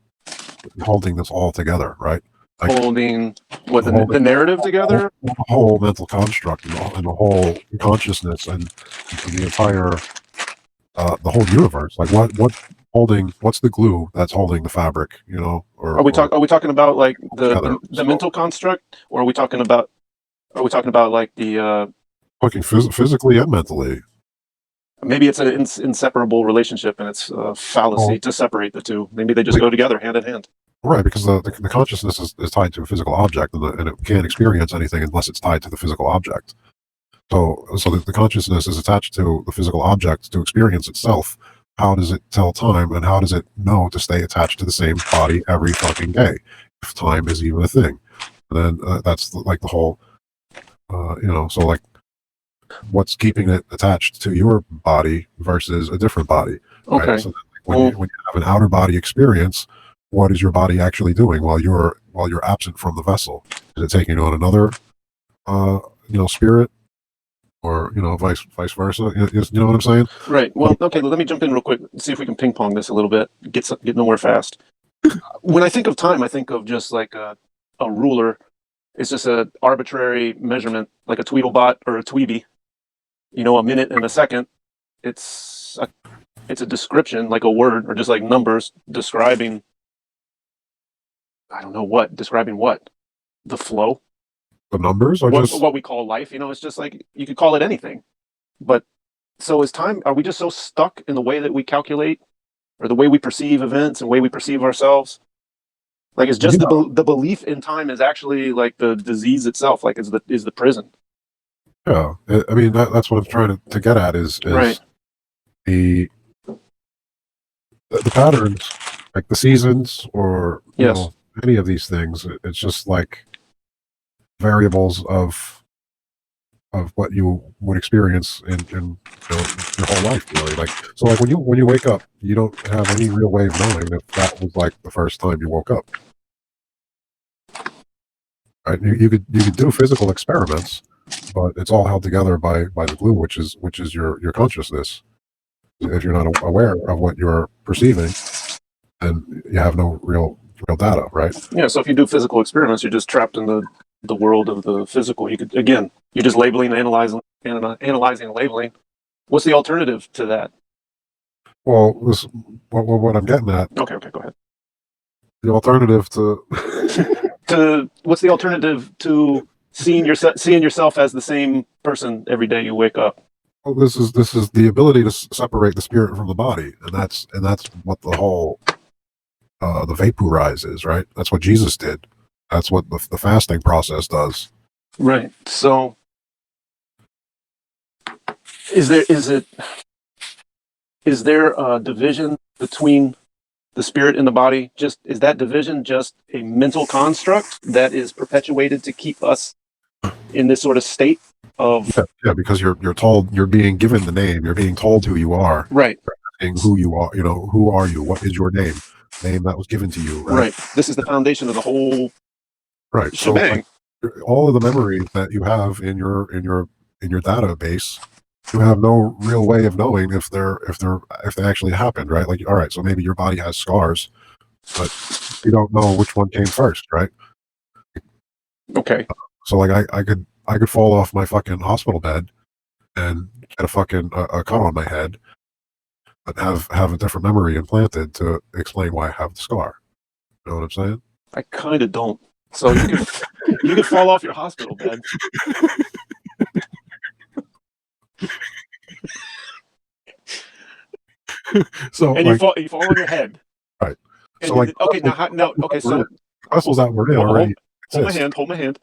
all together, right? Like, holding what the narrative together, the whole mental construct and the whole consciousness and the entire the whole universe. Like what's the glue that's holding the fabric? Are we talking about like the mental construct, or are we talking about like the looking physically and mentally? Maybe it's an inseparable relationship, and it's a fallacy to separate the two. Maybe they just go together, hand in hand. Right, because the consciousness is tied to a physical object, and it can't experience anything unless it's tied to the physical object. So the consciousness is attached to the physical object to experience itself. How does it tell time, and how does it know to stay attached to the same body every fucking day, if time is even a thing? And then that's like the whole, so like, what's keeping it attached to your body versus a different body? Okay. Right? So when you have an outer body experience, what is your body actually doing while you're absent from the vessel? Is it taking on another spirit, or vice versa? You know what I'm saying? Right. Well, okay. Let me jump in real quick. See if we can ping pong this a little bit. Get nowhere fast. When I think of time, I think of just like a ruler. It's just an arbitrary measurement, like a Tweedlebot or a Tweeby. A minute and a second. It's a description, like a word, or just like numbers describing. I don't know what. Describing what? The flow. The numbers are just what we call life. It's just like you could call it anything. But so is time? Are we just so stuck in the way that we calculate, or the way we perceive events and the way we perceive ourselves? Like it's just the belief in time is actually like the disease itself. Like is the prison. Yeah, I mean that's what I'm trying to get at is right. the patterns, like the seasons, or any of these things. It's just like variables of what you would experience in your whole life, really. Like so, like when you wake up, you don't have any real way of knowing if that was like the first time you woke up. Right? You could do physical experiments, but it's all held together by the glue, which is your consciousness. If you're not aware of what you're perceiving, then you have no real data, right? Yeah. So if you do physical experiments, you're just trapped in the world of the physical. You're just labeling, analyzing, and labeling. What's the alternative to that? Well, what I'm getting at. Okay, go ahead. The alternative to what's the alternative to seeing yourself as the same person every day you wake up? Well, this is the ability to separate the spirit from the body, and that's what the whole the vaporize is, right? That's what Jesus did. That's what the fasting process does. Right. So, is there a division between the spirit and the body? Is that division just a mental construct that is perpetuated to keep us in this sort of state of? Yeah, because you're told, you're being given the name. You're being told who you are. Right. Who you are. Who are you? What is your name? Name that was given to you. Right. This is the foundation of the whole. Right. Shebang. So all of the memories that you have in your database, you have no real way of knowing if they actually happened, right? Like, all right, so maybe your body has scars, but you don't know which one came first, right? Okay. So like I could fall off my fucking hospital bed and get a fucking a cut on my head, but have a different memory implanted to explain why I have the scar. You know what I'm saying? I kind of don't. So you could fall off your hospital bed. So and you fall on your head. Right. And so like okay. So vessels that were in already. Hold my hand.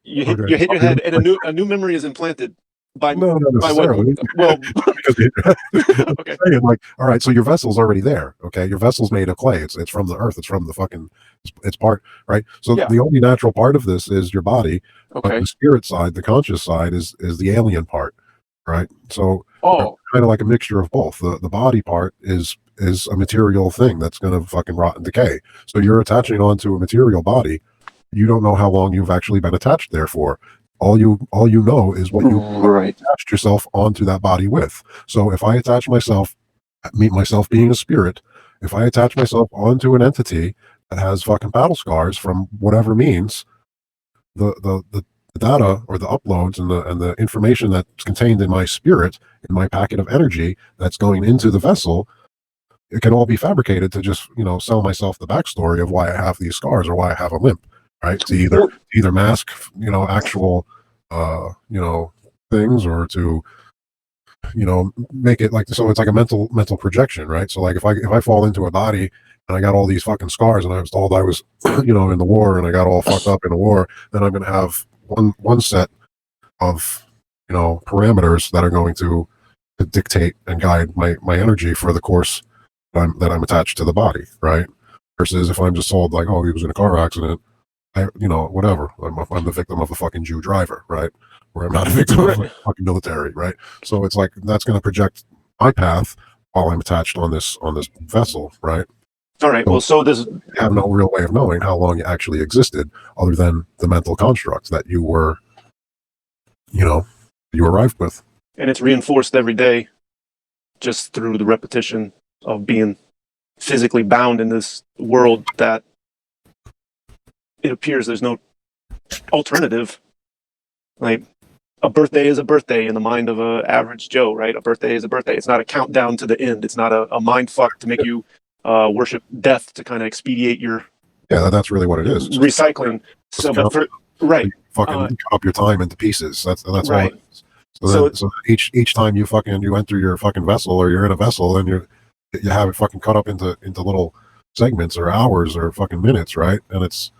You hit your head, and a new memory is implanted. No, not necessarily. Well, okay. Like, all right, so your vessel's already there. Okay, your vessel's made of clay. It's from the earth. It's from the fucking. It's part, right? So the only natural part of this is your body. Okay. But the spirit side, the conscious side, is the alien part, right? So kind of like a mixture of both. The body part is a material thing that's going to fucking rot and decay. So you're attaching onto a material body. You don't know how long you've actually been attached there for. All you know is what you attached yourself onto that body with. So if I attach myself, myself being a spirit, if I attach myself onto an entity that has fucking battle scars from whatever means, the data or the uploads and the information that's contained in my spirit, in my packet of energy that's going into the vessel, it can all be fabricated to just sell myself the backstory of why I have these scars or why I have a limp. Right, to either mask actual things, or to make it like, so it's like a mental projection, right? So like if I fall into a body and I got all these fucking scars and I was told I was in the war and I got all fucked up in the war, then I'm going to have one set of parameters that are going to dictate and guide my energy for the course that I'm attached to the body, right? Versus if I'm just told like, oh, he was in a car accident, whatever. I'm the victim of a fucking Jew driver, right? Or I'm not a victim of a fucking military, right? So it's like that's going to project my path while I'm attached on this vessel, right? All right. Well, so there's You have no real way of knowing how long you actually existed, other than the mental construct that you were, you arrived with. and it's reinforced every day, just through the repetition of being physically bound in this world that it appears there's no alternative. Like, a birthday is a birthday in the mind of an average Joe, right? A birthday is a birthday. It's not a countdown to the end. It's not a mind fuck to make you worship death to kind of expedite your that's really what it is. It's recycling. So, but for right, you fucking cut up your time into pieces. That's all right. it is. So each time you enter your fucking vessel, or you're in a vessel, and you have it fucking cut up into little segments or hours or fucking minutes, right? And it's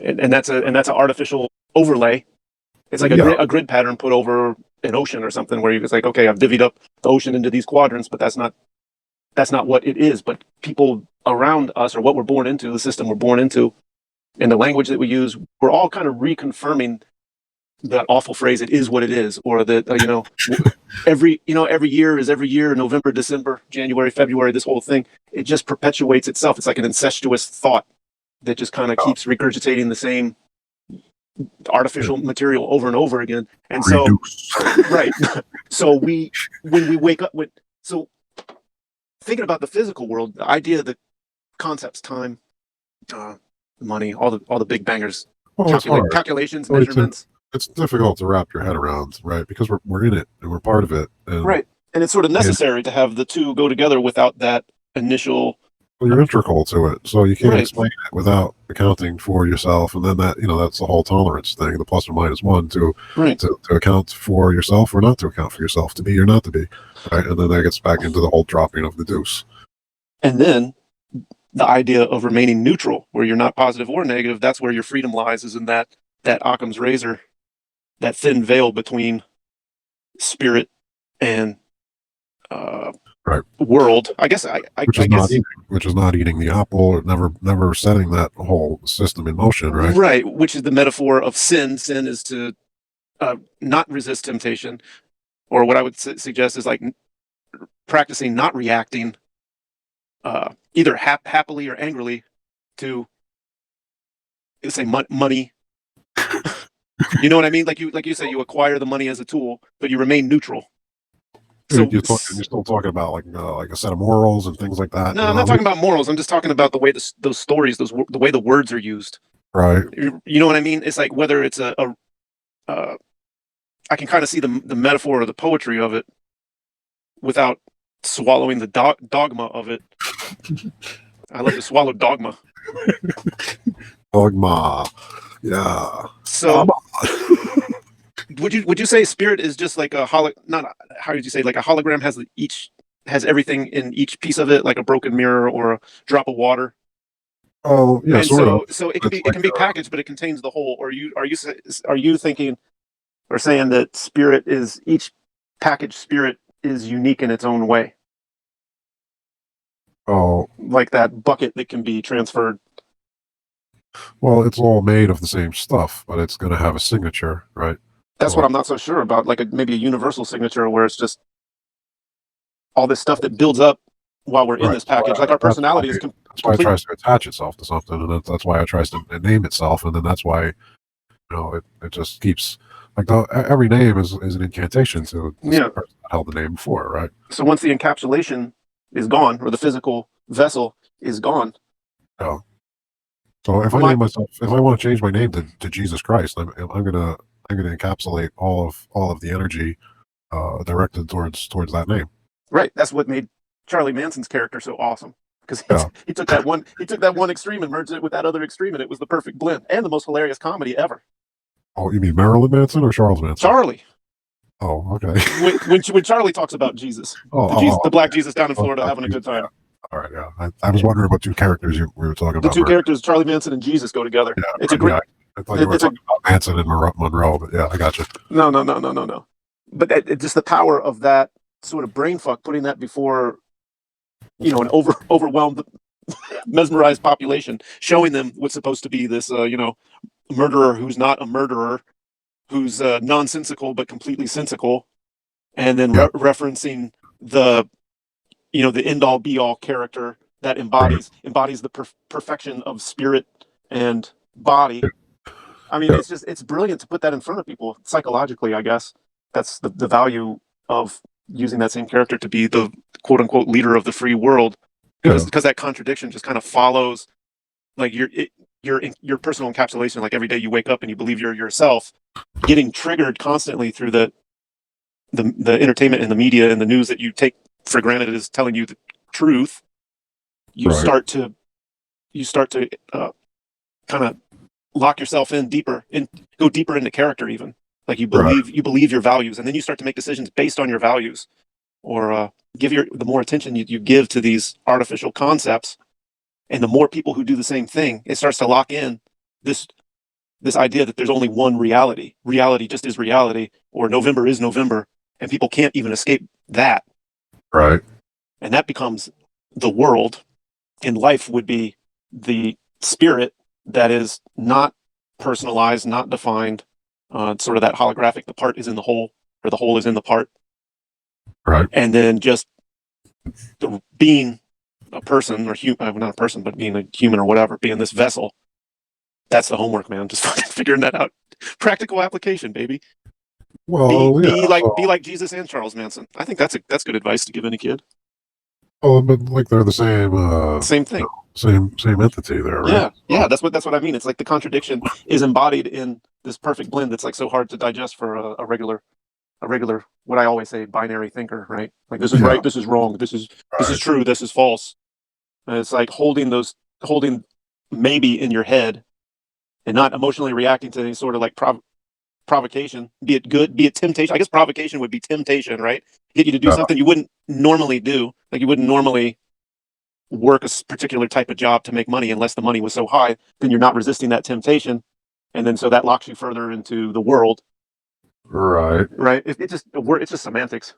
and that's an artificial overlay. It's like a grid pattern put over an ocean or something, where it's like, okay, I've divvied up the ocean into these quadrants, but that's not what it is. But people around us, or what we're born into, the system we're born into, and the language that we use, we're all kind of reconfirming that awful phrase, "It is what it is," or that every year is every year. November, December, January, February. This whole thing, it just perpetuates itself. It's like an incestuous thought that just kind of keeps regurgitating the same artificial material over and over again. And so, right. So when we wake up with, so thinking about the physical world, the idea, the concepts, time, money, all the big bangers, calculations, measurements. It's difficult to wrap your head around, right? Because we're in it and we're part of it. And, right. And it's sort of necessary to have the two go together without that initial. Well, you're integral to it, so you can't explain it without accounting for yourself, and then that's the whole tolerance thing, the plus or minus one, to account for yourself or not to account for yourself, to be or not to be, right? And then that gets back into the whole dropping of the deuce. And then the idea of remaining neutral, where you're not positive or negative, that's where your freedom lies, is in that Occam's razor, that thin veil between spirit and world. I guess which is not eating the apple, or never setting that whole system in motion, right? Right, which is the metaphor of sin. Sin is to not resist temptation, or what I would suggest is like practicing not reacting, either happily or angrily, to say money. You know what I mean? Like you say, you acquire the money as a tool, but you remain neutral. So you're still talking about like a set of morals and things like that. No, I'm not talking about morals. I'm just talking about the way those stories, the way the words are used. Right. You know what I mean? It's like whether it's I can kind of see the metaphor or the poetry of it without swallowing the dogma of it. I like to swallow dogma. Dogma. Yeah. So would you say spirit is just like a how did you say, like a hologram has everything in each piece of it, like a broken mirror or a drop of water? Oh, yeah, and sort of. So it can be packaged, but it contains the whole. Or are you thinking or saying that each packaged spirit is unique in its own way? Oh, like that bucket that can be transferred. Well, it's all made of the same stuff, but it's going to have a signature, right? That's what I'm not so sure about. Like maybe a universal signature where it's just all this stuff that builds up while we're in this package. Like our personality is complete. That's why it tries to attach itself to something, and that's why it tries to name itself, and then that's why it just keeps like every name is an incantation to the person that held the name before, right? So once the encapsulation is gone, or the physical vessel is gone. Yeah. So if I want to change my name to Jesus Christ, I'm gonna encapsulate all of the energy directed towards that name. Right. That's what made Charlie Manson's character so awesome, because he took that one extreme and merged it with that other extreme, and it was the perfect blend and the most hilarious comedy ever. Oh, you mean Marilyn Manson or Charles Manson? Charlie. Oh, okay. when Charlie talks about Jesus, the black Jesus down in Florida having a good time. All right, yeah. I was wondering what two characters we were talking about. The two characters, Charlie Manson and Jesus, go together. Yeah, it's a great. I thought you were talking about Manson and Monroe, but yeah, I got you. No. But it's just the power of that sort of brain fuck, putting that before, an overwhelmed, mesmerized population, showing them what's supposed to be this, murderer who's not a murderer, who's nonsensical but completely sensical, and then referencing the the end all be all character that embodies the perfection of spirit and body. I mean, it's brilliant to put that in front of people psychologically, I guess. That's the value of using that same character to be the quote unquote leader of the free world, because that contradiction just kind of follows, like your personal encapsulation. Like every day you wake up and you believe you're yourself, getting triggered constantly through the entertainment and the media and the news that you take for granted is telling you the truth. You start to kind of lock yourself in deeper and go deeper into character, even like you believe your values, and then you start to make decisions based on your values, or the more attention you give to these artificial concepts, and the more people who do the same thing, it starts to lock in this idea that there's only one reality. Reality just is reality, or November is November, and people can't even escape that. Right. And that becomes the world, and life would be the spirit that is not personalized, not defined, sort of that holographic, the part is in the whole, or the whole is in the part. Right. And then just being a person, or not a person, but being a human or whatever, being this vessel. That's the homework, man. Just fucking figuring that out. Practical application, baby. Well, be like Jesus and Charles Manson. I think that's good advice to give any kid. Oh, but like they're the same thing. Same entity there, right? Yeah. That's what I mean. It's like the contradiction is embodied in this perfect blend that's like so hard to digest for a regular, what I always say, binary thinker, right? Like this is right, this is wrong, this is true, this is false. And it's like holding maybe in your head and not emotionally reacting to any sort of like provocation, be it good, be it temptation. I guess provocation would be temptation, right? Get you to do something you wouldn't normally do. Like you wouldn't normally work a particular type of job to make money unless the money was so high. Then you're not resisting that temptation, and then so that locks you further into the world. Right. It's just semantics.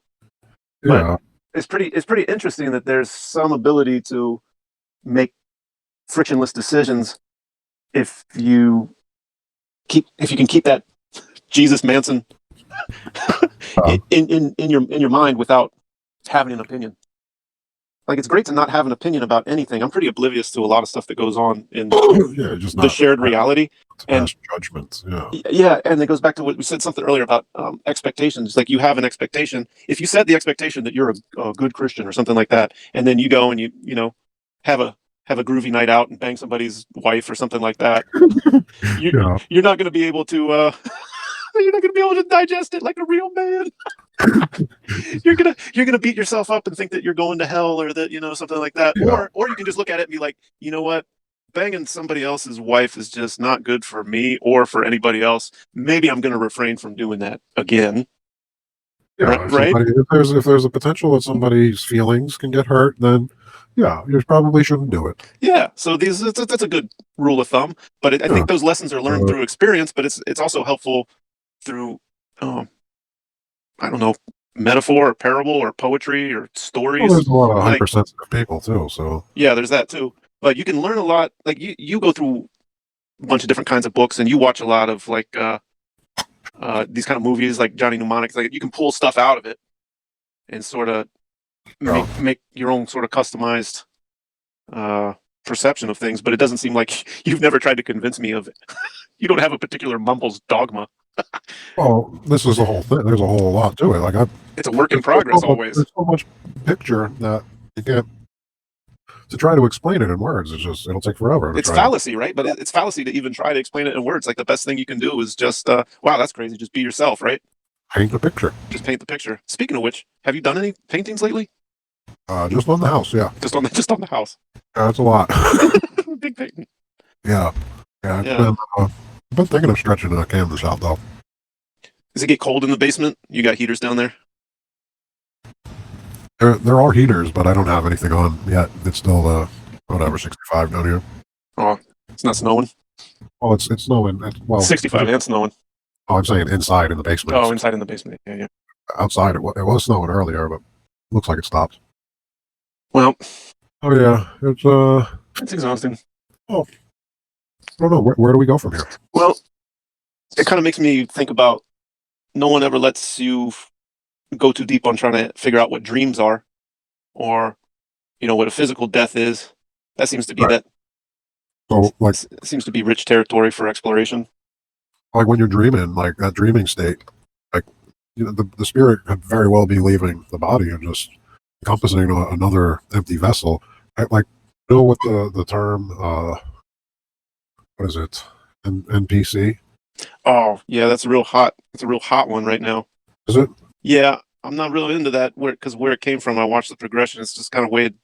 Yeah. But it's pretty interesting that there's some ability to make frictionless decisions if you can keep that Jesus Manson in your mind without having an opinion. Like it's great to not have an opinion about anything. I'm pretty oblivious to a lot of stuff that goes on in the shared reality and judgments. And it goes back to what we said something earlier about expectations. Like you have an expectation. If you set the expectation that you're a good Christian or something like that, and then you go and you have a groovy night out and bang somebody's wife or something like that, you're not going to be able to you're not going to be able to digest it like a real man. You're gonna beat yourself up and think that you're going to hell, or that something like that. Or you can just look at it and be like, you know what, banging somebody else's wife is just not good for me or for anybody else. Maybe I'm going to refrain from doing that again. Right? If there's a potential that somebody's feelings can get hurt, then you probably shouldn't do it. Yeah. So that's a good rule of thumb. But I think those lessons are learned through experience. But it's also helpful through I don't know, metaphor or parable or poetry or stories. Well, there's a lot of hypersensitive people too. So yeah, there's that too. But you can learn a lot. Like you go through a bunch of different kinds of books, and you watch a lot of like these kind of movies, like Johnny Mnemonic. Like you can pull stuff out of it and sort of make your own sort of customized perception of things. But it doesn't seem like you've never tried to convince me of it. You don't have a particular Mumbles dogma. Well, this is the whole thing. There's a whole lot to it. Like it's a work in progress always. There's so much picture that you can't to try to explain it in words. It'll take forever. It's fallacy, right? But it's fallacy to even try to explain it in words. Like the best thing you can do is just, wow, that's crazy. Just be yourself, right? Paint the picture. Just paint the picture. Speaking of which, have you done any paintings lately? Just on the house, yeah. Just on the house. That's a lot. Big painting. Yeah. I've been thinking of stretching the canvas out though. Does it get cold in the basement? You got heaters down there? There are heaters, but I don't have anything on yet. It's still 65 down here. Oh, it's not snowing? Oh, it's snowing. 65 and snowing. Oh, I'm saying inside in the basement. Oh, inside in the basement. Yeah. Outside it was snowing earlier, but looks like it stopped. Well. Oh yeah, it's exhausting. Oh, I don't know. Where do we go from here? Well, it kind of makes me think about no one ever lets you go too deep on trying to figure out what dreams are, or what a physical death is. That seems to be Right. So, like, seems to be rich territory for exploration. Like when you're dreaming, like that dreaming state, like the spirit could very well be leaving the body and just encompassing another empty vessel. Like, what the term what is it? NPC? Oh yeah, that's a real hot. It's a real hot one right now. Is it? Yeah, I'm not really into that because where it came from, I watched the progression. It's just kind of weird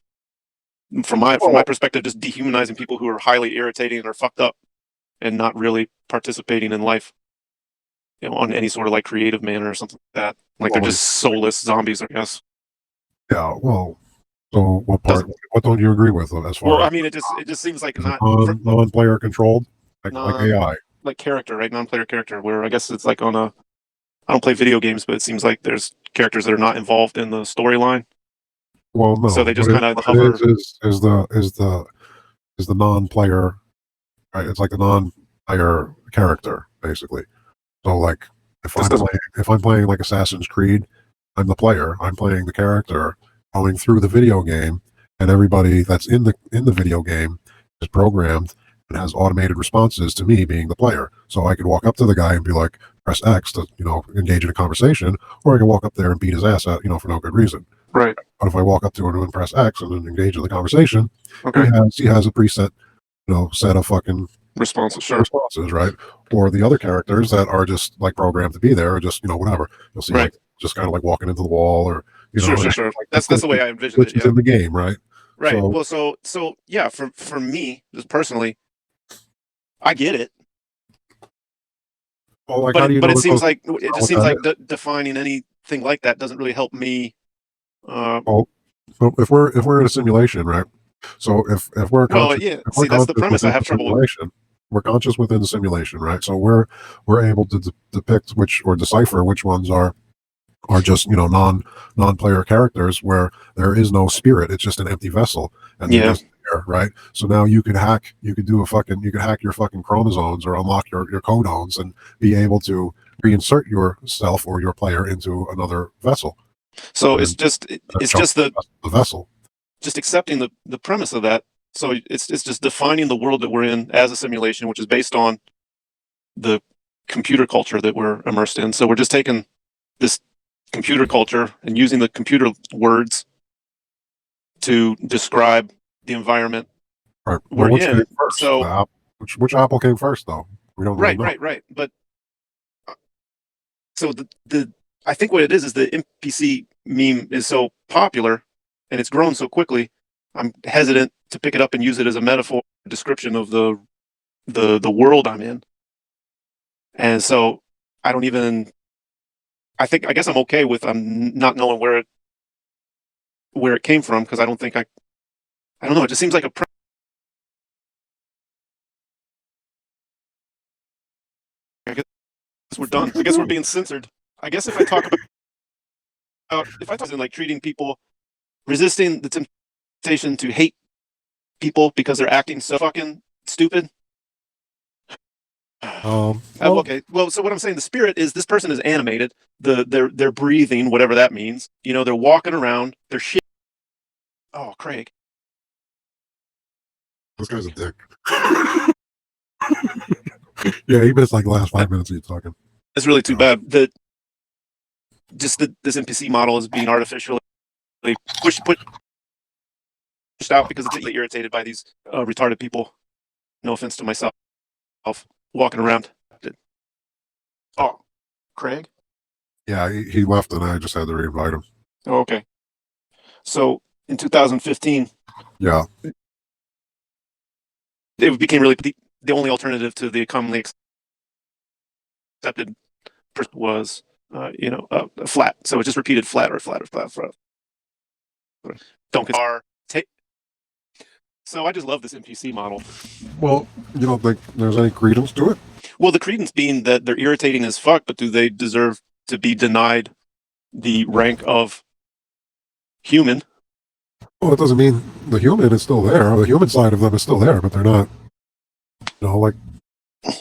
from my perspective, just dehumanizing people who are highly irritating or fucked up and not really participating in life, on any sort of like creative manner or something like that. Like they're just soulless zombies, I guess. Yeah. Well, so what part? What don't you agree with as far? Well, as, I mean, it just seems like not non-player controlled, like AI, like character, right? Non-player character. Where I guess it's like on a. I don't play video games, but it seems like there's characters that are not involved in the storyline. Well, no. So they just kind of hover. Is the non-player, right? It's like the non-player character, basically. So, like, if I'm playing like Assassin's Creed, I'm the player. I'm playing the character, going through the video game, and everybody that's in the video game is programmed and has automated responses to me being the player. So I could walk up to the guy and be like, press X to engage in a conversation, or I can walk up there and beat his ass out for no good reason. Right. But if I walk up to him and press X and then engage in the conversation, okay, he has a preset set of fucking responses, right? Or the other characters that are just like programmed to be there, or just whatever. You'll see, like, just kind of like walking into the wall, or sure. Like, that's the way I envision it. Yeah. In the game, right? Right. So yeah, for me, just personally, I get it. Well, like, but it seems like defining anything like that doesn't really help me. Well, if we're in a simulation, right? So if we're conscious, that's the premise I have trouble with. We're conscious within the simulation, right? So we're able to depict or decipher which ones are just non-player characters where there is no spirit. It's just an empty vessel, and they're just there, right? So now you could hack your fucking chromosomes or unlock your codones and be able to reinsert yourself or your player into another vessel. So it's just the vessel. Just accepting the premise of that. So it's just defining the world that we're in as a simulation, which is based on the computer culture that we're immersed in. So we're just taking this computer culture and using the computer words to describe the environment we're in. So which apple came first, though? We don't really know. Right. But so the I think what it is the NPC meme is so popular and it's grown so quickly. I'm hesitant to pick it up and use it as a metaphor description of the world I'm in. And so I guess I'm okay with not knowing where it came from, because I don't know, it just seems like I guess we're done. I guess we're being censored. I guess if I talk about like treating people, resisting the temptation to hate people because they're acting so fucking stupid. Okay. Well, so what I'm saying, the spirit is this person is animated. They're breathing, whatever that means. They're walking around. They're shit. Oh, Craig. This guy's a dick. Yeah, he missed like the last 5 minutes of you talking. It's really too bad that this NPC model is being artificially pushed out because it's irritated by these retarded people. No offense to myself, walking around. Oh, Craig? Yeah, he left and I just had to reinvite him. Oh, okay. So in 2015, yeah, it became really the only alternative to the commonly accepted was flat. So it just repeated flat. Don't take. So I just love this NPC model. Well, you don't think there's any credence to it? Well, the credence being that they're irritating as fuck, but do they deserve to be denied the rank of human? Well, it doesn't mean the human is still there. The human side of them is still there, but they're not. Like, in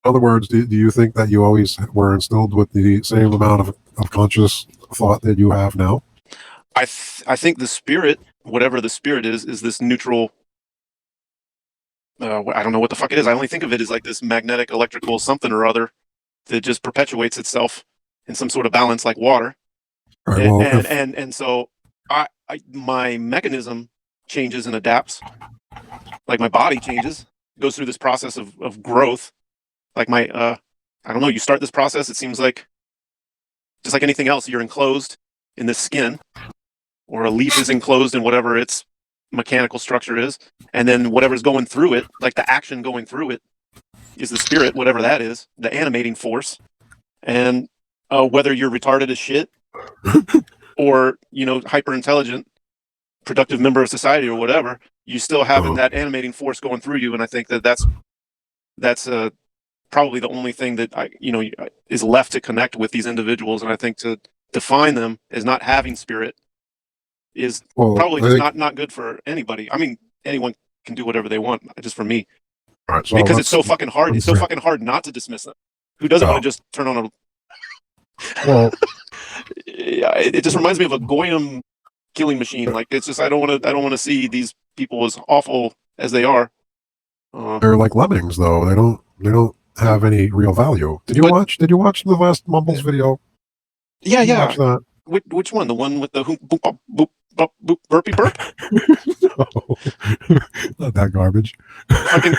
other words, do you think that you always were instilled with the same amount of conscious thought that you have now? I think the spirit whatever the spirit is this neutral. I don't know what the fuck it is. I only think of it as like this magnetic, electrical something or other that just perpetuates itself in some sort of balance, like water. All right, well, And so my mechanism changes and adapts. Like my body changes, goes through this process of growth. Like I don't know. You start this process. It seems like just like anything else, you're enclosed in this skin, or a leaf is enclosed in whatever its mechanical structure is, and then whatever's going through it, like the action going through it, is the spirit, whatever that is, the animating force. And whether you're retarded as shit, or hyper intelligent, productive member of society, or whatever, you still having that animating force going through you. And I think that's probably the only thing that is left to connect with these individuals. And I think to define them as not having spirit is probably just not good for anybody. I mean, anyone can do whatever they want, just for me. Right, so because it's so fucking hard. It's so fucking hard not to dismiss them. Who doesn't want to just turn on a? Well, yeah, it just reminds me of a Goyim killing machine. Like, it's just I don't want to see these people as awful as they are. They're like lemmings, though. They don't have any real value. Did you watch the last Mumbles video? Yeah. Watch that. Which one? The one with the boop, boop, boop, boop, boop, burpy burp? No, not that garbage. Fucking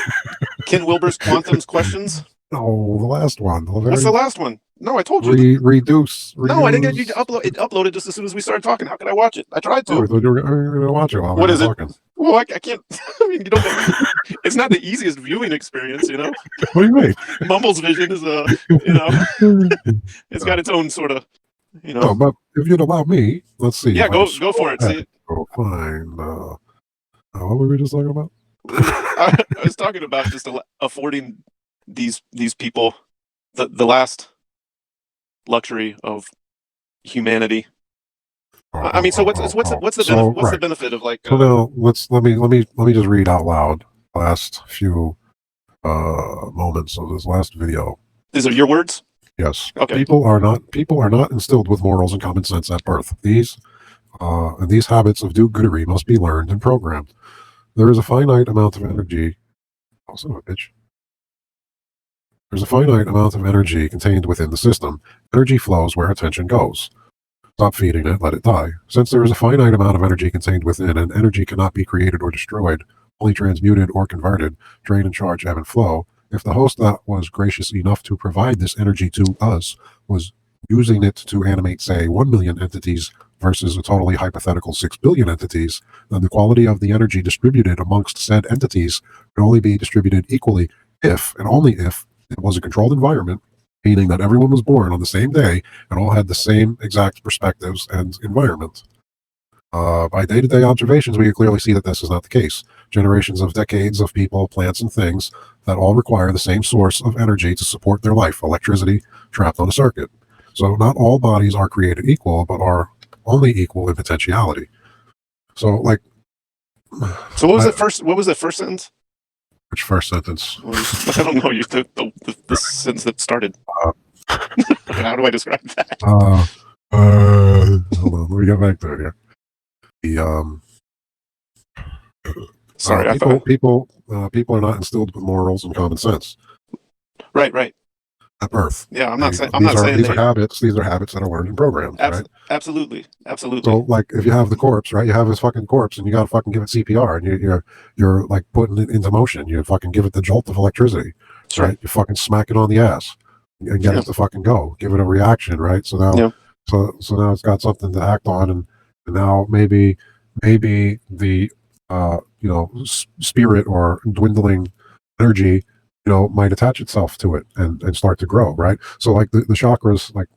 Ken Wilber's Quantum's questions? No, the last one. What's the last one? No, I told you. Reduce. No, I didn't get you to upload. It uploaded just as soon as we started talking. How could I watch it? I tried to. Oh, I thought you were going to watch it while what is it? Talking. Well, I can't. I mean, it's not the easiest viewing experience, What do you mean? Mumbles Vision is it's got its own sort of, No, but if you'd allow me, let's see. Yeah, go for it. See, go find. What were we just talking about? I was talking about just affording these people the last luxury of humanity. I mean, so what's the benefit of like? So now let me just read out loud the last few moments of this last video. These are your words? Yes. Okay. People are not instilled with morals and common sense at birth. These habits of do-goodery must be learned and programmed. There is a finite amount of energy. Oh, son of a bitch. There's a finite amount of energy contained within the system. Energy flows where attention goes. Stop feeding it, let it die. Since there is a finite amount of energy contained within, and energy cannot be created or destroyed, only transmuted or converted, drain and charge, ebb and flow. If the host that was gracious enough to provide this energy to us was using it to animate, say, 1 million entities versus a totally hypothetical 6 billion entities, then the quality of the energy distributed amongst said entities can only be distributed equally if, and only if, it was a controlled environment, meaning that everyone was born on the same day and all had the same exact perspectives and environment. By day-to-day observations, we can clearly see that this is not the case. Generations of decades of people, plants, and things that all require the same source of energy to support their life, electricity, trapped on a circuit. So not all bodies are created equal, but are only equal in potentiality. So, like... So what was the first sentence? Which first sentence? I don't know. The sentence that started. How do I describe that? Hold on, let me get back there here. Sorry, people are not instilled with morals and common sense. Right. At birth. Yeah, I'm not saying these are habits. These are habits that are learned and programmed. Right? Absolutely. So, like, if you have the corpse, right? You have this fucking corpse, and you gotta fucking give it CPR, and you're like putting it into motion. You fucking give it the jolt of electricity, sure. Right? You fucking smack it on the ass and get it to fucking go. Give it a reaction, right? So now, so now it's got something to act on, and now maybe the spirit or dwindling energy, might attach itself to it and start to grow, right? So like the chakras, like,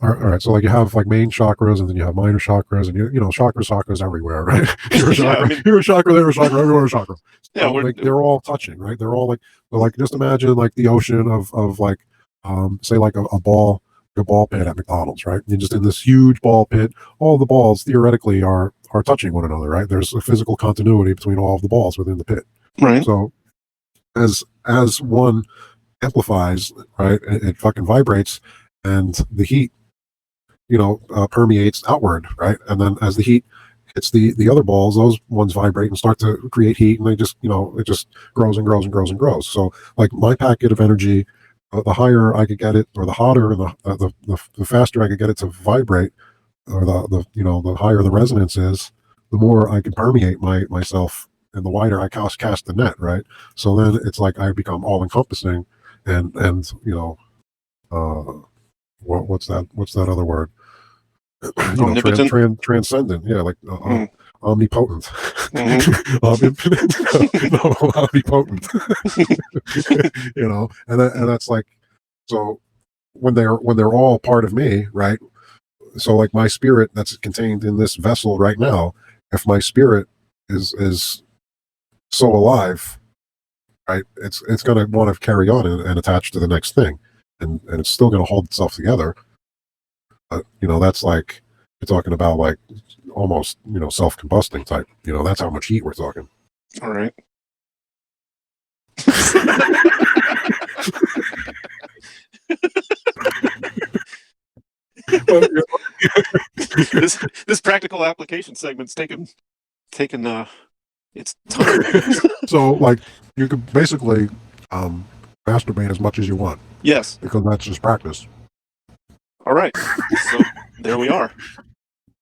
all right, so like you have like main chakras, and then you have minor chakras, and chakras everywhere, right? You're a chakra, you're a chakra, they're a chakra, everywhere a chakra. Yeah, like, they're all touching, right? They're all like just imagine like the ocean of like say like a ball pit at McDonald's, right? You're just in this huge ball pit. All the balls theoretically are touching one another, right? There's a physical continuity between all of the balls within the pit, right? So as one amplifies, right, it fucking vibrates, and the heat, permeates outward, right? And then as the heat it's the other balls. Those ones vibrate and start to create heat, and they just it just grows and grows and grows and grows. So like my packet of energy, the higher I could get it, or the hotter, and the faster I could get it to vibrate, or the higher the resonance is, the more I can permeate myself, and the wider I cast the net, right? So then it's like I become all encompassing, and what's that other word? Transcendent, yeah, like omnipotent, infinite, no, omnipotent. And that's like, so when they're all part of me, right? So like my spirit that's contained in this vessel right now, if my spirit is so alive, right, it's going to want to carry on and attach to the next thing, and it's still going to hold itself together. That's like, you're talking about like almost self-combusting type. That's how much heat we're talking. All right. This practical application segment's taken its time. So like you could basically masturbate as much as you want. Yes. Because that's just practice. All right. So there we are.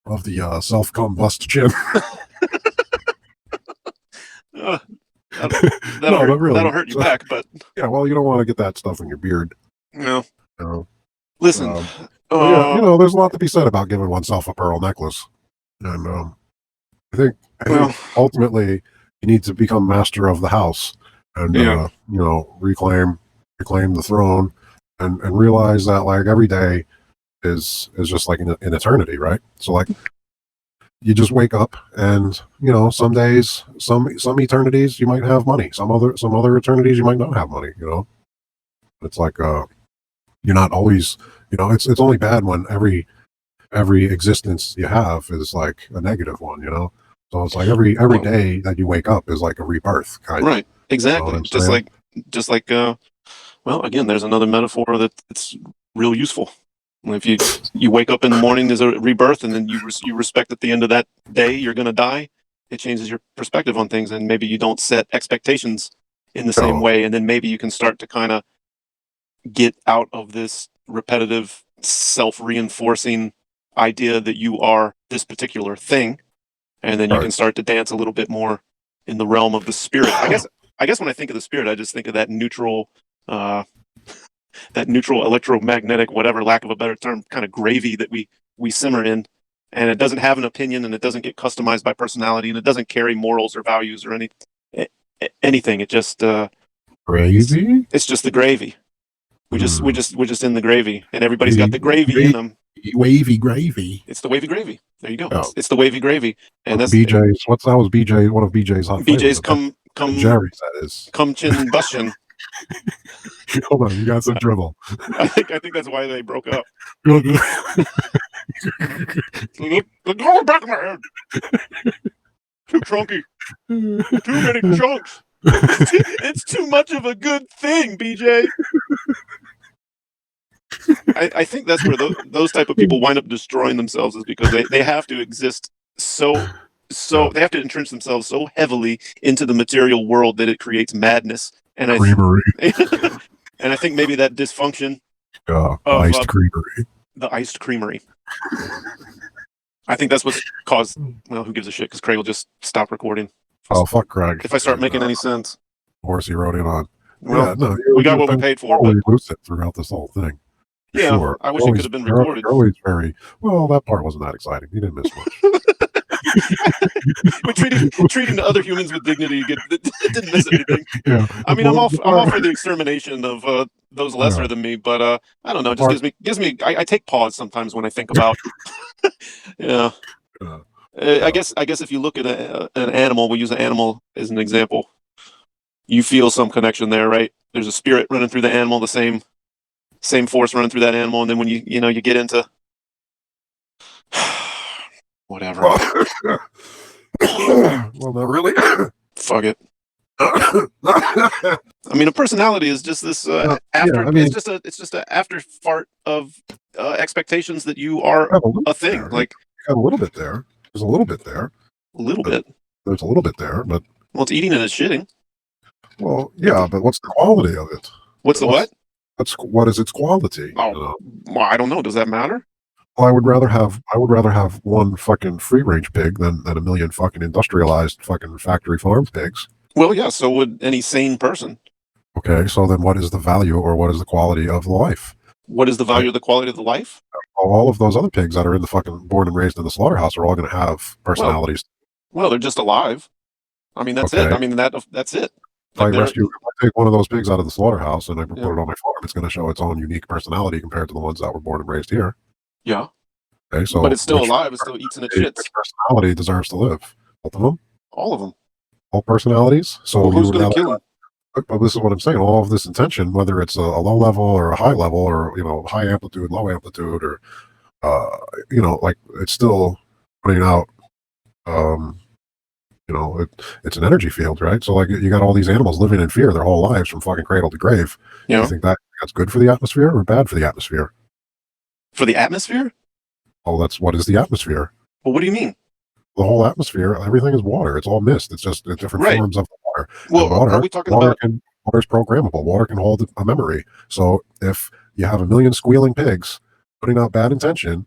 Of the self-combustion. That'll hurt you back, but yeah, well, you don't want to get that stuff in your beard. No. Listen, there's a lot to be said about giving oneself a pearl necklace, and I think ultimately you need to become master of the house, and reclaim the throne, and realize that like every day is just like an eternity, right? So like you just wake up, and some days, some eternities you might have money, some other eternities you might not have money. It's like you're not always, it's only bad when every existence you have is like a negative one. So it's like every day that you wake up is like a rebirth, kind of. Right, exactly. Just like well, again, there's another metaphor that's real useful. If you wake up in the morning, there's a rebirth, and then you respect at the end of that day you're going to die. It changes your perspective on things, and maybe you don't set expectations in the same way, and then maybe you can start to kind of get out of this repetitive, self-reinforcing idea that you are this particular thing, and then you can start to dance a little bit more in the realm of the spirit. I guess when I think of the spirit, I just think of that neutral electromagnetic, whatever, lack of a better term, kind of gravy that we simmer in, and it doesn't have an opinion, and it doesn't get customized by personality, and it doesn't carry morals or values or anything. It just gravy. It's just the gravy. We're just in the gravy, and everybody's got the gravy in them. Wavy gravy. It's the wavy gravy. There you go. Oh. It's the wavy gravy, and that's BJ's. That was BJ. One of BJ's hot BJ's flavors, come Jerry's. That is come chin bushin. Hold on, you got some dribble. I think that's why they broke up. Look back of my head. Too chunky. Too many chunks. It's too much of a good thing, BJ. I think that's where those type of people wind up destroying themselves, is because they have to exist so they have to entrench themselves so heavily into the material world that it creates madness. And I think maybe that dysfunction of iced creamery. The iced creamery. I think that's what's caused. Well, who gives a shit? Because Craig will just stop recording. Oh, fuck Craig! If I start making any sense. Horse he rode in on. Well, yeah, no, we got what we paid for. But lose it throughout this whole thing. Yeah, sure. I wish it could have been recorded. Always very well. That part wasn't that exciting. You didn't miss much. We're treating the other humans with dignity. Didn't miss anything. Yeah. I mean, I'm all for the extermination of those lesser than me, but I don't know. It just gives me. I take pause sometimes when I think about. Yeah. I guess if you look at an animal, we use an animal as an example. You feel some connection there, right? There's a spirit running through the animal, the same force running through that animal, and then when you get into whatever. Well, not really. Fuck it. I mean, a personality is just this it's just an after fart of expectations that you are a thing. There. Like you got a little bit there. There's a little bit there. A little bit. There's a little bit there, but Well, it's eating and it's shitting. well, yeah, but what's the quality of it? What's the what? What is its quality? Oh, well, I don't know. Does that matter? Well, I would rather have one fucking free range pig than a million fucking industrialized fucking factory farm pigs. Well, yeah. So would any sane person. Okay, so then what is the value or what is the quality of the life? What is the value of the quality of the life? All of those other pigs that are in the fucking born and raised in the slaughterhouse are all going to have personalities. Well, they're just alive. I mean, that's Okay. it. I mean, that's it. If I Like, take one of those pigs out of the slaughterhouse and I put it on my farm, it's going to show its own unique personality compared to the ones that were born and raised here. yeah. Okay, so But it's still alive. It still eats and it shits. which personality deserves to live? Both of them? All of them. All personalities? So Well, you who's would going rather to kill them? But this is what I'm saying. All of this intention, whether it's a low level or a high level, or high amplitude, low amplitude, or like it's still putting out. It's an energy field, right? So like you got all these animals living in fear their whole lives from fucking cradle to grave. Yeah. You think that's good for the atmosphere or bad for the atmosphere? For the atmosphere? Oh, that's what is the atmosphere? Well, what do you mean? The whole atmosphere, everything is water. It's all mist. It's just different Right. forms of water. Well, And water, are we talking water about? water is programmable. Water can hold a memory. So if you have a million squealing pigs putting out bad intention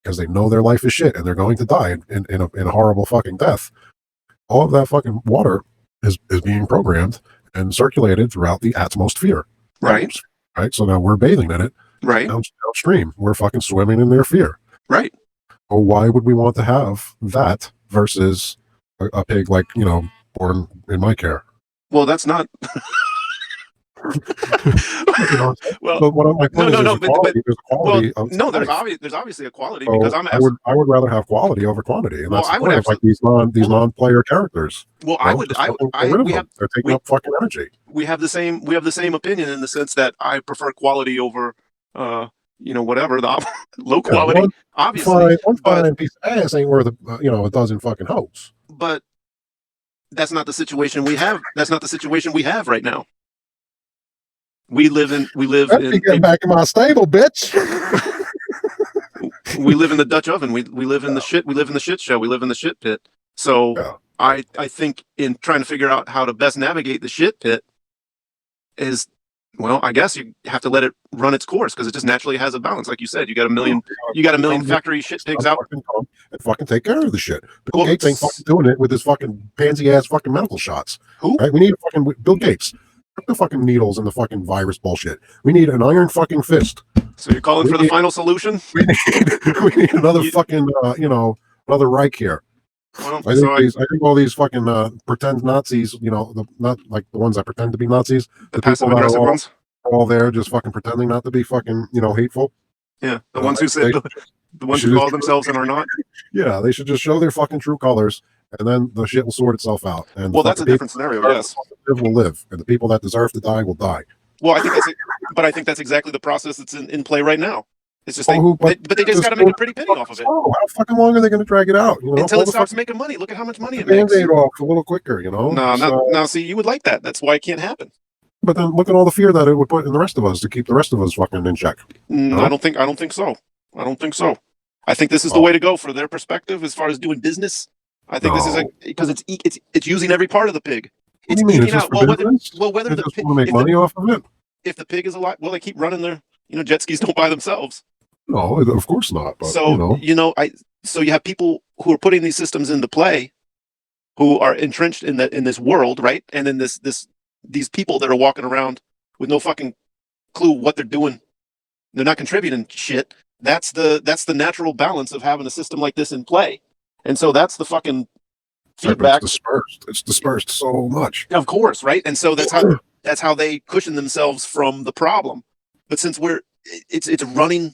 because they know their life is shit and they're going to die in a horrible fucking death, all of that fucking water is being programmed and circulated throughout the atmosphere. Right. Right. So now we're bathing in it. Right. Downstream, we're fucking swimming in their fear. Right. Well, why would we want to have that versus a pig like, born in my care? Well, that's not. Well, But what my point is, no, there's a quality well, of no, there's life. there's obviously a quality So because I'm. I would rather have quality over quantity, and Well, that's the I would point of, like these non-player characters. Well, Just fucking get rid of them. They're taking up fucking energy. we have the same opinion in the sense that I prefer quality over whatever the low quality, obviously. One fine piece of ass ain't worth a dozen fucking hoes. But that's not the situation we have. That's not the situation we have right now. We live in Get back in my stable, bitch. we live in the Dutch oven. We live in the shit. We live in the shit show. We live in the shit pit. So Yeah. I think in trying to figure out how to best navigate the shit pit is, well, I guess you have to let it run its course because it just naturally has a balance. Like you said, you got a million factory shit pigs out. And fucking take care of the shit. Bill Well, Gates ain't fucking doing it with his fucking pansy ass fucking medical shots. Who? Right? We need fucking Bill Gates. Put the fucking needles and the fucking virus bullshit. We need an iron fucking fist. So you're calling for the final solution? We need another fucking another Reich here. Well, I think all these fucking pretend Nazis, not like the ones that pretend to be Nazis, the passive people that aggressive are ones. all there just fucking pretending not to be fucking hateful. Yeah, the ones who say the ones who call themselves and are not. Yeah, they should just show their fucking true colors, and then the shit will sort itself out. And Well, that's a different scenario. Yes, will live, and the people that deserve to die will die. Well, I think that's exactly the process that's in play right now. It's just but they just got to make a pretty penny off of it Oh, how fucking long are they going to drag it out? until it stops making money. Look at how much money it makes. makes. Band-aid off a little quicker, No, see, you would like that. That's why it can't happen. But then look at all the fear that it would put in the rest of us to keep the rest of us fucking in check. No? I don't think so. I think this is the way to go for their perspective as far as doing business. I think this is because it's using every part of the pig. It's eating out. Well, whether the pig want to make money off of it. If the pig is alive, well, they keep running their jet skis don't buy themselves. No, of course not. But, so so you have people who are putting these systems into play, who are entrenched in this world, right? And then these people that are walking around with no fucking clue what they're doing. They're not contributing shit. That's the natural balance of having a system like this in play. And so that's the fucking feedback. It's dispersed so much. Of course, right? And so that's how they cushion themselves from the problem. But since it's running.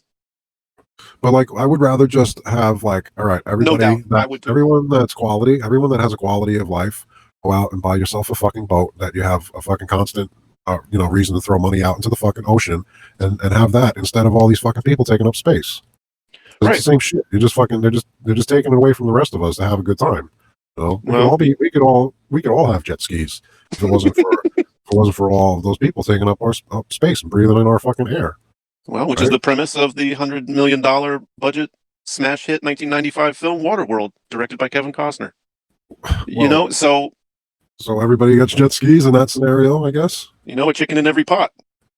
But like, I would rather just have all right, everybody, everyone that's quality, everyone that has a quality of life, go out and buy yourself a fucking boat that you have a fucking constant, reason to throw money out into the fucking ocean, and have that instead of all these fucking people taking up space. It's the same shit. You're just fucking. They're just taking it away from the rest of us to have a good time. We could all have jet skis if it wasn't for all of those people taking up our space and breathing in our fucking air. Well, which is the premise of the $100 million budget smash hit 1995 film Waterworld, directed by Kevin Costner. You Well, know, so everybody gets jet skis in that scenario, I guess. you know, a chicken in every pot.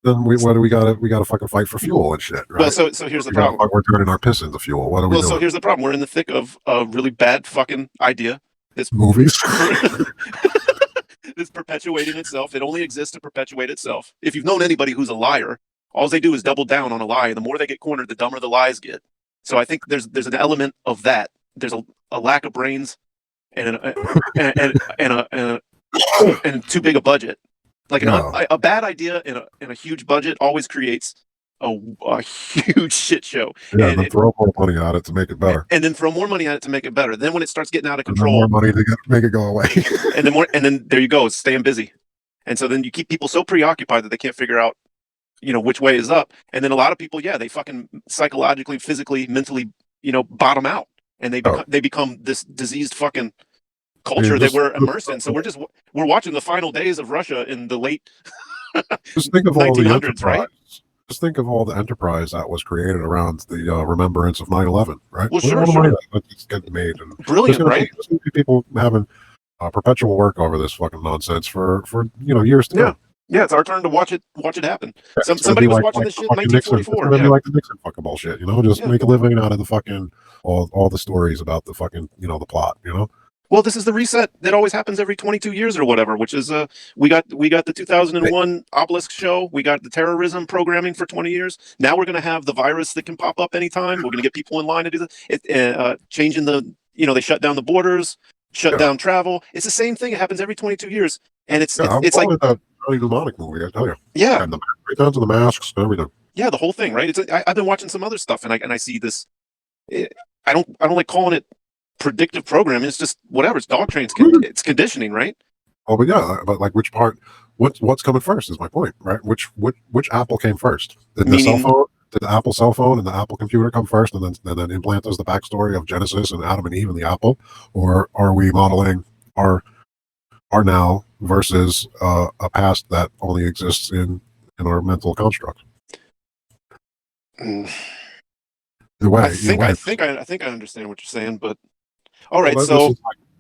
Then what do we gotta fucking fight for fuel and shit, right? Well, so here's the problem. We're turning our piss into fuel. What are we doing? So here's the problem. We're in the thick of a really bad fucking idea. It's Movies. It's perpetuating itself. It only exists to perpetuate itself. If you've known anybody who's a liar, all they do is double down on a lie. The more they get cornered, the dumber the lies get. So I think there's an element of that. There's a lack of brains and and too big a budget. Like a bad idea in a huge budget always creates a huge shit show. Yeah, and then throw more money at it to make it better. And then throw more money at it to make it better. Then when it starts getting out of control, more money to make it go away. and then there you go, it's staying busy. And so then you keep people so preoccupied that they can't figure out, you know, which way is up. And then a lot of people, yeah, they fucking psychologically, physically, mentally, you know, bottom out, and they become this diseased fucking culture that we're immersed in. So we're watching the final days of Russia in the late just think of all 1900s, right? Just think of all the enterprise that was created around the remembrance of 9/11, right? Well, sure. That's getting made, and brilliant, right? There's gonna be people having perpetual work over this fucking nonsense for years to come. Yeah, it's our turn to watch it happen. Somebody was watching this shit in 1944. It's gonna be like the Nixon fucking bullshit, you know? Just make a living out of the fucking all the stories about the fucking the plot, you know? Well, this is the reset that always happens every 22 years or whatever, which is we got the 2001 Obelisk show, we got the terrorism programming for 20 years. Now we're going to have the virus that can pop up anytime. We're going to get people in line to do this. Changing they shut down the borders, shut down travel. It's the same thing. It happens every 22 years, and it's like that really demonic movie. I tell you. Yeah, and right down to the masks and everything. Yeah, the whole thing, right? I've been watching some other stuff, and I see this. I don't like calling it predictive programming. It's just whatever. It's dog trains. It's conditioning, right? Oh, but yeah, but like which part? What's coming first is my point, right? Which Apple came first? Did the cell phone? Did the Apple cell phone and the Apple computer come first, and then implant us the backstory of Genesis and Adam and Eve and the Apple, or are we modeling our now versus a past that only exists in our mental construct? Mm. The way I think I understand what you're saying, but all right. Well, so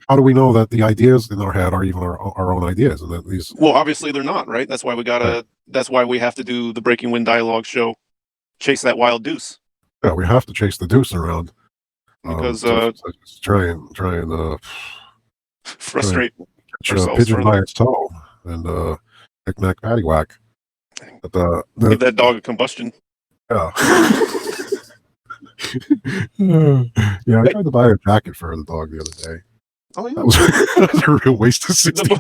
how do we know that the ideas in our head are even our own ideas, and that these? Well, obviously they're not, right? That's why we gotta. Right. That's why we have to do the Breaking Wind dialogue show. Chase that wild Deuce. Yeah, we have to chase the Deuce around because try and frustrate pigeon by its toe and knick-knack paddywhack. But give that dog a combustion. Yeah. Yeah, I tried to buy a jacket for the dog the other day. Oh, yeah. That was a real waste of $60.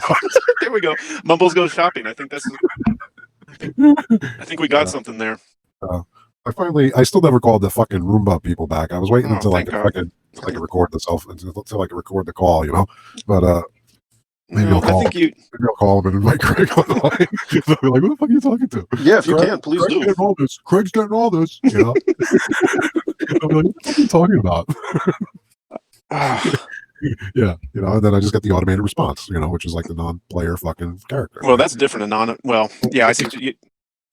There we go. Mumbles goes shopping. I think we got something there. I still never called the fucking Roomba people back. I was waiting until I could record until I could record the call, but maybe I'll call. Maybe I'll call him and invite Craig on the line. They'll be like, "Who the fuck are you talking to?" Yeah, if you can, please do. Craig's getting all this. I'll be like, "What the fuck are you talking about?" Yeah, and then I just get the automated response, which is like the non-player fucking character. Well, that's different. I see.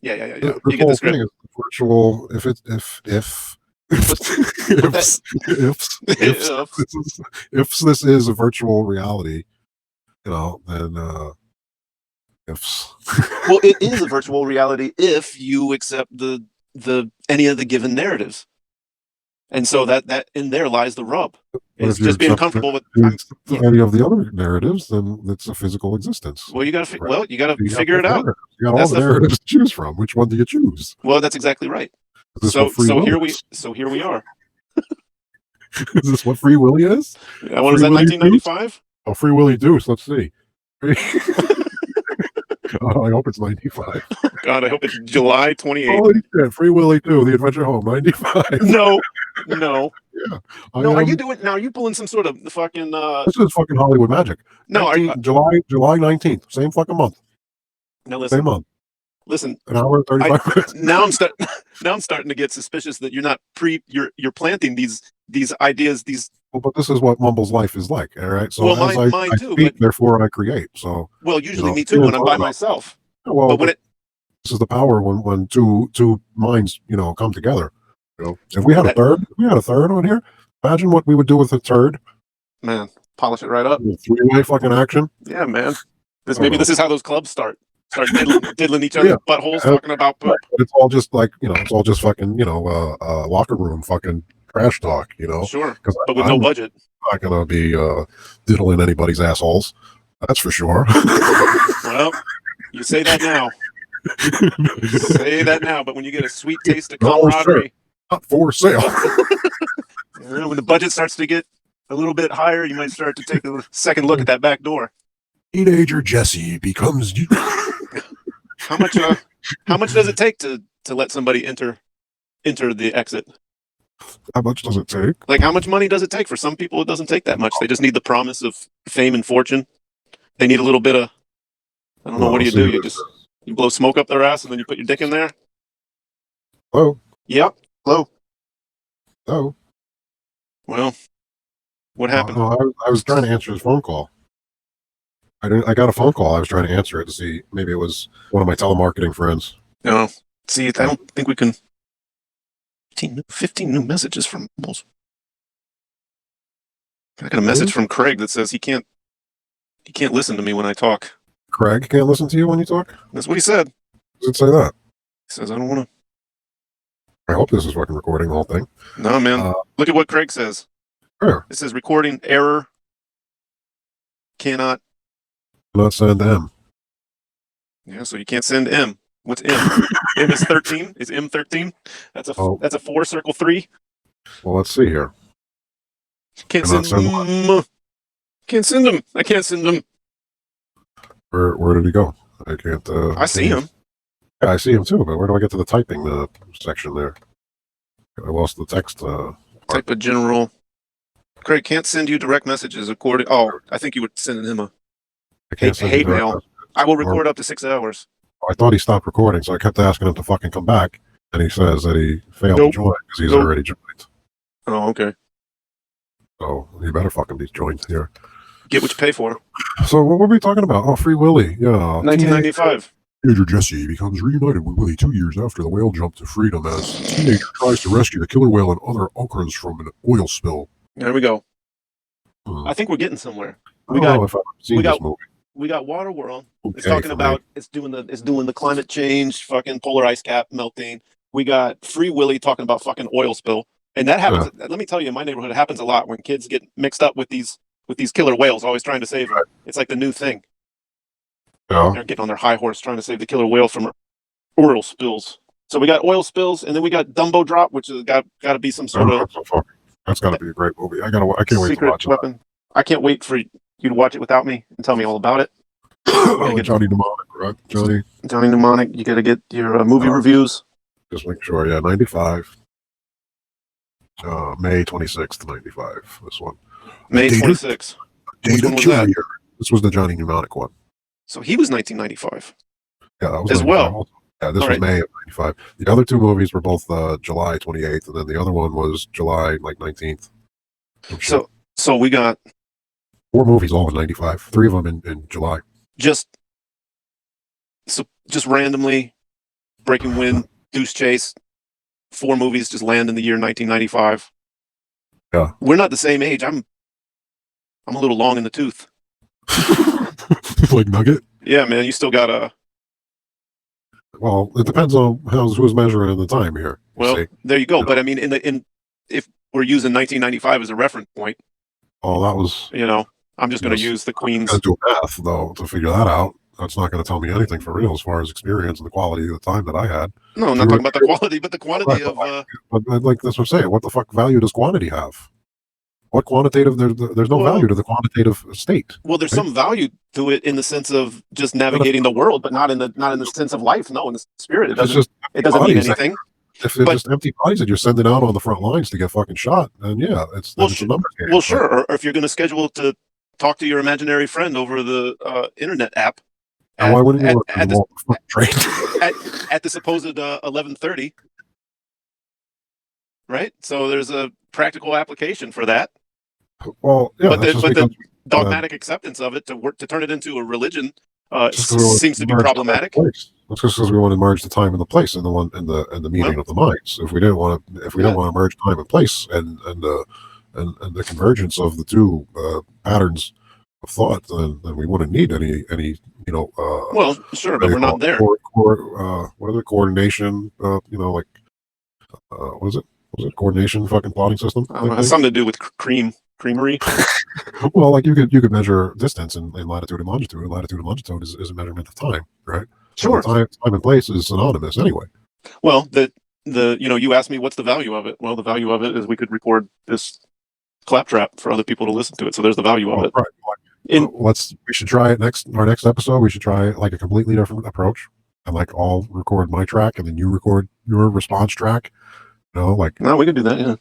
Yeah. You get this virtual. If this is a virtual reality, then ifs. Well, it is a virtual reality if you accept the any of the given narratives, and so that in there lies the rub. It's just being comfortable with any of the other narratives, then it's a physical existence. Well, you got to figure it out. You got all the narratives to choose from. Which one do you choose? Well, that's exactly right. So here we are. Is this what Free Willy is? What was that? 1995? Oh, Free Willy Deuce. Let's see. I hope it's 95. God, I hope it's July 28th. Holy shit, Free Willy 2, The Adventure Home, 95. No. Yeah. Are you doing now? Are you pulling some sort of fucking? This is fucking Hollywood magic. No, July 19th, same fucking month. No, listen. Same month. Listen, an hour and 35 minutes. Now I'm starting to get suspicious that you're not you're planting these ideas. Well, but this is what Mumble's life is like, all right? So mine too. Speak, therefore I create. So usually me too when I'm by myself. Well, but this is the power when two minds come together. You know, if we had a third on here, imagine what we would do with a turd. Man, polish it right up. Three-way fucking action. Yeah, man. This is how those clubs start. Start diddling each other's buttholes, talking about poop. But it's all just like, it's all just fucking, locker room fucking trash talk, Sure, because but with no budget. I'm not gonna be diddling anybody's assholes. That's for sure. Well, you say that now. Say that now, but when you get a sweet taste of camaraderie, not for sale. When the budget starts to get a little bit higher, you might start to take a second look at that back door. Teenager Jesse becomes you. How much does it take to let somebody enter the exit? How much does it take? Like, how much money does it take? For some people, it doesn't take that much. They just need the promise of fame and fortune. They need a little bit of, I don't know, what do? You blow smoke up their ass and then you put your dick in there? Hello? Yep. Hello? Hello? Well, what happened? I was trying to answer his phone call. I got a phone call. I was trying to answer it to see, maybe it was one of my telemarketing friends. No. See, I don't think we can. 15 new messages from Bulls. I got a message from Craig that says he can't listen to me when I talk. Craig can't listen to you when you talk? That's what he said. Does it say that? He says, I don't want to. I hope this is fucking recording the whole thing. No, man. Look at what Craig says. Where? It says recording error. Cannot send M. Yeah, so you can't send M. What's M? M is 13. Is M 13? That's a 4 circle 3. Well, let's see here. Can't send them. Can't send them. I can't send them. Where did he go? I can't. I see him. Yeah, I see him too. But where do I get to the typing section there? I lost the text. Type of general. Craig can't send you direct messages according. Oh, I think you were sending him a hate mail. I will record up to 6 hours. I thought he stopped recording, so I kept asking him to fucking come back, and he says that he failed to join because he's already joined. Oh, okay. So he better fucking be joined here. Get what you pay for. So what were we talking about? Oh, Free Willy. Yeah. 1995. Teenager Jesse becomes reunited with Willie 2 years after the whale jumped to freedom as teenager tries to rescue the killer whale and other okras from an oil spill. There we go. I think we're getting somewhere. I don't know if I've seen this movie. We got Waterworld. It's talking about it's doing the climate change, fucking polar ice cap melting. We got Free Willy talking about fucking oil spill, and that happens. Yeah. Let me tell you, in my neighborhood, it happens a lot when kids get mixed up with these killer whales, always trying to save them. It's like the new thing. Yeah, they're getting on their high horse trying to save the killer whale from oil spills. So we got oil spills, and then we got Dumbo Drop, which has got to be some sort of. That's got to be a great movie. I can't wait to watch it. I can't wait for you to watch it without me and tell me all about it. Johnny Mnemonic, right? Johnny Mnemonic. You got to get your movie reviews. Just make sure. Yeah, 95. May 26th, 95. This one. May 26th. Data Carrier. This was the Johnny Mnemonic one. So he was 1995. Yeah, that was as well. Yeah, this was May of 95. The other two movies were both July 28th, and then the other one was July 19th. So we got 4 movies all in 95. 3 of them in July. Just randomly, Breaking Wind, Deuce Chase, 4 movies just land in the year 1995. Yeah, we're not the same age. I'm a little long in the tooth. Like Nugget. Yeah, man. You still got a. Well, it depends on who's measuring in the time here. Well, there you go. But I mean, if we're using 1995 as a reference point. Oh, that was. I'm just going to use the Queen's. Got to do math though to figure that out. That's not going to tell me anything for real as far as experience and the quality of the time that I had. No, I'm not talking about the quality, but the quantity of. But like that's what I'm saying. What the fuck value does quantity have? What quantitative? There's no value to the quantitative state. Well, there's some value to it in the sense of just navigating the world, but not in the sense of life. No, in the spirit, it doesn't mean anything. If it's just empty bodies that you're sending out on the front lines to get fucking shot, then yeah, it's a number game. Well, sure. Or if you're going to schedule to talk to your imaginary friend over the internet app. Why wouldn't you at the supposed 11:30? Right. So there's a practical application for that. Well, yeah, but the dogmatic acceptance of it to turn it into a religion seems to be problematic. That's just because we want to merge the time and the place in the meeting of the minds. If we didn't want to merge time and place and the convergence of the two patterns of thought, then we wouldn't need any well, sure, but we're not there. What are the coordination? Like what is it? Was it coordination fucking plotting system? It has something to do with creamery. Well, like you could measure distance in latitude and longitude. Latitude and longitude is a measurement of time, right? Sure. So time and place is synonymous anyway. Well, you asked me what's the value of it. Well, the value of it is we could record this claptrap for other people to listen to it. So there's the value of it. Right. We should try it our next episode. We should try like a completely different approach, and like I'll record my track and then you record your response track. No, we can do that. Yeah.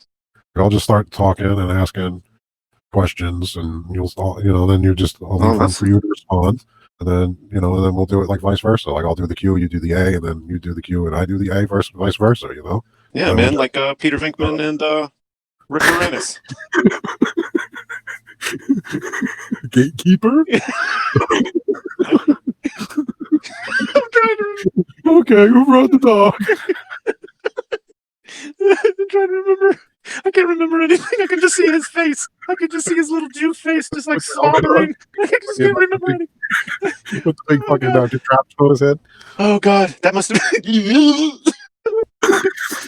I'll just start talking and asking questions, and then you just I'll leave room for you to respond, and then we'll do it like vice versa. Like I'll do the Q, you do the A, and then you do the Q, and I do the A, vice versa. Yeah, man, like Peter Venkman and Rick Moranis. Gatekeeper. I'm trying to. Okay, who brought the dog? I'm trying to remember. I can't remember anything. I can just see his face. I can just see his little Jew face, just like slobbering. I just can't remember anything. With the big fucking traps on his head. Oh God, that must have been.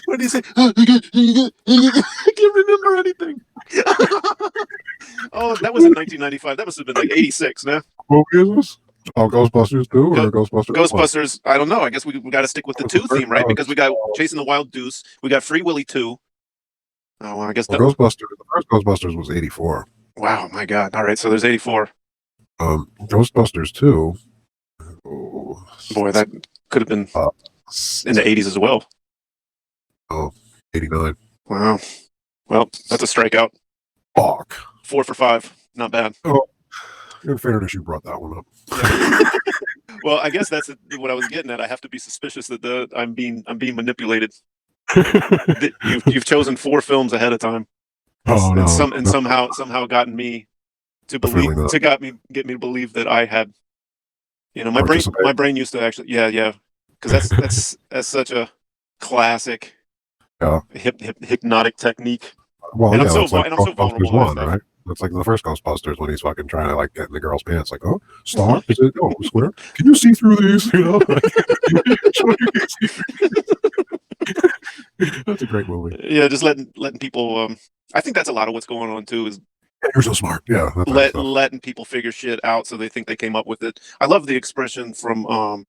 What did he say? I can't remember anything. Oh, that was in 1995. That must have been like 86, man. What movie is this? Oh, Ghostbusters 2 or Ghostbusters? Ghostbusters. I don't know. I guess we got to stick with the 2 theme, right? Because we got Chasing the Wild Deuce. We got Free Willy 2. Oh, well, I guess Ghostbusters. The first Ghostbusters was 84. Wow, my God! All right, so there's 84. Ghostbusters 2. Oh, boy, that could have been in the 80s as well. Oh, 89. Wow. Well, that's a strikeout. Fuck. 4 for 5. Not bad. Oh, in fairness, you brought that one up. Well, I guess that's what I was getting at. I have to be suspicious that I'm being manipulated. You've chosen 4 films ahead of time. Oh, no. Somehow gotten me to believe get me to believe that I had, my brain used to actually because that's such a classic hypnotic technique. Well, and yeah, I'm so vulnerable. Right? That's like the first Ghostbusters when he's fucking trying to like get in the girl's pants. Like, oh, star? Is it? Oh, square? Can you see through these? That's a great movie. Yeah, just letting people. I think that's a lot of what's going on too. Is you're so smart. Yeah, letting people figure shit out so they think they came up with it. I love the expression from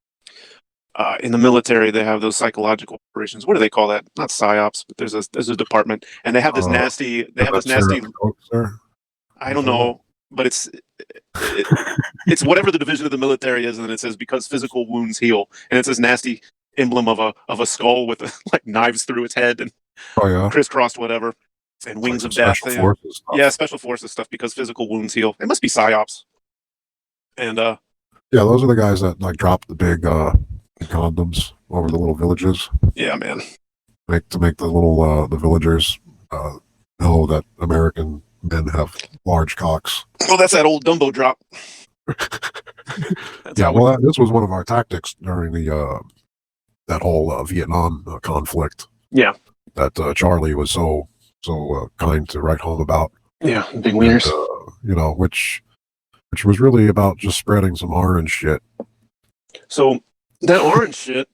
in the military. They have those psychological operations. What do they call that? Not psyops, but there's a department, and they have this nasty. They have this nasty. I don't know, but it's whatever the division of the military is, and it says because physical wounds heal, and it's this nasty emblem of a skull with like knives through its head and crisscrossed whatever, and wings of death. Special forces stuff because physical wounds heal. It must be psyops. And those are the guys that like drop the big condoms over the little villages. Yeah, man. To make the little the villagers know that American men have large cocks. Well, that's that old Dumbo drop. This was one of our tactics during the that whole Vietnam conflict. Yeah, that Charlie was so kind to write home about. Yeah, big wieners. Which was really about just spreading some orange shit. So that orange shit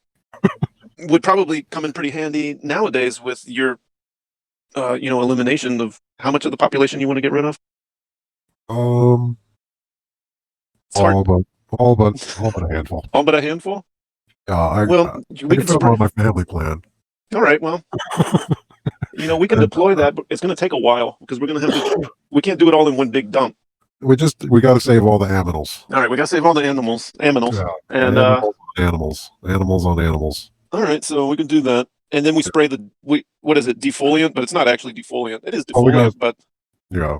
would probably come in pretty handy nowadays with your elimination of how much of the population you want to get rid of. All but a handful. All but a handful. We can put on my family plan. All right, well, we can deploy that, but it's going to take a while because we're going to have to. We can't do it all in one big dump. We got to save all the aminals. All right, we got to save all the aminals, and animals on animals. All right, so we can do that, and then we spray what is it, defoliant? But it's not actually defoliant. It is defoliant, but yeah.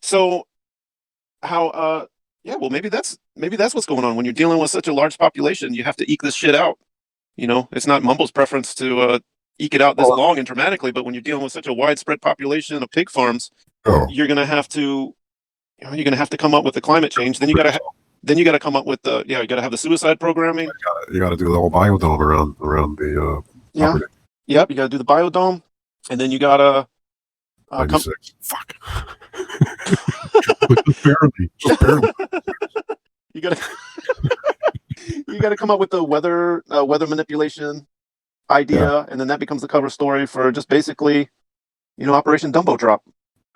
So how? Well, maybe that's what's going on when you're dealing with such a large population. You have to eke this shit out. It's not Mumble's preference to eke it out this long and dramatically, but when you're dealing with such a widespread population of pig farms, you're gonna have to come up with the climate change. Then you then you got to come up with you got to have the suicide programming. You got to do the whole biodome around the property. Yep, you got to do the biodome, and then you got to 96. Fuck. just barely. You got to come up with the weather manipulation idea, and then that becomes the cover story for just basically, Operation Dumbo Drop.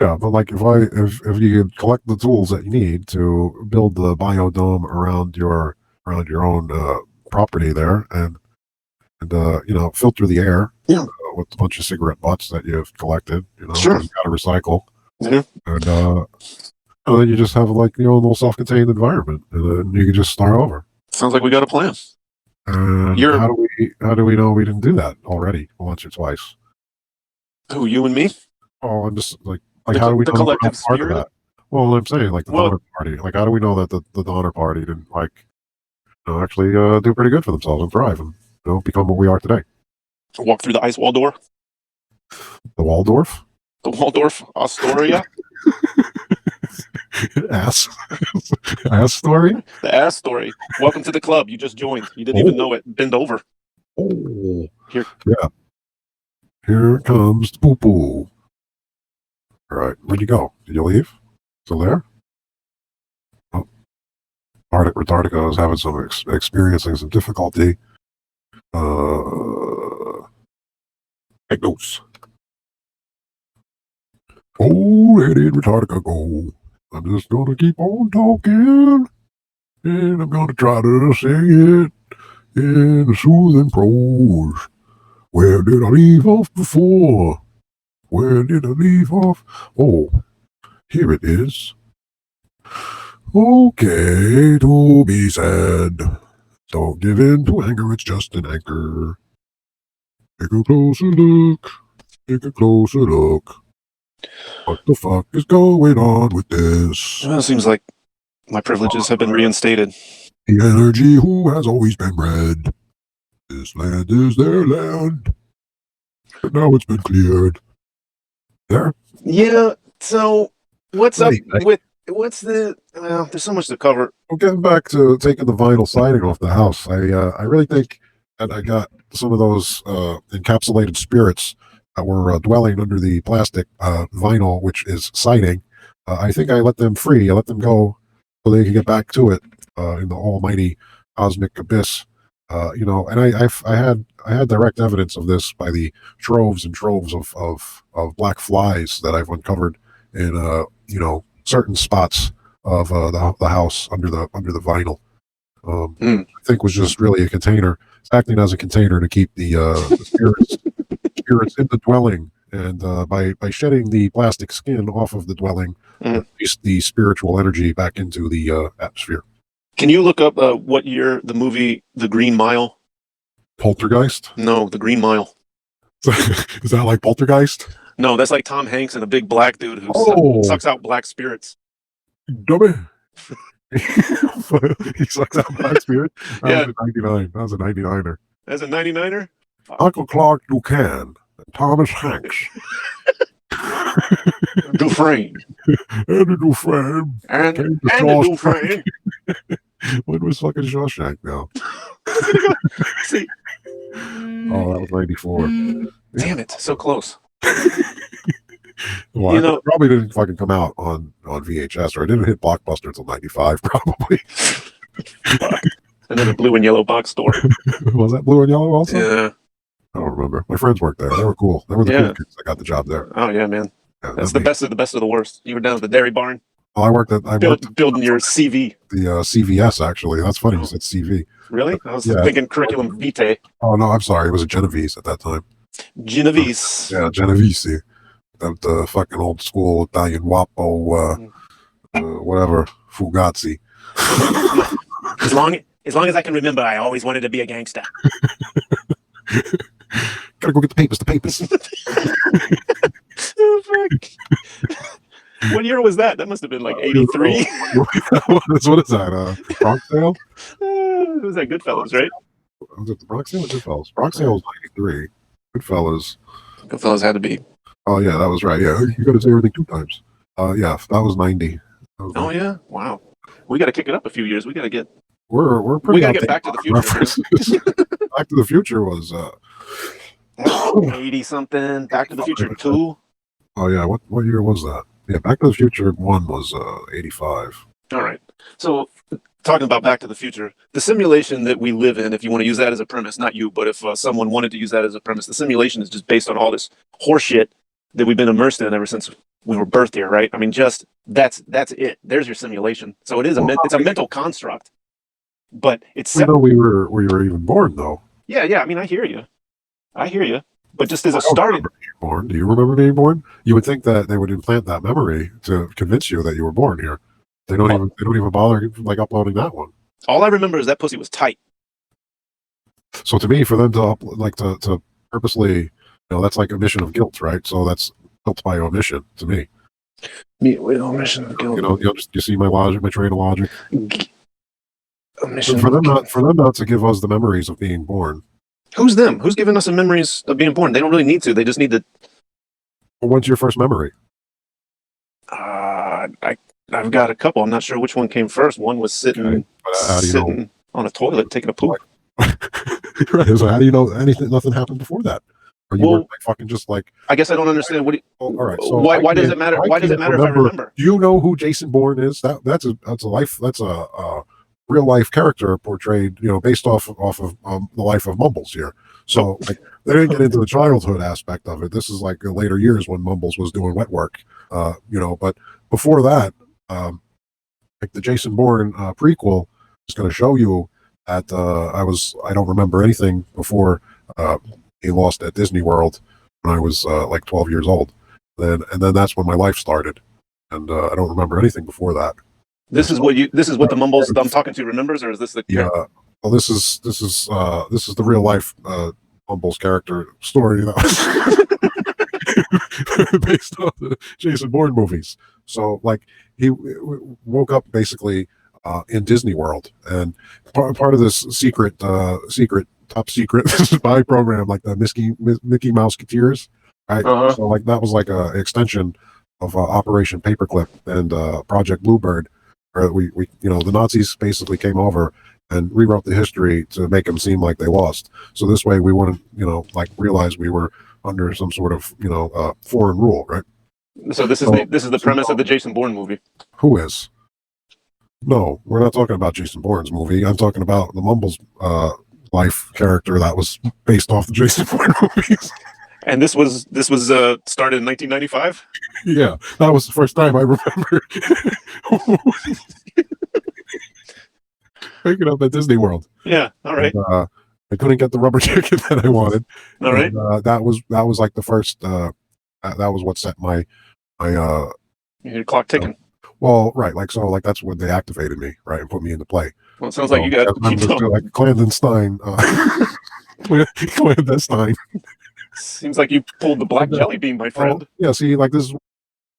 Yeah, but like if you could collect the tools that you need to build the biodome around your own property there, and filter the air with a bunch of cigarette butts that you've collected, Sure. you got to recycle, Yeah. and then you just have like your own little self-contained environment, and then you can just start over. Sounds like we got a plan. And how do we know we didn't do that already once or twice? Who, you and me? Oh, I'm just like how do we the know we're not collective part of spirit? that? Well, I'm saying like the Donner Party. Like, how do we know that the Donner Party didn't actually do pretty good for themselves and thrive and become what we are today? Walk through the ice wall door. The Waldorf? The Waldorf Astoria. Ass story? The ass story. Welcome to the club. You just joined. You didn't even know it. Bend over. Oh, Here. Yeah. Here comes the poo-poo. All right, where'd you go? Did you leave? Still there? Oh, Arctic Retardico is having some experiencing some difficulty. Hey, Deuce. Oh, where did Retardica go? I'm just gonna keep on talking, and I'm gonna try to sing it in a soothing prose. Where did I leave off before? Where did I leave off? Oh, here it is. Okay, to be said. Don't give in to anger, it's just an anchor. Take a closer look. Take a closer look. What the fuck is going on with this? Well, it seems like my privileges have been reinstated. The energy who has always been red. This land is their land. And now it's been cleared. There? Yeah, so what's up Right. with there's so much to cover. Well, getting back to taking the vinyl siding off the house, I really think that I got some of those encapsulated spirits that were dwelling under the plastic vinyl, which is siding. I think I let them free. I let them go so they can get back to it in the almighty cosmic abyss. And I had direct evidence of this by the troves and troves of black flies that I've uncovered in certain spots of the house under the vinyl. I think was just really a container. It's acting as a container to keep the spirits in the dwelling, and by shedding the plastic skin off of the dwelling, release the spiritual energy back into the atmosphere. Can you look up what year the movie The Green Mile? Poltergeist? No, The Green Mile. Is that like Poltergeist? No, that's like Tom Hanks and a big black dude who sucks out black spirits. Dummy. He sucks out black spirit. That was a 99. That was a 99er. That's a 99er? Uncle Clark Ducan, Thomas Hanks, Dufresne. Andy Dufresne, And Dufresne. When was fucking Shawshank now? See. Oh, that was 94. Damn it, so close. Well, it probably didn't fucking come out on VHS, or it didn't hit Blockbuster until 95, probably. And then a blue and yellow box store. Was that blue and yellow also? Yeah. I don't remember. My friends worked there. They were cool. They were the cool kids that got the job there. Oh, yeah, man. Yeah, that's the best of the worst. You were down at the dairy barn? Oh, I worked building your CV. The CVS, actually. That's funny you said CV. Really? I was thinking curriculum vitae. Oh, no, I'm sorry. It was a Genovese at that time. Genovese. Yeah, Genovese. That fucking old school Italian Wapo, whatever, Fugazi. As long as I can remember, I always wanted to be a gangster. Gotta go get the papers. Oh, fuck. What year was that? That must have been like 83. What is that? Bronx Sale? It was that Goodfellas, right? Was it the Bronx Sale or Goodfellas? Bronx Sale was 93. Goodfellas had to be. Oh, yeah, that was right. Yeah, you got to say everything two times. Yeah, that was 90. Oh, yeah? Wow. We got to kick it up a few years. We got to get. We're pretty. We got to get Back to the Future. Back to the Future was 80 something. Back to the Future 2. Oh yeah, what year was that? Yeah, Back to the Future 1 was 85. All right. So talking about Back to the Future, the simulation that we live in, if you want to use that as a premise, not you, but if someone wanted to use that as a premise, the simulation is just based on all this horseshit that we've been immersed in ever since we were birthed here, right? I mean, just that's it. There's your simulation. So it is it's a mental construct, but it's. We know we were even born though. Yeah. I mean, I hear you. But just as a starting. Born? Do you remember being born? You would think that they would implant that memory to convince you that you were born here. They don't even bother like uploading that one. All I remember is that pussy was tight. So to me, for them to to purposely, that's like omission of guilt, right? So that's guilt by omission to me. Omission of guilt. You see my logic, my train of logic. Omission. For them not to give us the memories of being born. Who's them? Who's giving us the memories of being born? They don't really need to. They just need to. Well, when's your first memory? I've got a couple. I'm not sure which one came first. One was sitting on a toilet taking a poop. Right. So how do you know nothing happened before that? Or you were like fucking just like. I guess I don't understand. All right. So why does it matter? Why does it matter if I remember? Do you know who Jason Bourne is? That's a real life character portrayed, based off of the life of Mumbles here. So like they didn't get into the childhood aspect of it. This is like the later years when Mumbles was doing wet work, But before that, like the Jason Bourne prequel is going to show you that I don't remember anything before he lost at Disney World when I was like 12 years old. And then that's when my life started, and I don't remember anything before that. This is what the Mumbles I'm talking to remembers, or is this the Well, this is the real life Mumbles character story that was based on the Jason Bourne movies. So like he woke up basically in Disney World, and part of this top secret spy program, like the Mickey Mouseketeers, right? Uh-huh. So like that was like a extension of Operation Paperclip and Project Bluebird. Where the Nazis basically came over and rewrote the history to make them seem like they lost. So this way we wouldn't, realize we were under some sort of, foreign rule, right? So this is the premise of the Jason Bourne movie. Who is? No, we're not talking about Jason Bourne's movie. I'm talking about the Mumbles life character that was based off the Jason Bourne movies. And this was started in 1995. Yeah, that was the first time I remember waking up at Disney World. Yeah, all right. And, I couldn't get the rubber chicken that I wanted. All right. That was like the first. That was what set my your clock ticking. Well, right, like that's when they activated me, right, and put me into play. Well, it sounds like you got like clandestine. Clandestine. Seems like you pulled the black jelly bean, my friend. Yeah, see, like this is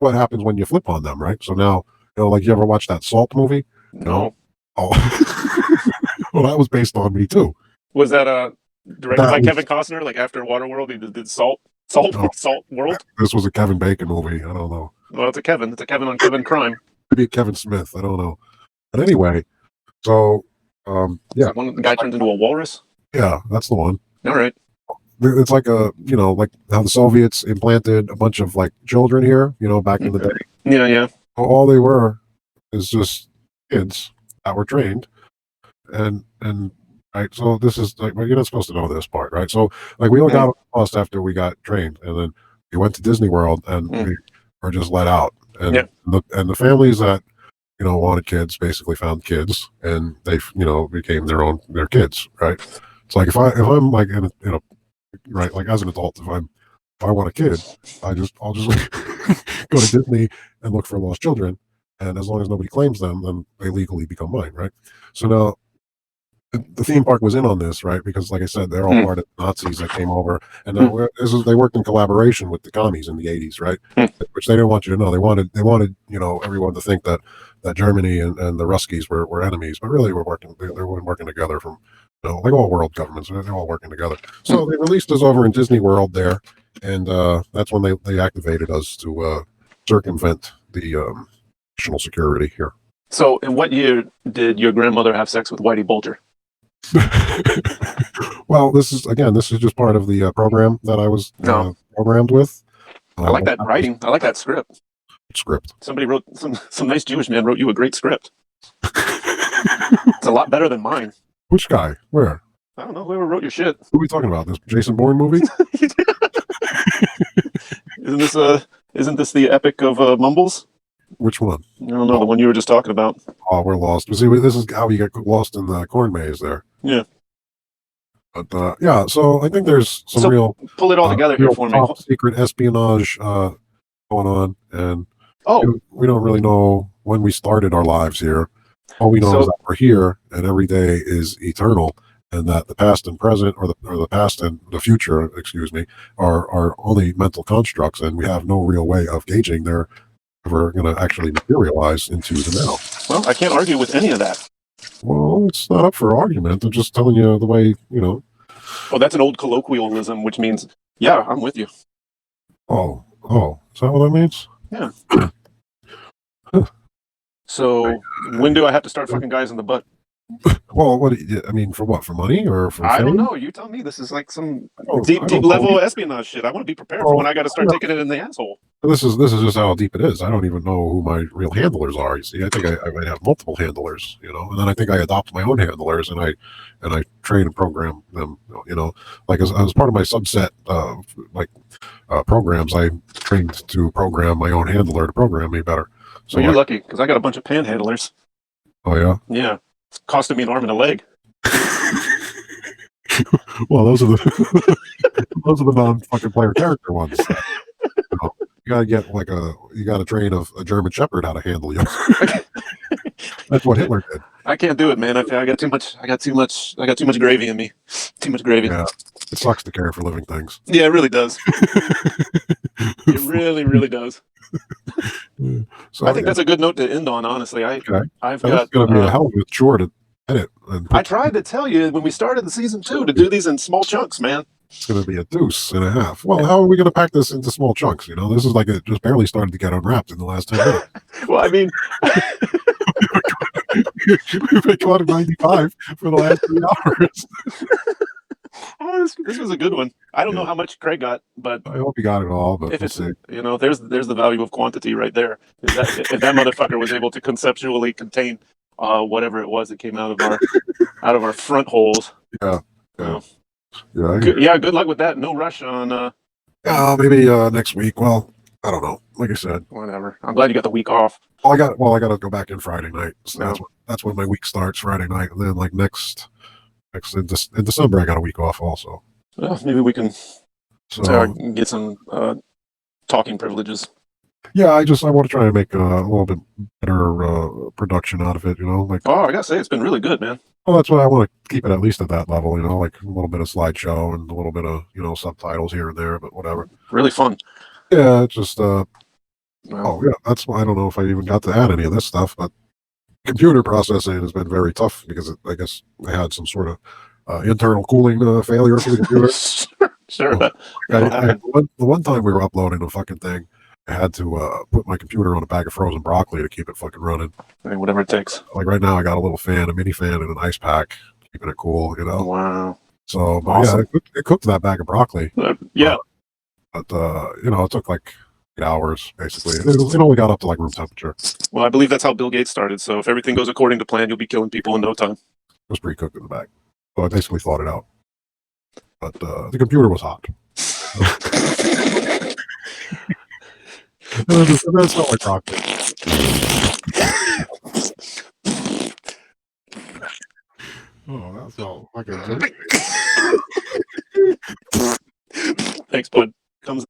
what happens when you flip on them, right? So now, like you ever watch that Salt movie? No. Oh, well, that was based on me too. Was that directed by Kevin Costner? Like after Waterworld, he did Salt World. This was a Kevin Bacon movie. I don't know. Well, it's a Kevin on Kevin crime. Maybe a Kevin Smith. I don't know. But anyway, so yeah, so one guy turns into a walrus. Yeah, that's the one. All right. It's like like how the Soviets implanted a bunch of like children here, back in the day. Yeah. All they were is just kids that were trained, and right. So this is like, well, you're not supposed to know this part, right? So like we all got lost after we got trained, and then we went to Disney World, and we were just let out, and the families that wanted kids basically found kids, and they became their kids, right? It's like if I'm like in a right, like as an adult, if I want a kid, I'll just go to Disney and look for lost children, and as long as nobody claims them, then they legally become mine, right? So now the theme park was in on this, right? Because like I said, they're all part of the Nazis that came over, and they worked in collaboration with the commies in the 80s, right? Which they didn't want you to know. They wanted everyone to think that Germany and the Ruskies were enemies, but really they were working together from. Like all world governments, they're all working together. So they released us over in Disney World there, and that's when they activated us to circumvent the national security here. So, in what year did your grandmother have sex with Whitey Bulger? Well, this is just part of the program that I was programmed with. I like that writing. I like that script. Somebody wrote some nice Jewish man wrote you a great script. It's a lot better than mine. Which guy? Where? I don't know. Whoever wrote your shit. Who are we talking about? This Jason Bourne movie? Isn't this the epic of Mumbles? Which one? I don't know, the one you were just talking about. Oh, we're lost. See, this is how you get lost in the corn maze there. Yeah. But yeah, so I think there's some real pull it all together here for me. Top secret espionage going on, and oh, we don't really know when we started our lives here. All we know is that we're here, and every day is eternal, and that the past and present, or the past and the future, excuse me, are only mental constructs, and we have no real way of gauging they're ever going to actually materialize into the now. Well, I can't argue with any of that. Well, it's not up for argument. I'm just telling you the way, you know. Oh, that's an old colloquialism, which means, yeah, I'm with you. Oh, is that what that means? Yeah. So, when do I have to start fucking guys in the butt? Well, I mean, for what? For money or for? I fame? don't know. You tell me. This is like some deep level espionage shit. I want to be prepared for when I got to start taking it in the asshole. This is just how deep it is. I don't even know who my real handlers are. You see, I think I might have multiple handlers, you know, and then I think I adopt my own handlers and I train and program them, you know, like as part of my subset programs, I trained to program my own handler to program me better. So you're lucky because I got a bunch of panhandlers. Oh yeah. Yeah. It's costing me an arm and a leg. Well, those are the non-fucking player character ones. You gotta get you gotta train a German Shepherd how to handle you. That's what Hitler did. I can't do it, man. I got too much gravy in me. Too much gravy. Yeah, it sucks to care for living things. Yeah, it really does. It really, really does. So I think that's a good note to end on. Honestly, I've got. It's going to be a hell of a chore to edit. I tried to tell you when we started the season 2 to do these in small chunks, man. It's going to be a deuce and a half. Well, how are we going to pack this into small chunks? You know, this is like it just barely started to get unwrapped in the last 10 minutes. Well, I mean, we've been going 95 for the last 3 hours. Oh, this was a good one. I don't know how much Craig got, but I hope he got it all. But if it's, you know, there's the value of quantity right there. If that motherfucker was able to conceptually contain whatever it was that came out of our front holes. Yeah. Good luck with that. No rush on. Maybe next week. Well, I don't know. Like I said, whatever. I'm glad you got the week off. I got to go back in Friday night. So that's when my week starts. Friday night, and then like next in December, I got a week off also. Well, maybe we can get some talking privileges. Yeah, I want to try to make a little bit better production out of it, you know. Like, I gotta say, it's been really good, man. Well, that's why I want to keep it at least at that level, you know, like a little bit of slideshow and a little bit of, you know, subtitles here and there, but whatever. Really fun. Yeah, it's just that's why I don't know if I even got to add any of this stuff, but computer processing has been very tough because I guess I had some sort of internal cooling failure for the computer. Sure. The one time we were uploading the fucking thing, I had to put my computer on a bag of frozen broccoli to keep it fucking running. I mean, whatever it takes. Like right now, I got a little fan, a mini fan, and an ice pack, keeping it cool, you know. Wow. So, but awesome. Yeah, it cooked that bag of broccoli. Yeah. But you know, it took like 8 hours basically. It only got up to like room temperature. Well, I believe that's how Bill Gates started. So if everything goes according to plan, you'll be killing people in no time. It was pre-cooked in the bag, so I basically thawed it out. But the computer was hot. That's not like broccoli. Oh, that's all fucking. Thanks, bud. Comes